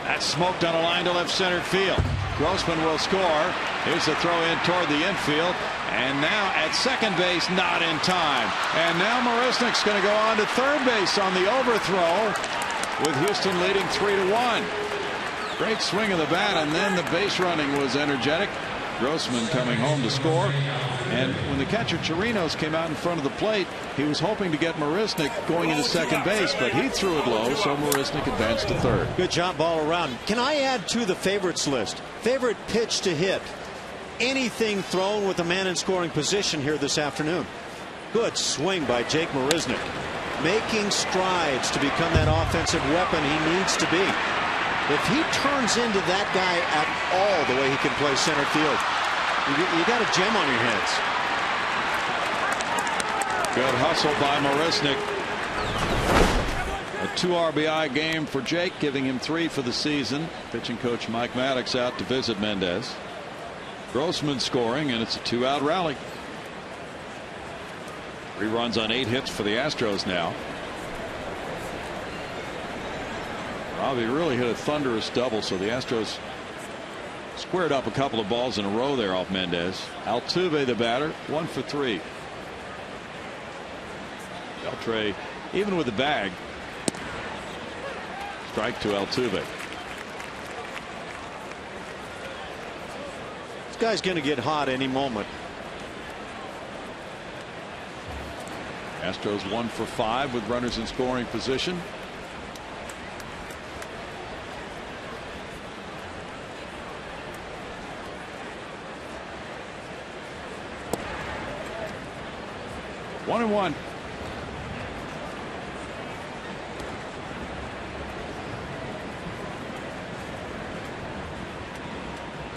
That's smoked on a line to left center field. Grossman will score. Here's a throw in toward the infield. And now at second base, not in time. And now Marisnick's going to go on to third base on the overthrow, with Houston leading 3-1. Great swing of the bat, and then the base running was energetic. Grossman coming home to score. And when the catcher Chirinos came out in front of the plate, he was hoping to get Marisnick going into second base, but he threw it low, so Marisnick advanced to third. Good job all around. Can I add to the favorites list? Favorite pitch to hit? Anything thrown with a man in scoring position here this afternoon. Good swing by Jake Marisnick. Making strides to become that offensive weapon he needs to be. If he turns into that guy at all the way he can play center field, you got a gem on your hands. Good hustle by Marisnick. A 2 RBI game for Jake, giving him 3 for the season. Pitching coach Mike Maddox out to visit Mendez. Grossman scoring, and it's a 2-out rally. 3 runs on 8 hits for the Astros now. Robbie really hit a thunderous double, so the Astros squared up a couple of balls in a row there off Mendez. Altuve, the batter, 1 for 3. Beltre, even with the bag. Strike to Altuve. This guy's going to get hot any moment. Astros 1 for 5 with runners in scoring position. One and one.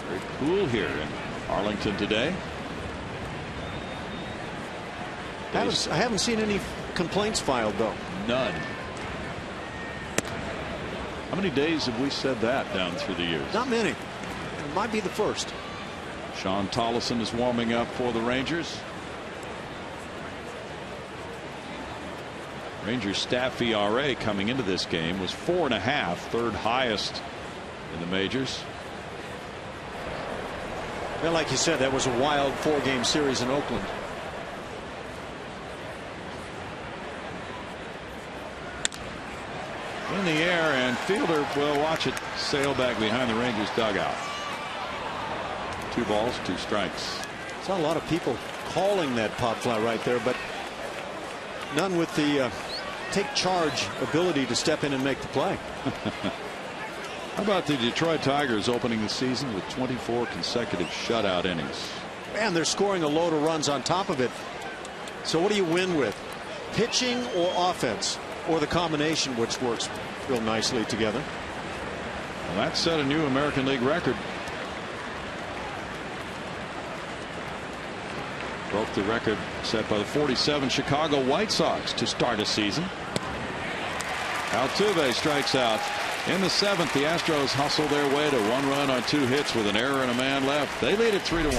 Very cool here in Arlington today. I haven't seen any complaints filed, though. None. How many days have we said that down through the years? Not many. It might be the first. Sean Tollison is warming up for the Rangers. Rangers staff ERA coming into this game was 4.5, third highest in the majors. Well, like you said, that was a wild 4-game series in Oakland. In the air, and fielder will watch it sail back behind the Rangers dugout. 2 balls, 2 strikes. Saw a lot of people calling that pop fly right there, but none with the take charge ability to step in and make the play. How about the Detroit Tigers opening the season with 24 consecutive shutout innings? And they're scoring a load of runs on top of it. So what do you win with? Pitching or offense, or the combination, which works real nicely together? Well, that set a new American League record. Broke the record set by the 47 Chicago White Sox to start a season. Altuve strikes out. In the 7th, the Astros hustle their way to 1 run on 2 hits with an error and a man left. They lead it 3-1.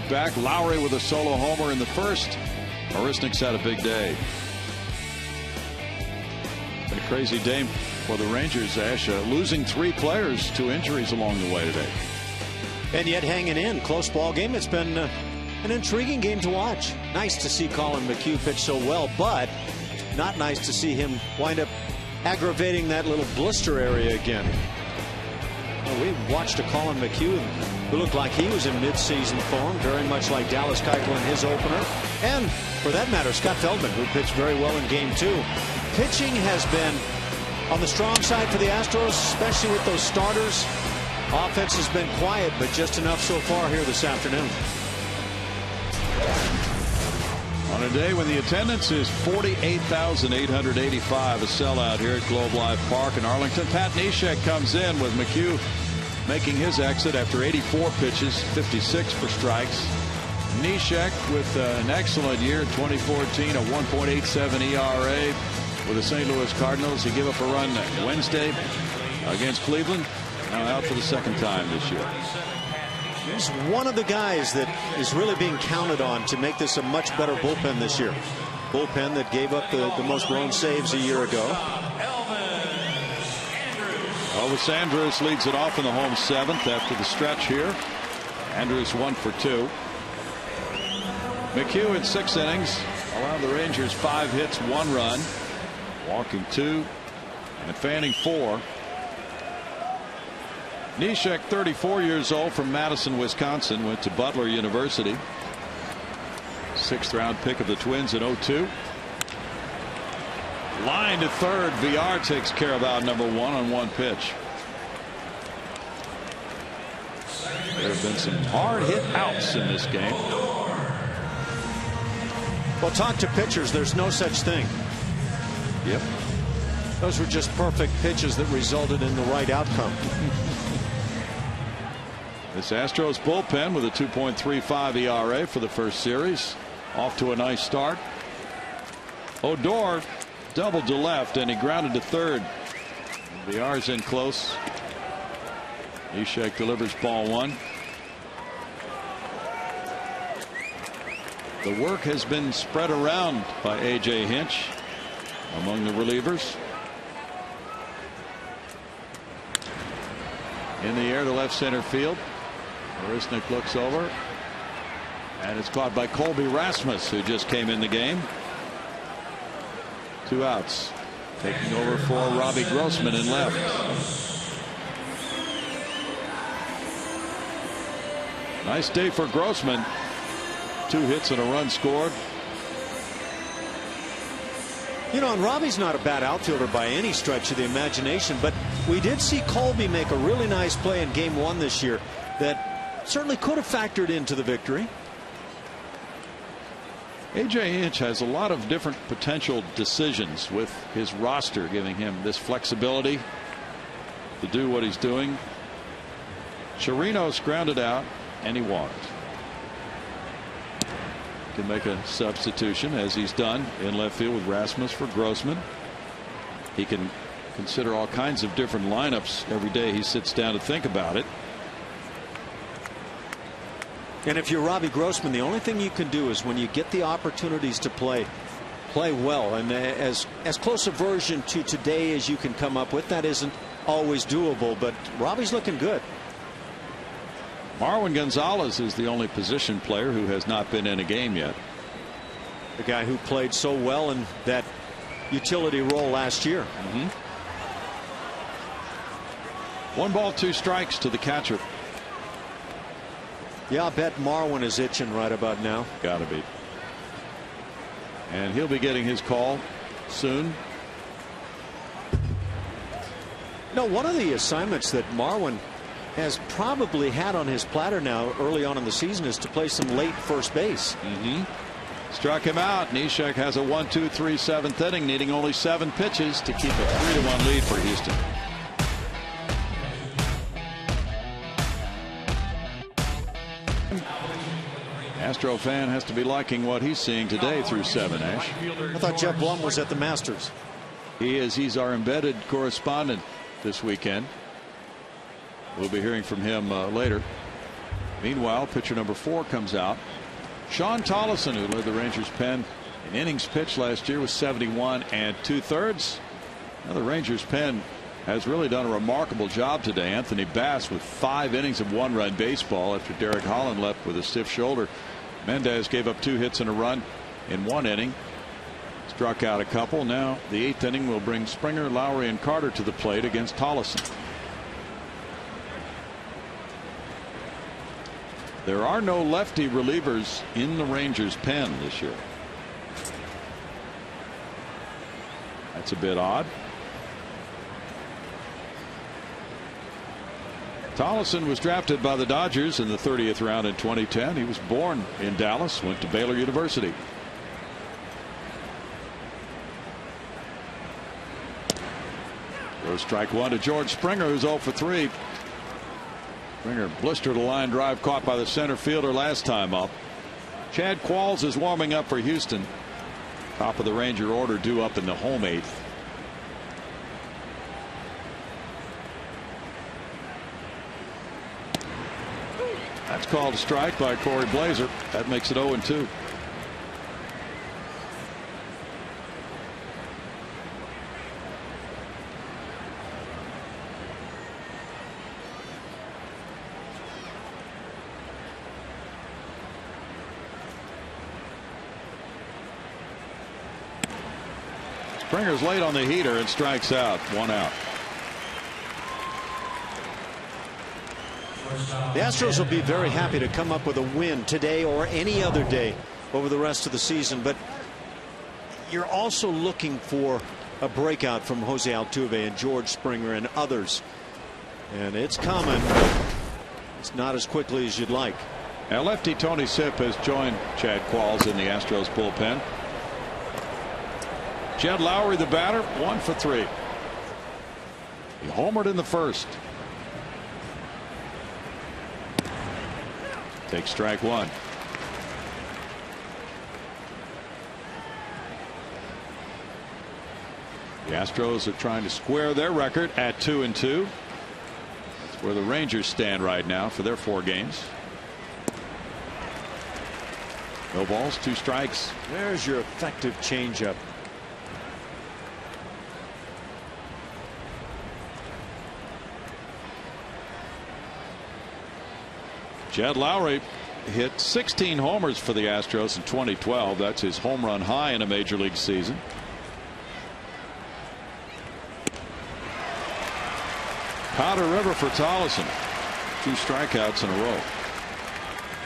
Back, Lowry with a solo homer in the 1st. Marisnik's had a big day. Been a crazy day for the Rangers, Ash, losing 3 players to injuries along the way today. And yet hanging in. Close ball game. It's been an intriguing game to watch. Nice to see Collin McHugh pitch so well, but not nice to see him wind up aggravating that little blister area again. Well, we watched a Collin McHugh who looked like he was in midseason form, very much like Dallas Keuchel in his opener. And for that matter, Scott Feldman, who pitched very well in game 2. Pitching has been on the strong side for the Astros, especially with those starters. Offense has been quiet, but just enough so far here this afternoon. On a day when the attendance is 48,885, a sellout here at Globe Life Park in Arlington, Pat Neshek comes in with McHugh making his exit after 84 pitches, 56 for strikes. Neshek with an excellent year in 2014, a 1.87 ERA with the St. Louis Cardinals. He gave up a run Wednesday against Cleveland. Now out for the 2nd time this year. He's one of the guys that is really being counted on to make this a much better bullpen this year. Bullpen that gave up the most blown saves a year ago. Elvis Andrus leads it off in the home 7th after the stretch here. Andrus 1 for 2. McHugh in 6 innings allowed the Rangers 5 hits, 1 run, walking 2 and fanning 4. Neshek, 34 years old, from Madison, Wisconsin, went to Butler University. 6th round pick of the Twins in 2002. Line to 3rd. VR takes care of out number 1 on 1 pitch. There have been some hard hit outs in this game. Well, talk to pitchers. There's no such thing. Yep. Those were just perfect pitches that resulted in the right outcome. This Astros bullpen with a 2.35 ERA for the 1st series. Off to a nice start. Odor doubled to left and he grounded to 3rd. VR's in close. Neshek delivers ball 1. The work has been spread around by A.J. Hinch among the relievers. In the air to left center field. Marisnik looks over, and it's caught by Colby Rasmus, who just came in the game. 2 outs. Taking over for Robbie Grossman in left. Nice day for Grossman. 2 hits and a run scored. You know, and Robbie's not a bad outfielder by any stretch of the imagination, but we did see Colby make a really nice play in game 1 this year that certainly could have factored into the victory. A.J. Hinch has a lot of different potential decisions with his roster, giving him this flexibility to do what he's doing. Chirinos grounded out and he walked. Can make a substitution, as he's done in left field with Rasmus for Grossman. He can consider all kinds of different lineups every day he sits down to think about it. And if you're Robbie Grossman, the only thing you can do is, when you get the opportunities to play well, and as close a version to today as you can come up with. That isn't always doable, but Robbie's looking good. Marwin Gonzalez is the only position player who has not been in a game yet. The guy who played so well in that utility role last year. 1 ball, 2 strikes to the catcher. Yeah, I bet Marwin is itching right about now. Gotta be. And he'll be getting his call soon. No, one of the assignments that Marwin has probably had on his platter now early on in the season is to play some late first base. Struck him out. Neshek has a 1-2-3 7th inning, needing only 7 pitches to keep a 3-1 lead for Houston. Astro fan has to be liking what he's seeing today through 7, Ash. I thought Jeff Blum was at the Masters. He is. He's our embedded correspondent this weekend. We'll be hearing from him later. Meanwhile, pitcher number 4 comes out. Sean Tollison, who led the Rangers pen in innings pitched last year, was 71 2/3. Now the Rangers pen has really done a remarkable job today. Anthony Bass with 5 innings of 1-run baseball after Derek Holland left with a stiff shoulder. Mendez gave up 2 hits and a run in 1 inning. Struck out a couple. Now the 8th inning will bring Springer, Lowry, and Carter to the plate against Tollison. There are no lefty relievers in the Rangers pen this year. That's a bit odd. Tollison was drafted by the Dodgers in the 30th round in 2010. He was born in Dallas, went to Baylor University. Goes strike 1 to George Springer, who's 0 for 3. Springer blistered a line drive caught by the center fielder last time up. Chad Qualls is warming up for Houston. Top of the Ranger order due up in the home 8th. That's called a strike by Corey Blazer. That makes it 0-2. Springer's late on the heater and strikes out. 1 out. The Astros will be very happy to come up with a win today or any other day over the rest of the season, but you're also looking for a breakout from Jose Altuve and George Springer and others, and it's coming. It's not as quickly as you'd like. Now lefty Tony Sipp has joined Chad Qualls in the Astros bullpen. Jed Lowry, the batter, 1 for 3. He homered in the first. Takes strike 1. The Astros are trying to square their record at 2-2. That's where the Rangers stand right now for their 4 games. No balls, 2 strikes. There's your effective changeup. Jed Lowry hit 16 homers for the Astros in 2012. That's his home run high in a major league season. Powder River for Tollison. 2 strikeouts in a row.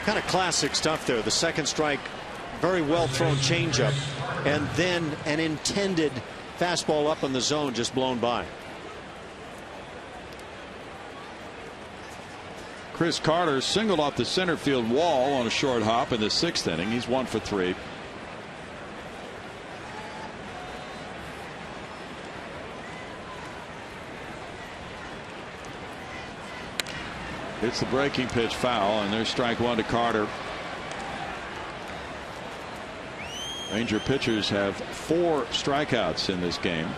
Kind of classic stuff there. The second strike, very well thrown changeup, and then an intended fastball up in the zone just blown by. Chris Carter singled off the center field wall on a short hop in the 6th inning. He's 1 for 3. It's the breaking pitch foul, and there's strike 1 to Carter. Ranger pitchers have 4 strikeouts in this game.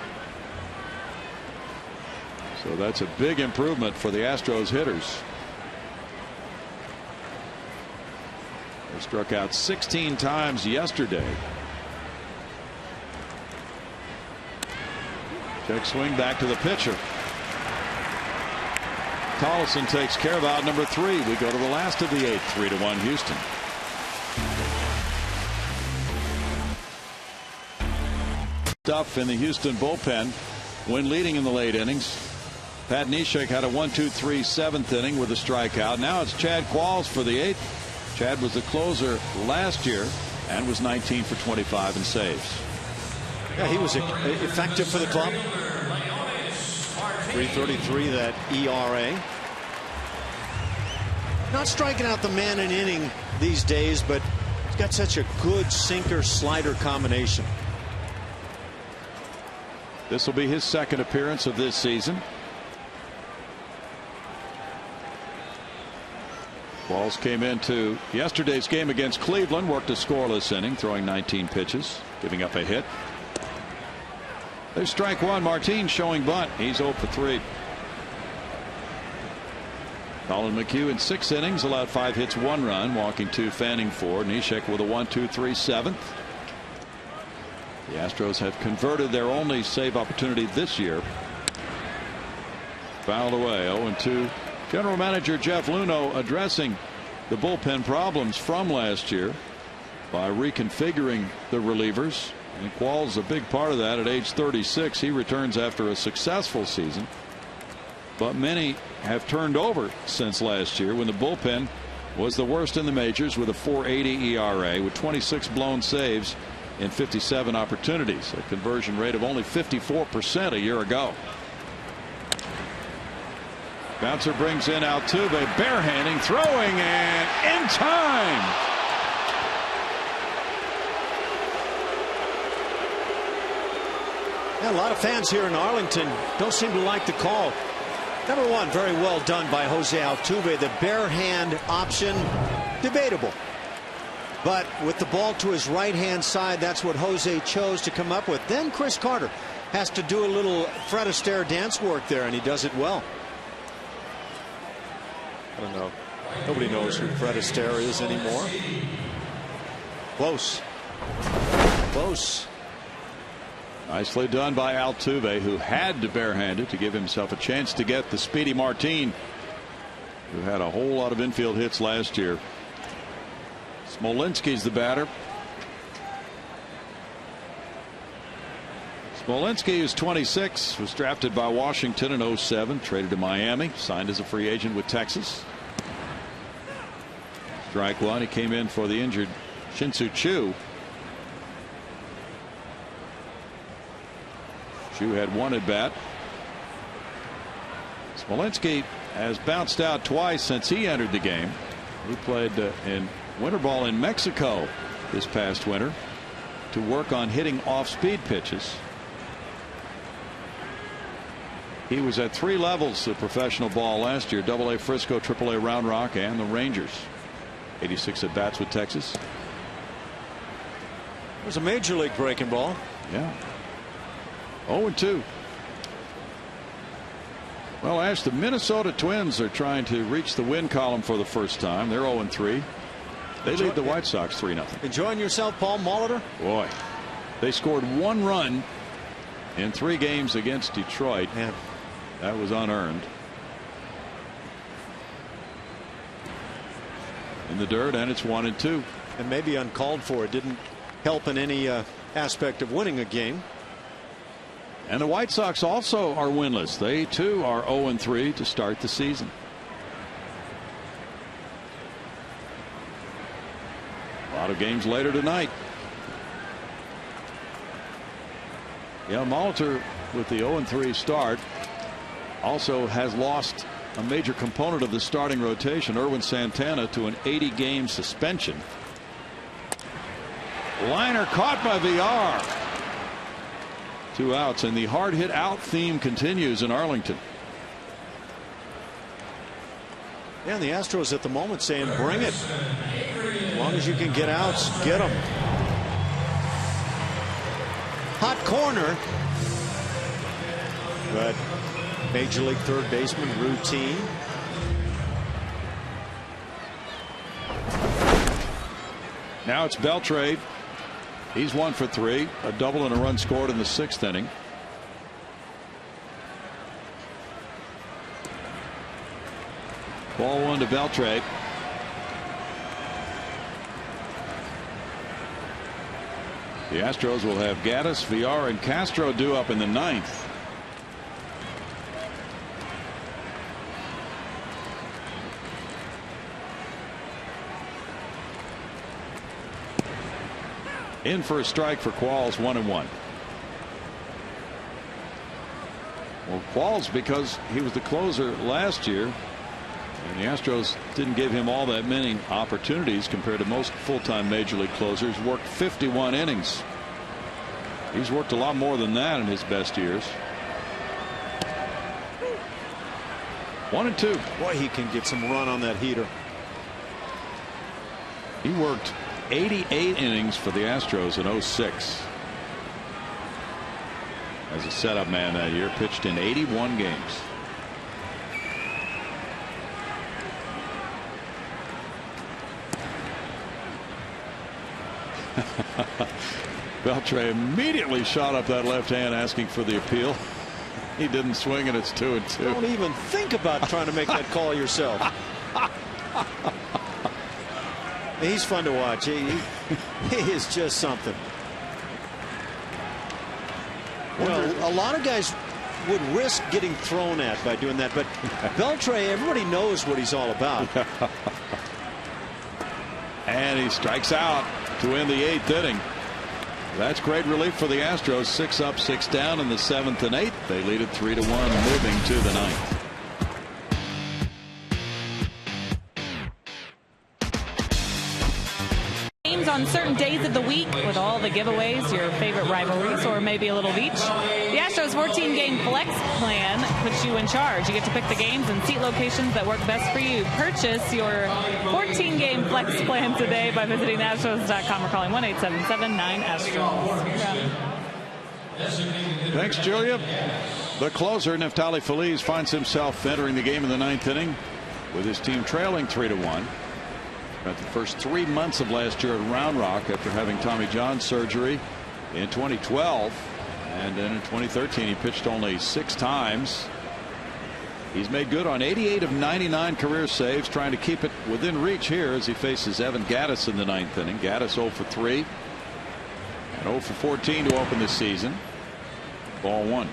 So that's a big improvement for the Astros hitters. They struck out 16 times yesterday. Check swing back to the pitcher. Tollison takes care of out number 3. We go to the last of the 8th. 3-1 Houston. Stuff in the Houston bullpen when leading in the late innings. Pat Neshek had a 1-2-3 7th inning with a strikeout. Now it's Chad Qualls for the 8th. Chad was the closer last year and was 19 for 25 in saves. Yeah, he was effective for the club. .333 that ERA. Not striking out the man in inning these days, but he's got such a good sinker slider combination. This will be his second appearance of this season. Qualls came into yesterday's game against Cleveland, worked a scoreless inning, throwing 19 pitches, giving up a hit. There's strike one. Martin showing bunt. He's 0 for 3. Collin McHugh in 6 innings allowed 5 hits, 1 run, walking 2, fanning 4. Neshek with a 1-2-3 7th. The Astros have converted their only save opportunity this year. Fouled away. 0-2. General Manager Jeff Luhnow addressing the bullpen problems from last year by reconfiguring the relievers. And Qualls a big part of that at age 36. He returns after a successful season. But many have turned over since last year when the bullpen was the worst in the majors with a 4.80 ERA with 26 blown saves in 57 opportunities. A conversion rate of only 54% a year ago. Bouncer brings in Altuve, barehanding, throwing, and in time. Yeah, a lot of fans here in Arlington don't seem to like the call. Number one, very well done by Jose Altuve. The bare hand option, debatable. But with the ball to his right hand side, that's what Jose chose to come up with. Then Chris Carter has to do a little Fred Astaire dance work there, and he does it well. I don't know. Nobody knows who Fred Astaire is anymore. Close. Close. Nicely done by Altuve, who had to barehand it to give himself a chance to get the speedy Martin, who had a whole lot of infield hits last year. Smolinski's the batter. Smolinski, who's 26, was drafted by Washington in 07, traded to Miami, signed as a free agent with Texas. Strike one. He came in for the injured Shin-Soo Choo. Choo had 1 at bat. Smolinski has bounced out twice since he entered the game. He played in winter ball in Mexico this past winter to work on hitting off-speed pitches. He was at 3 levels of professional ball last year: AA Frisco, AAA Round Rock, and the Rangers. 86 at bats with Texas. It was a major league breaking ball. Yeah. 0-2. Well, Ash, the Minnesota Twins are trying to reach the win column for the first time. They're 0-3. They lead the White Sox 3-0. Enjoying yourself, Paul Molitor? Boy, they scored 1 run in 3 games against Detroit. Man. That was unearned. In the dirt, and it's 1-2. And maybe uncalled for. It didn't help in any aspect of winning a game. And the White Sox also are winless. They too are 0-3 to start the season. A lot of games later tonight. Yeah, Molitor with the 0-3 start also has lost a major component of the starting rotation, Erwin Santana, to an 80-game suspension. Liner caught by VR. 2 outs, and the hard hit out theme continues in Arlington. Yeah, and the Astros at the moment saying bring it. As long as you can get outs, get them. Hot corner. But major league third baseman routine. Now it's Beltre. He's 1 for 3, a double and a run scored in the 6th inning. Ball 1 to Beltre. The Astros will have Gaddis, VR, and Castro due up in the 9th. In for a strike for Qualls, 1-1. Well, Qualls, because he was the closer last year, and the Astros didn't give him all that many opportunities compared to most full-time major league closers. Worked 51 innings. He's worked a lot more than that in his best years. 1-2. Boy, he can get some run on that heater. He worked 88 innings for the Astros in 06. As a setup man that year, pitched in 81 games. Beltre immediately shot up that left hand asking for the appeal. He didn't swing, and it's 2-2. Don't even think about trying to make that call yourself. He's fun to watch. He is just something. Well, a lot of guys would risk getting thrown at by doing that, but Beltre, everybody knows what he's all about. And he strikes out to win the 8th inning. That's great relief for the Astros. 6 up, 6 down in the 7th and 8th. They lead it 3-1, moving to the 9th. On certain days of the week, with all the giveaways, your favorite rivalries, or maybe a little of each, the Astros 14-game flex plan puts you in charge. You get to pick the games and seat locations that work best for you. Purchase your 14-game flex plan today by visiting Astros.com or calling 1-877-9-ASTROS. Thanks, Julia. The closer, Neftali Feliz, finds himself entering the game in the 9th inning with his team trailing 3-1. Spent the first 3 months of last year at Round Rock after having Tommy John surgery in 2012, and then in 2013 he pitched only 6 times. He's made good on 88 of 99 career saves, trying to keep it within reach here as he faces Evan Gattis in the 9th inning. Gattis 0 for 3 and 0 for 14 to open this season. Ball 1.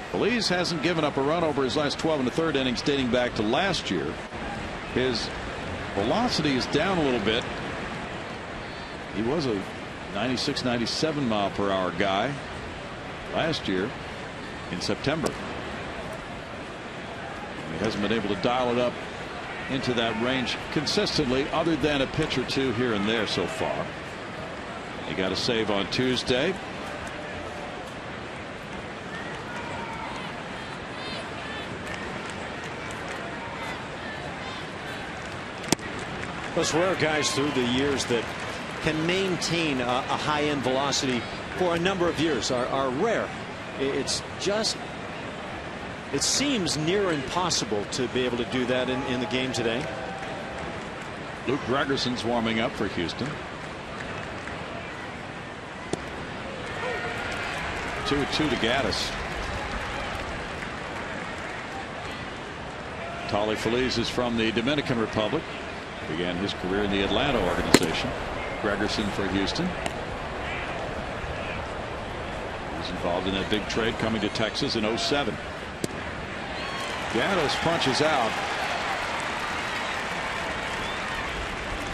Feliz hasn't given up a run over his last 12 1/3 innings dating back to last year. His velocity is down a little bit. He was a 96, 97 mile per hour guy last year in September. And he hasn't been able to dial it up into that range consistently, other than a pitch or two here and there so far. He got a save on Tuesday. Those rare guys through the years that can maintain a high-end velocity for a number of years are rare. It's just, it seems near impossible to be able to do that in the game today. Luke Gregerson's warming up for Houston. 2-2 to Gattis. Neftali Feliz is from the Dominican Republic. Began his career in the Atlanta organization. Gregerson for Houston. He's involved in that big trade coming to Texas in 07. Gattis punches out.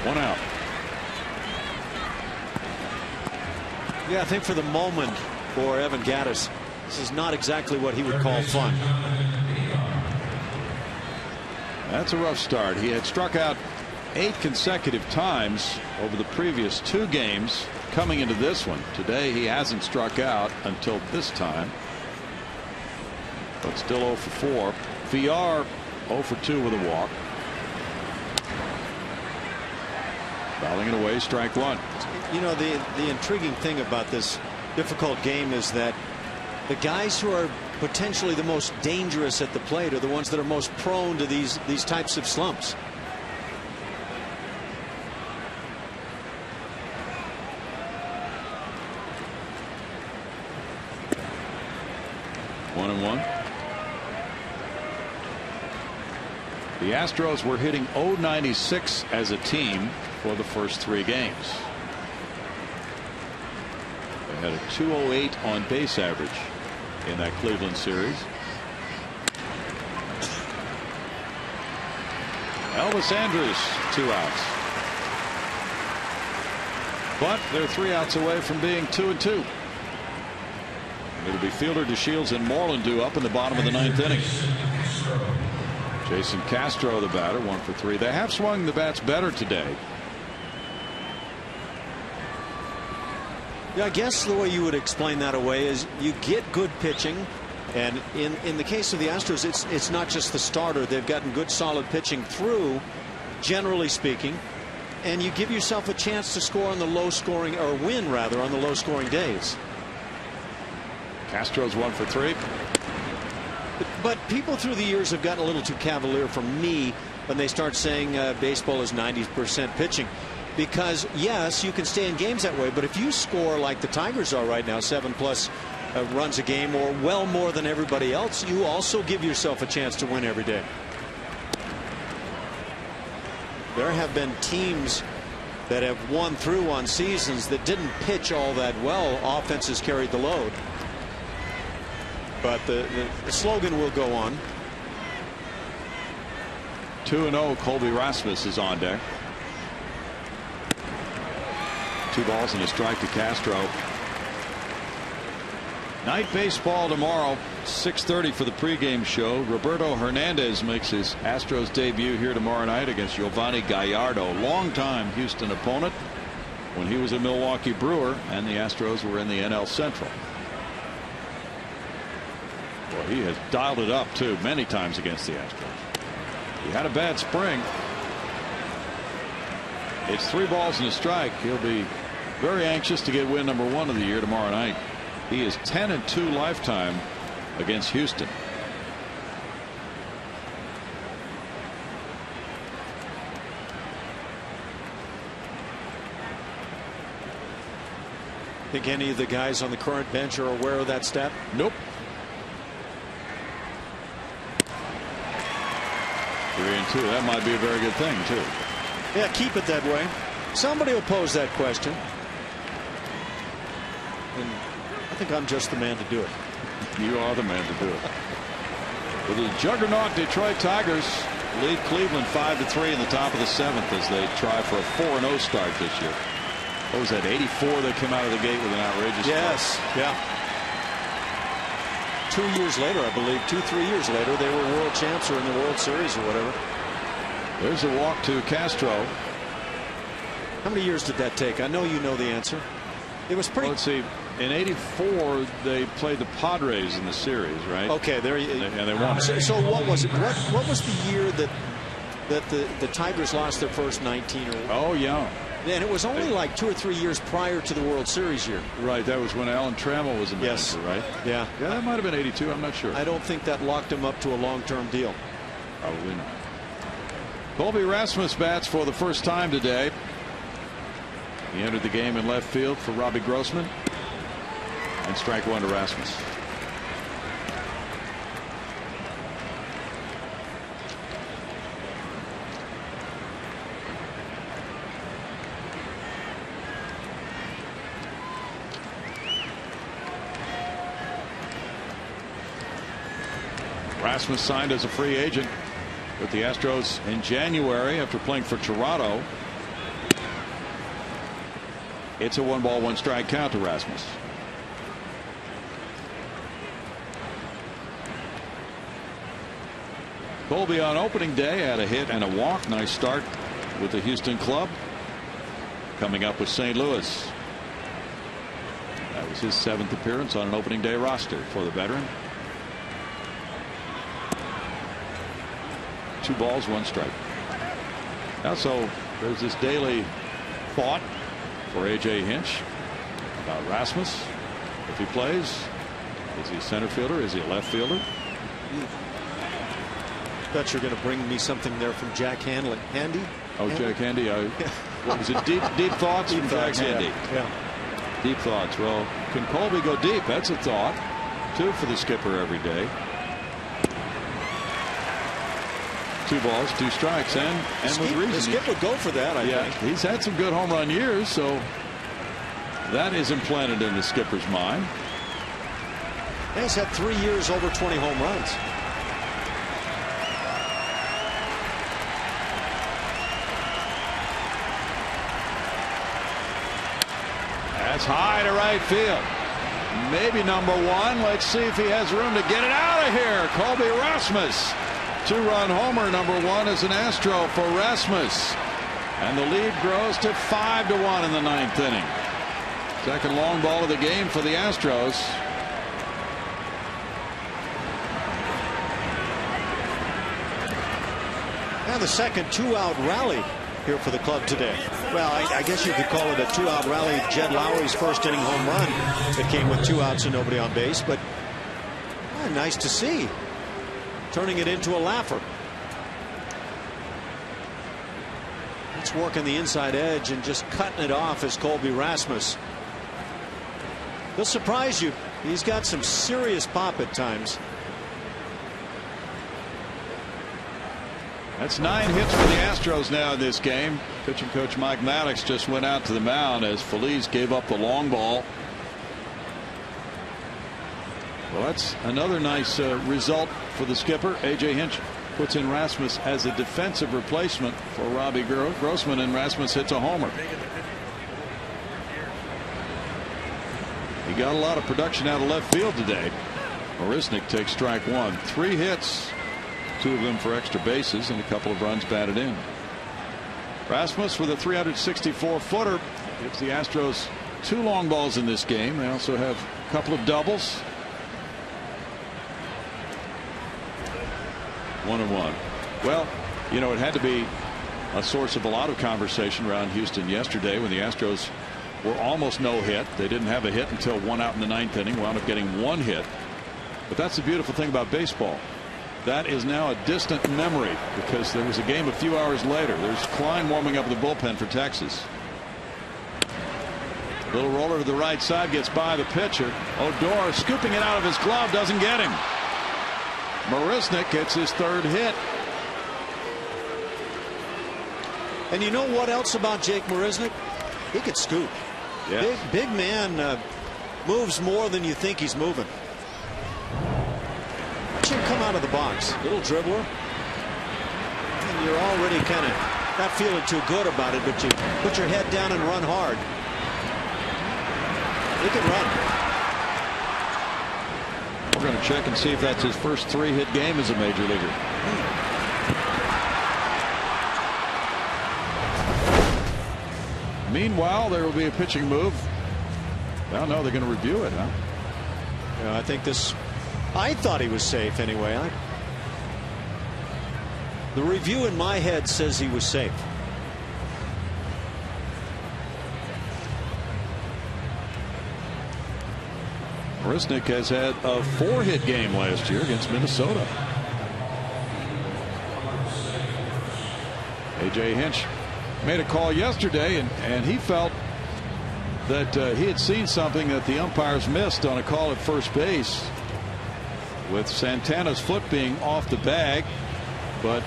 1 out. Yeah, I think for the moment for Evan Gattis, this is not exactly what he would call fun. That's a rough start. He had struck out 8 consecutive times over the previous 2 games coming into this one. Today he hasn't struck out until this time, but still 0 for 4. VR 0 for 2 with a walk. Fouling it away, strike 1. You know, the intriguing thing about this difficult game is that the guys who are potentially the most dangerous at the plate are the ones that are most prone to these types of slumps. The Astros were hitting .096 as a team for the first 3 games. They had a .208 on base average in that Cleveland series. Elvis Andrus 2 outs. But they're 3 outs away from being 2-2. It'll be Fielder, DeShields, and Moreland due up in the bottom of the 9th inning. Jason Castro, the batter, 1 for 3. They have swung the bats better today. Yeah, I guess the way you would explain that away is you get good pitching, and in the case of the Astros, it's not just the starter. They've gotten good solid pitching through, generally speaking, and you give yourself a chance to score on the low scoring, or win rather, on the low scoring days. Castro's 1 for 3. But people through the years have gotten a little too cavalier for me when they start saying baseball is 90% pitching. Because, yes, you can stay in games that way, but if you score like the Tigers are right now, 7+ runs a game, or well more than everybody else, you also give yourself a chance to win every day. There have been teams that have won through on seasons that didn't pitch all that well. Offenses carried the load. But the slogan will go on. 2-0. Colby Rasmus is on deck. 2 balls and a strike to Castro. Night baseball tomorrow, 6:30 for the pregame show. Roberto Hernandez makes his Astros debut here tomorrow night against Giovanni Gallardo, longtime Houston opponent when he was a Milwaukee Brewer and the Astros were in the NL Central. Well, he has dialed it up too many times against the Astros. He had a bad spring. It's 3 balls and a strike. He'll be very anxious to get win number 1 of the year tomorrow night. He is 10-2 lifetime against Houston. Think any of the guys on the current bench are aware of that stat? Nope. 3-2. That might be a very good thing too. Yeah, keep it that way. Somebody will pose that question, and I think I'm just the man to do it. You are the man to do it. Well, the juggernaut Detroit Tigers lead Cleveland 5-3 in the top of the 7th as they try for a 4-0 start this year. What was that, 84 that came out of the gate with an outrageous Yes, start? yeah. 2 years later, I believe, 2-3 years later, they were world champs or in the World Series or whatever. There's a walk to Castro. How many years did that take? I know you know the answer. It was pretty. Well, let's see. In '84, they played the Padres in the series, right? Okay, there you. And they won. So what was it? What was the year that the Tigers lost their first 19? Oh yeah. And it was only like 2 or 3 years prior to the World Series year. Right. That was when Alan Trammell was the manager, right? Yeah. Yeah, that might have been '82. I'm not sure. I don't think that locked him up to a long-term deal. Probably not. Colby Rasmus bats for the first time today. He entered the game in left field for Robbie Grossman. And strike 1 to Rasmus. Rasmus signed as a free agent with the Astros in January after playing for Toronto. It's a 1 ball 1 strike count to Rasmus. Colby on opening day had a hit and a walk. Nice start with the Houston club. Coming up with St. Louis. That was his 7th appearance on an opening day roster for the veteran. 2 balls 1 strike. Now so there's this daily thought for A.J. Hinch about Rasmus. If he plays, is he a center fielder? Is he a left fielder? Bet you're going to bring me something there from Jack Hanley. Handy? Oh, Jack Handy. What was it? Deep thoughts from Jack Handy. Yeah. Deep thoughts. Well, can Colby go deep? That's a thought. 2 for the skipper every day. 2 balls 2 strikes and with reason. The skip would go for that, I think. He's had some good home run years, so that is implanted in the skipper's mind. And he's had 3 years over 20 home runs. That's high to right field. maybe number one. Let's see if he has room to get it out of here. Colby Rasmus, 2-run homer. Number one is an Astro for Rasmus, and the lead grows to 5-1 in the 9th inning. Second long ball of the game for the Astros. Now the second 2-out rally here for the club today. Well, I guess you could call it a 2-out rally. Jed Lowry's first inning home run that came with 2 outs and nobody on base, but nice to see. Turning it into a laugher. It's working the inside edge and just cutting it off as Colby Rasmus. He'll surprise you. He's got some serious pop at times. That's 9 hits for the Astros now in this game. Pitching coach Mike Maddox just went out to the mound as Feliz gave up the long ball. Well, that's another nice result for the skipper. A.J. Hinch puts in Rasmus as a defensive replacement for Robbie Grossman, and Rasmus hits a homer. He got a lot of production out of left field today. Marisnick takes strike one. 3 hits, 2 of them for extra bases, and a couple of runs batted in. Rasmus with a 364-footer gives the Astros 2 long balls in this game. They also have a couple of doubles. 1-1. Well, you know, it had to be a source of a lot of conversation around Houston yesterday when the Astros were almost no hit. They didn't have a hit until 1 out in the 9th inning. Wound up getting 1 hit. But that's the beautiful thing about baseball. That is now a distant memory because there was a game a few hours later. There's Klein warming up in the bullpen for Texas. Little roller to the right side, gets by the pitcher. Odor scooping it out of his glove, doesn't get him. Marisnick gets his 3rd hit. And you know what else about Jake Marisnick? He can scoop. Yes. Big man moves more than you think he's moving. Watch him come out of the box. Little dribbler. And you're already kind of not feeling too good about it, but you put your head down and run hard. He can run. We're going to check and see if that's his first 3-hit game as a major leaguer. Meanwhile, there will be a pitching move. Well, no, they're going to review it, huh? Yeah, I thought he was safe anyway. The review in my head says he was safe. Marisnick has had a 4-hit game last year against Minnesota. A.J. Hinch made a call yesterday, and he felt that he had seen something that the umpires missed on a call at first base with Santana's foot being off the bag, but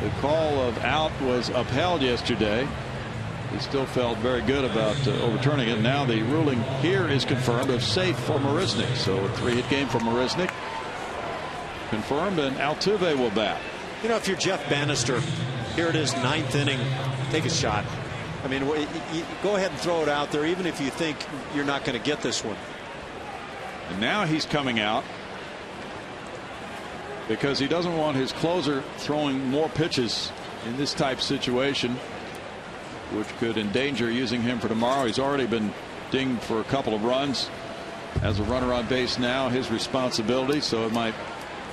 the call of out was upheld yesterday. He still felt very good about overturning it. Now the ruling here is confirmed of safe for Marisnick. So a 3-hit game for Marisnick confirmed, and Altuve will bat. You know, if you're Jeff Bannister, here it is, 9th inning, take a shot. I mean, go ahead and throw it out there, even if you think you're not going to get this one. And now he's coming out because he doesn't want his closer throwing more pitches in this type situation, which could endanger using him for tomorrow. He's already been dinged for a couple of runs. As a runner on base now, his responsibility, so it might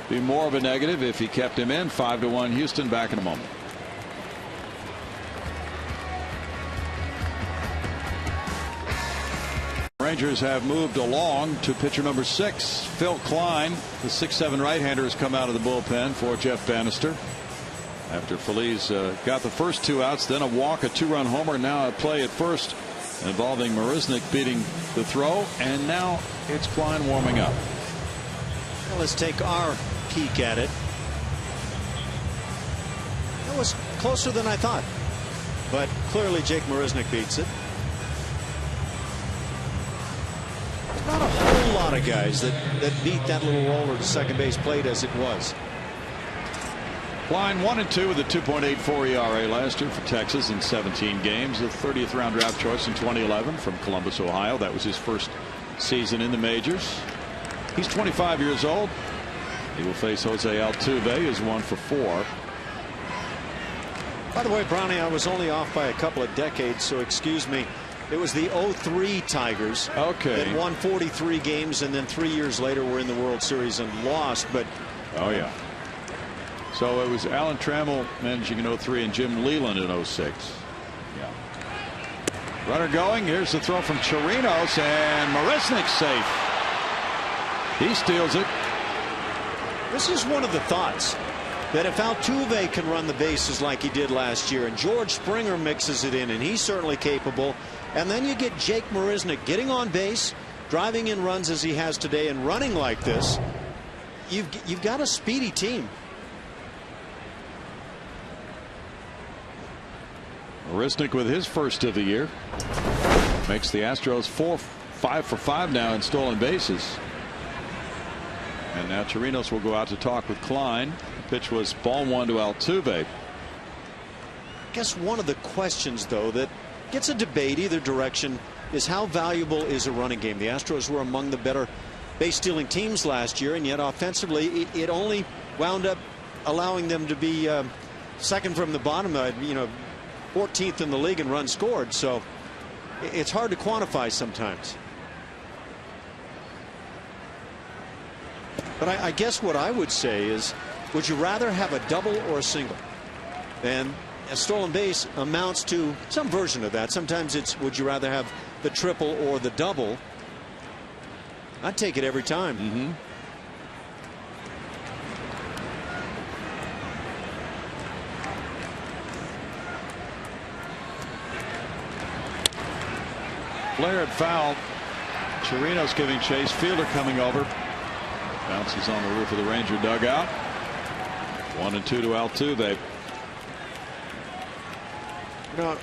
be more of a negative if he kept him in. 5-1 Houston. Back in a moment. Rangers have moved along to pitcher number 6, Phil Klein. The 6'7" right-hander has come out of the bullpen for Jeff Bannister after Feliz got the first 2 outs, then a walk, a 2-run homer, now a play at first involving Marisnick beating the throw, and now it's Klein warming up. Well, let's take our peek at it. That was closer than I thought, but clearly Jake Marisnick beats it. There's not a whole lot of guys that beat that little roller to second base plate as it was. Klein 1-2 with a 2.84 ERA last year for Texas in 17 games. A 30th round draft choice in 2011 from Columbus, Ohio. That was his first season in the majors. He's 25 years old. He will face Jose Altuve, who's 1 for 4. By the way, Brownie, I was only off by a couple of decades, so excuse me. It was the 03 Tigers that won 43 games, and then 3 years later were in the World Series and lost. But oh yeah. So it was Alan Trammell managing in 03 and Jim Leland in 06. Yeah. Runner going. Here's the throw from Chirinos, and Marisnick's safe. He steals it. This is one of the thoughts, that if Altuve can run the bases like he did last year, and George Springer mixes it in, and he's certainly capable, and then you get Jake Marisnick getting on base, driving in runs as he has today, and running like this, you've got a speedy team. Marisnick with his first of the year makes the Astros 5 for 5 now in stolen bases. And now Chirinos will go out to talk with Klein. The pitch was ball 1 to Altuve. I guess one of the questions, though, that gets a debate either direction is how valuable is a running game. The Astros were among the better base stealing teams last year, and yet offensively it only wound up allowing them to be second from the bottom, 14th in the league in runs scored. So it's hard to quantify sometimes. But I guess what I would say is, would you rather have a double or a single? And a stolen base amounts to some version of that. Sometimes it's, would you rather have the triple or the double? I'd take it every time. Flared foul. Chirinos giving chase. Fielder coming over. Bounces on the roof of the Ranger dugout. 1-2 to Altuve. I'm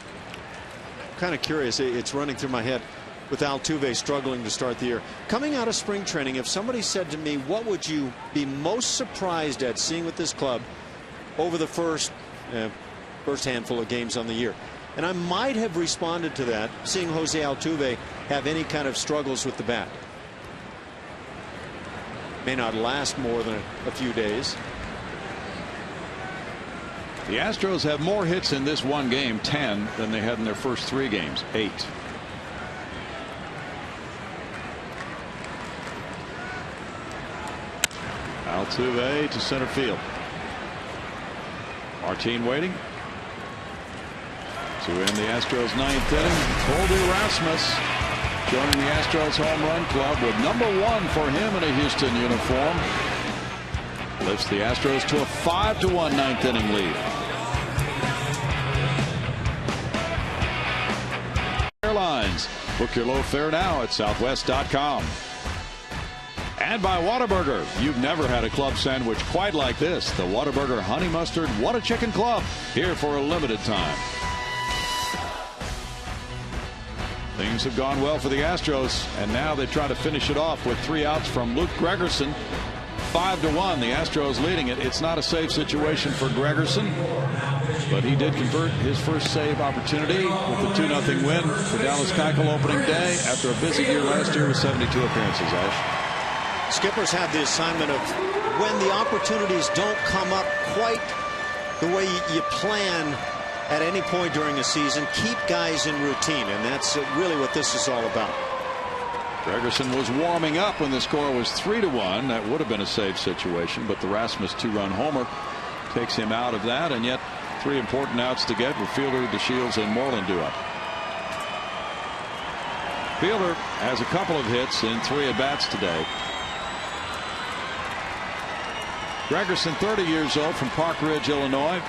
kind of curious. It's running through my head with Altuve struggling to start the year. Coming out of spring training, if somebody said to me, what would you be most surprised at seeing with this club over the first handful of games on the year? And I might have responded to that, seeing Jose Altuve have any kind of struggles with the bat. May not last more than a few days. The Astros have more hits in this one game, 10, than they had in their first 3 games, 8. Altuve to center field. Martin waiting to end the Astros 9th inning. Colby Rasmus joining the Astros home run club with #1 for him in a Houston uniform. Lifts the Astros to a 5-1 9th inning lead. Airlines. Book your low fare now at southwest.com. And by Whataburger. You've never had a club sandwich quite like this. The Whataburger Honey Mustard What a Chicken Club, here for a limited time. Things have gone well for the Astros, and now they try to finish it off with 3 outs from Luke Gregerson. 5-1, the Astros leading it. It's not a safe situation for Gregerson, but he did convert his first save opportunity with the 2-0 win for Dallas Keuchel opening day after a busy year last year with 72 appearances. Ash. Skippers have the assignment of, when the opportunities don't come up quite the way you plan at any point during a season, keep guys in routine, and that's really what this is all about. Gregerson was warming up when the score was 3-1. That would have been a safe situation, but the Rasmus 2-run homer takes him out of that, and yet 3 important outs to get with Fielder, DeShields, and Moreland due up. Fielder has a couple of hits in 3 at-bats today. Gregerson, 30 years old, from Park Ridge, Illinois.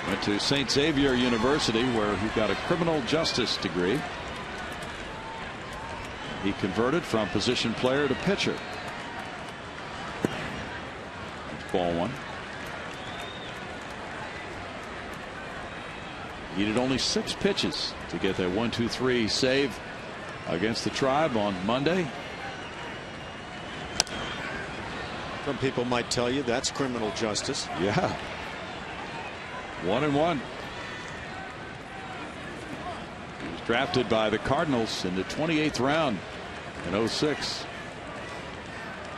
Went to St. Xavier University, where he got a criminal justice degree. He converted from position player to pitcher. That's ball 1. Needed only 6 pitches to get that 1-2-3 save against the Tribe on Monday. Some people might tell you that's criminal justice. Yeah. 1-1. He was drafted by the Cardinals in the 28th round in 06.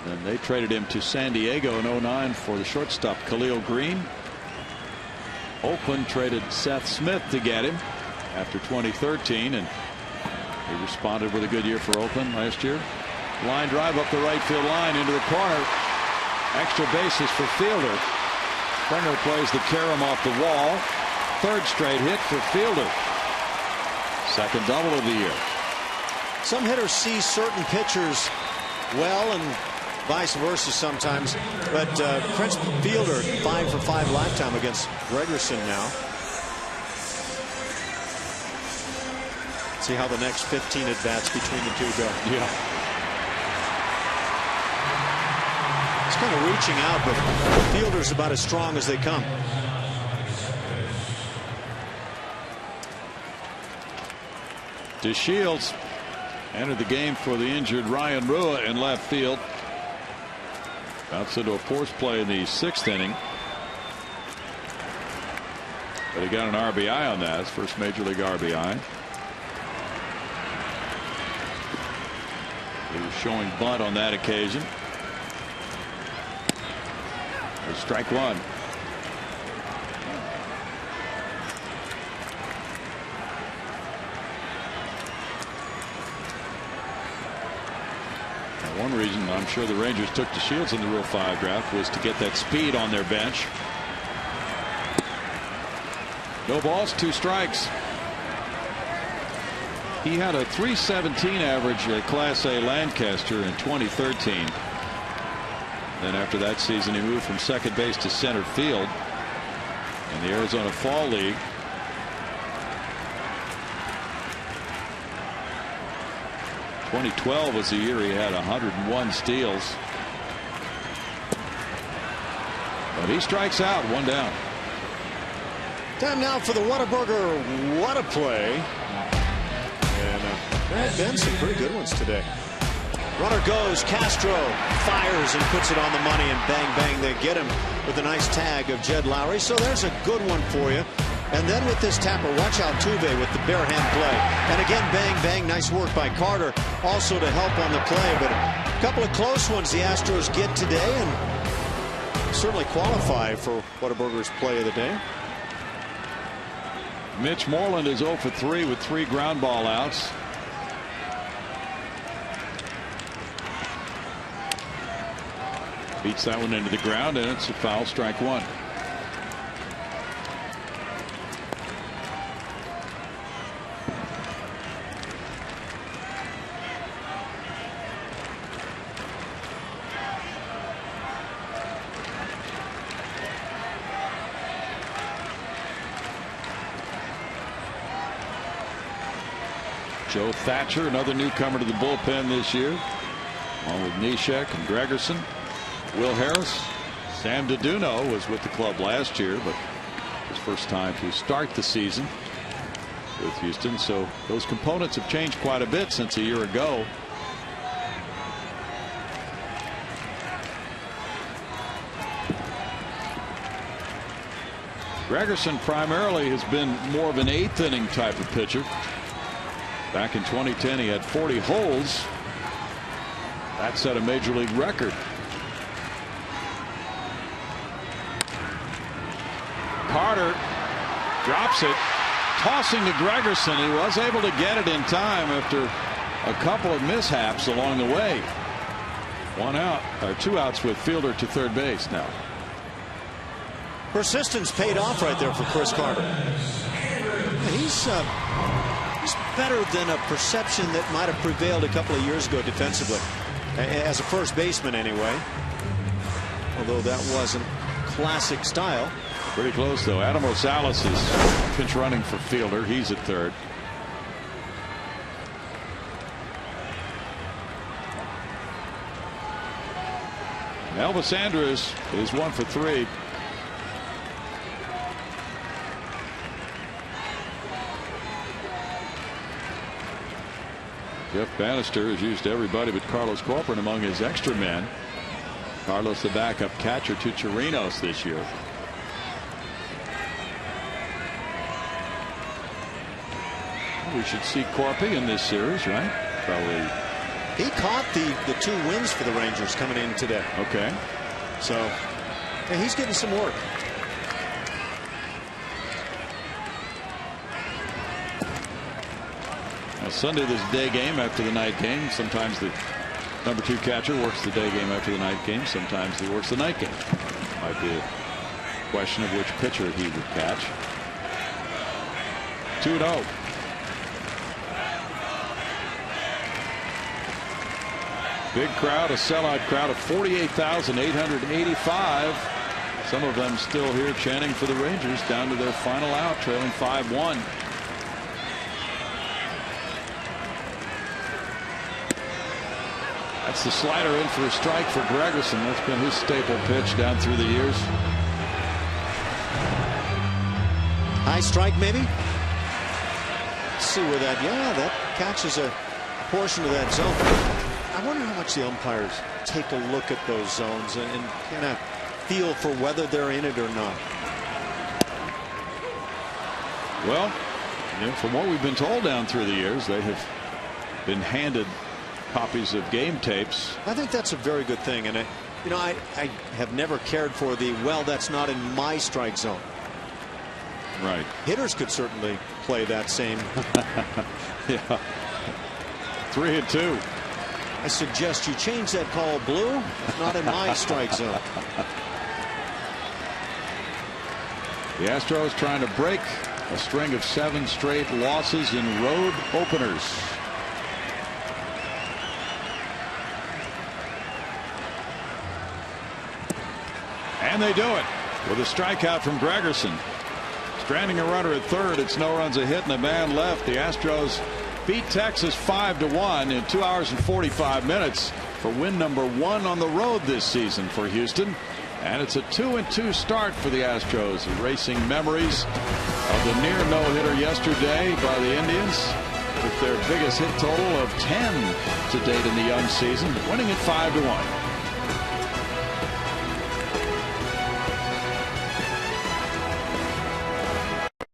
And they traded him to San Diego in 09 for the shortstop Khalil Green. Oakland traded Seth Smith to get him after 2013, and he responded with a good year for Oakland last year. Line drive up the right field line into the corner. Extra bases for Fielder. Springer plays the carom off the wall. Third straight hit for Fielder. Second double of the year. Some hitters see certain pitchers well and vice versa sometimes, but Prince Fielder 5 for 5 lifetime against Gregerson now. See how the next 15 at bats between the two go. Yeah. It's kind of reaching out, but Fielder's about as strong as they come. DeShields entered the game for the injured Ryan Rua in left field. Bounced into a force play in the 6th inning. But he got an RBI on that, his first major league RBI. He was showing bunt on that occasion. There's strike one. One reason I'm sure the Rangers took DeShields in the Rule 5 draft was to get that speed on their bench. No balls, 2 strikes. He had a .317 average at Class A Lancaster in 2013. Then after that season he moved from second base to center field in the Arizona Fall League. '12 was the year he had 101 steals. But he strikes out, 1 down. Time now for the Whataburger What a Play. And there have been some pretty good ones today. Runner goes, Castro fires and puts it on the money, and bang bang they get him with a nice tag of Jed Lowry. So there's a good one for you. And then with this tapper, watch out Tuve with the bare hand play. And again, bang, bang, nice work by Carter also to help on the play. But a couple of close ones the Astros get today and certainly qualify for Whataburger's play of the day. Mitch Moreland is 0 for 3 with 3 ground ball outs. Beats that one into the ground, and it's a foul, strike 1. Joe Thatcher, another newcomer to the bullpen this year, along with Neshek and Gregerson. Will Harris. Sam Deduno was with the club last year, but his first time to start the season with Houston. So those components have changed quite a bit since a year ago. Gregerson primarily has been more of an 8th inning type of pitcher. Back in 2010 he had 40 holds. That set a major league record. Carter drops it, tossing to Gregerson. He was able to get it in time after a couple of mishaps along the way. 1 out, or 2 outs with Fielder to third base now. Persistence paid off right there for Chris Carter. He's better than a perception that might have prevailed a couple of years ago defensively, as a first baseman anyway, although that wasn't classic style. Pretty close though. Adam Rosales is pinch running for Fielder. He's at third. Elvis Andrus is 1 for 3. Jeff Bannister has used everybody but Carlos Corcoran among his extra men. Carlos the backup catcher to Chirinos this year. We should see Corpy in this series, right? Probably He caught the 2 wins for the Rangers coming in today. Okay. So yeah, he's getting some work. Now Sunday there's a day game after the night game. Sometimes the number 2 catcher works the day game after the night game. Sometimes he works the night game. Might be a question of which pitcher he would catch. 2-0. Big crowd, a sellout crowd of 48,885. Some of them still here chanting for the Rangers down to their final out, trailing 5-1. That's the slider in for a strike for Gregerson. That's been his staple pitch down through the years. High strike maybe. Let's see where that, yeah, that catches a portion of that zone. I wonder how much the umpires take a look at those zones and kind of feel for whether they're in it or not. Well, you know, from what we've been told down through the years, they have been handed copies of game tapes. I think that's a very good thing, and I have never cared for the, well, that's not in my strike zone. Right. Hitters could certainly play that same. Yeah. 3-2. I suggest you change that call blue. It's not in my strike zone. The Astros trying to break a string of 7 straight losses in road openers. And they do it with a strikeout from Gregerson. Stranding a runner at third. It's no runs, a hit, and a man left. The Astros beat Texas 5-1 in 2 hours and 45 minutes for win number 1 on the road this season for Houston. And it's a 2-2 start for the Astros, erasing memories of the near no-hitter yesterday by the Indians with their biggest hit total of 10 to date in the young season, winning it 5-1.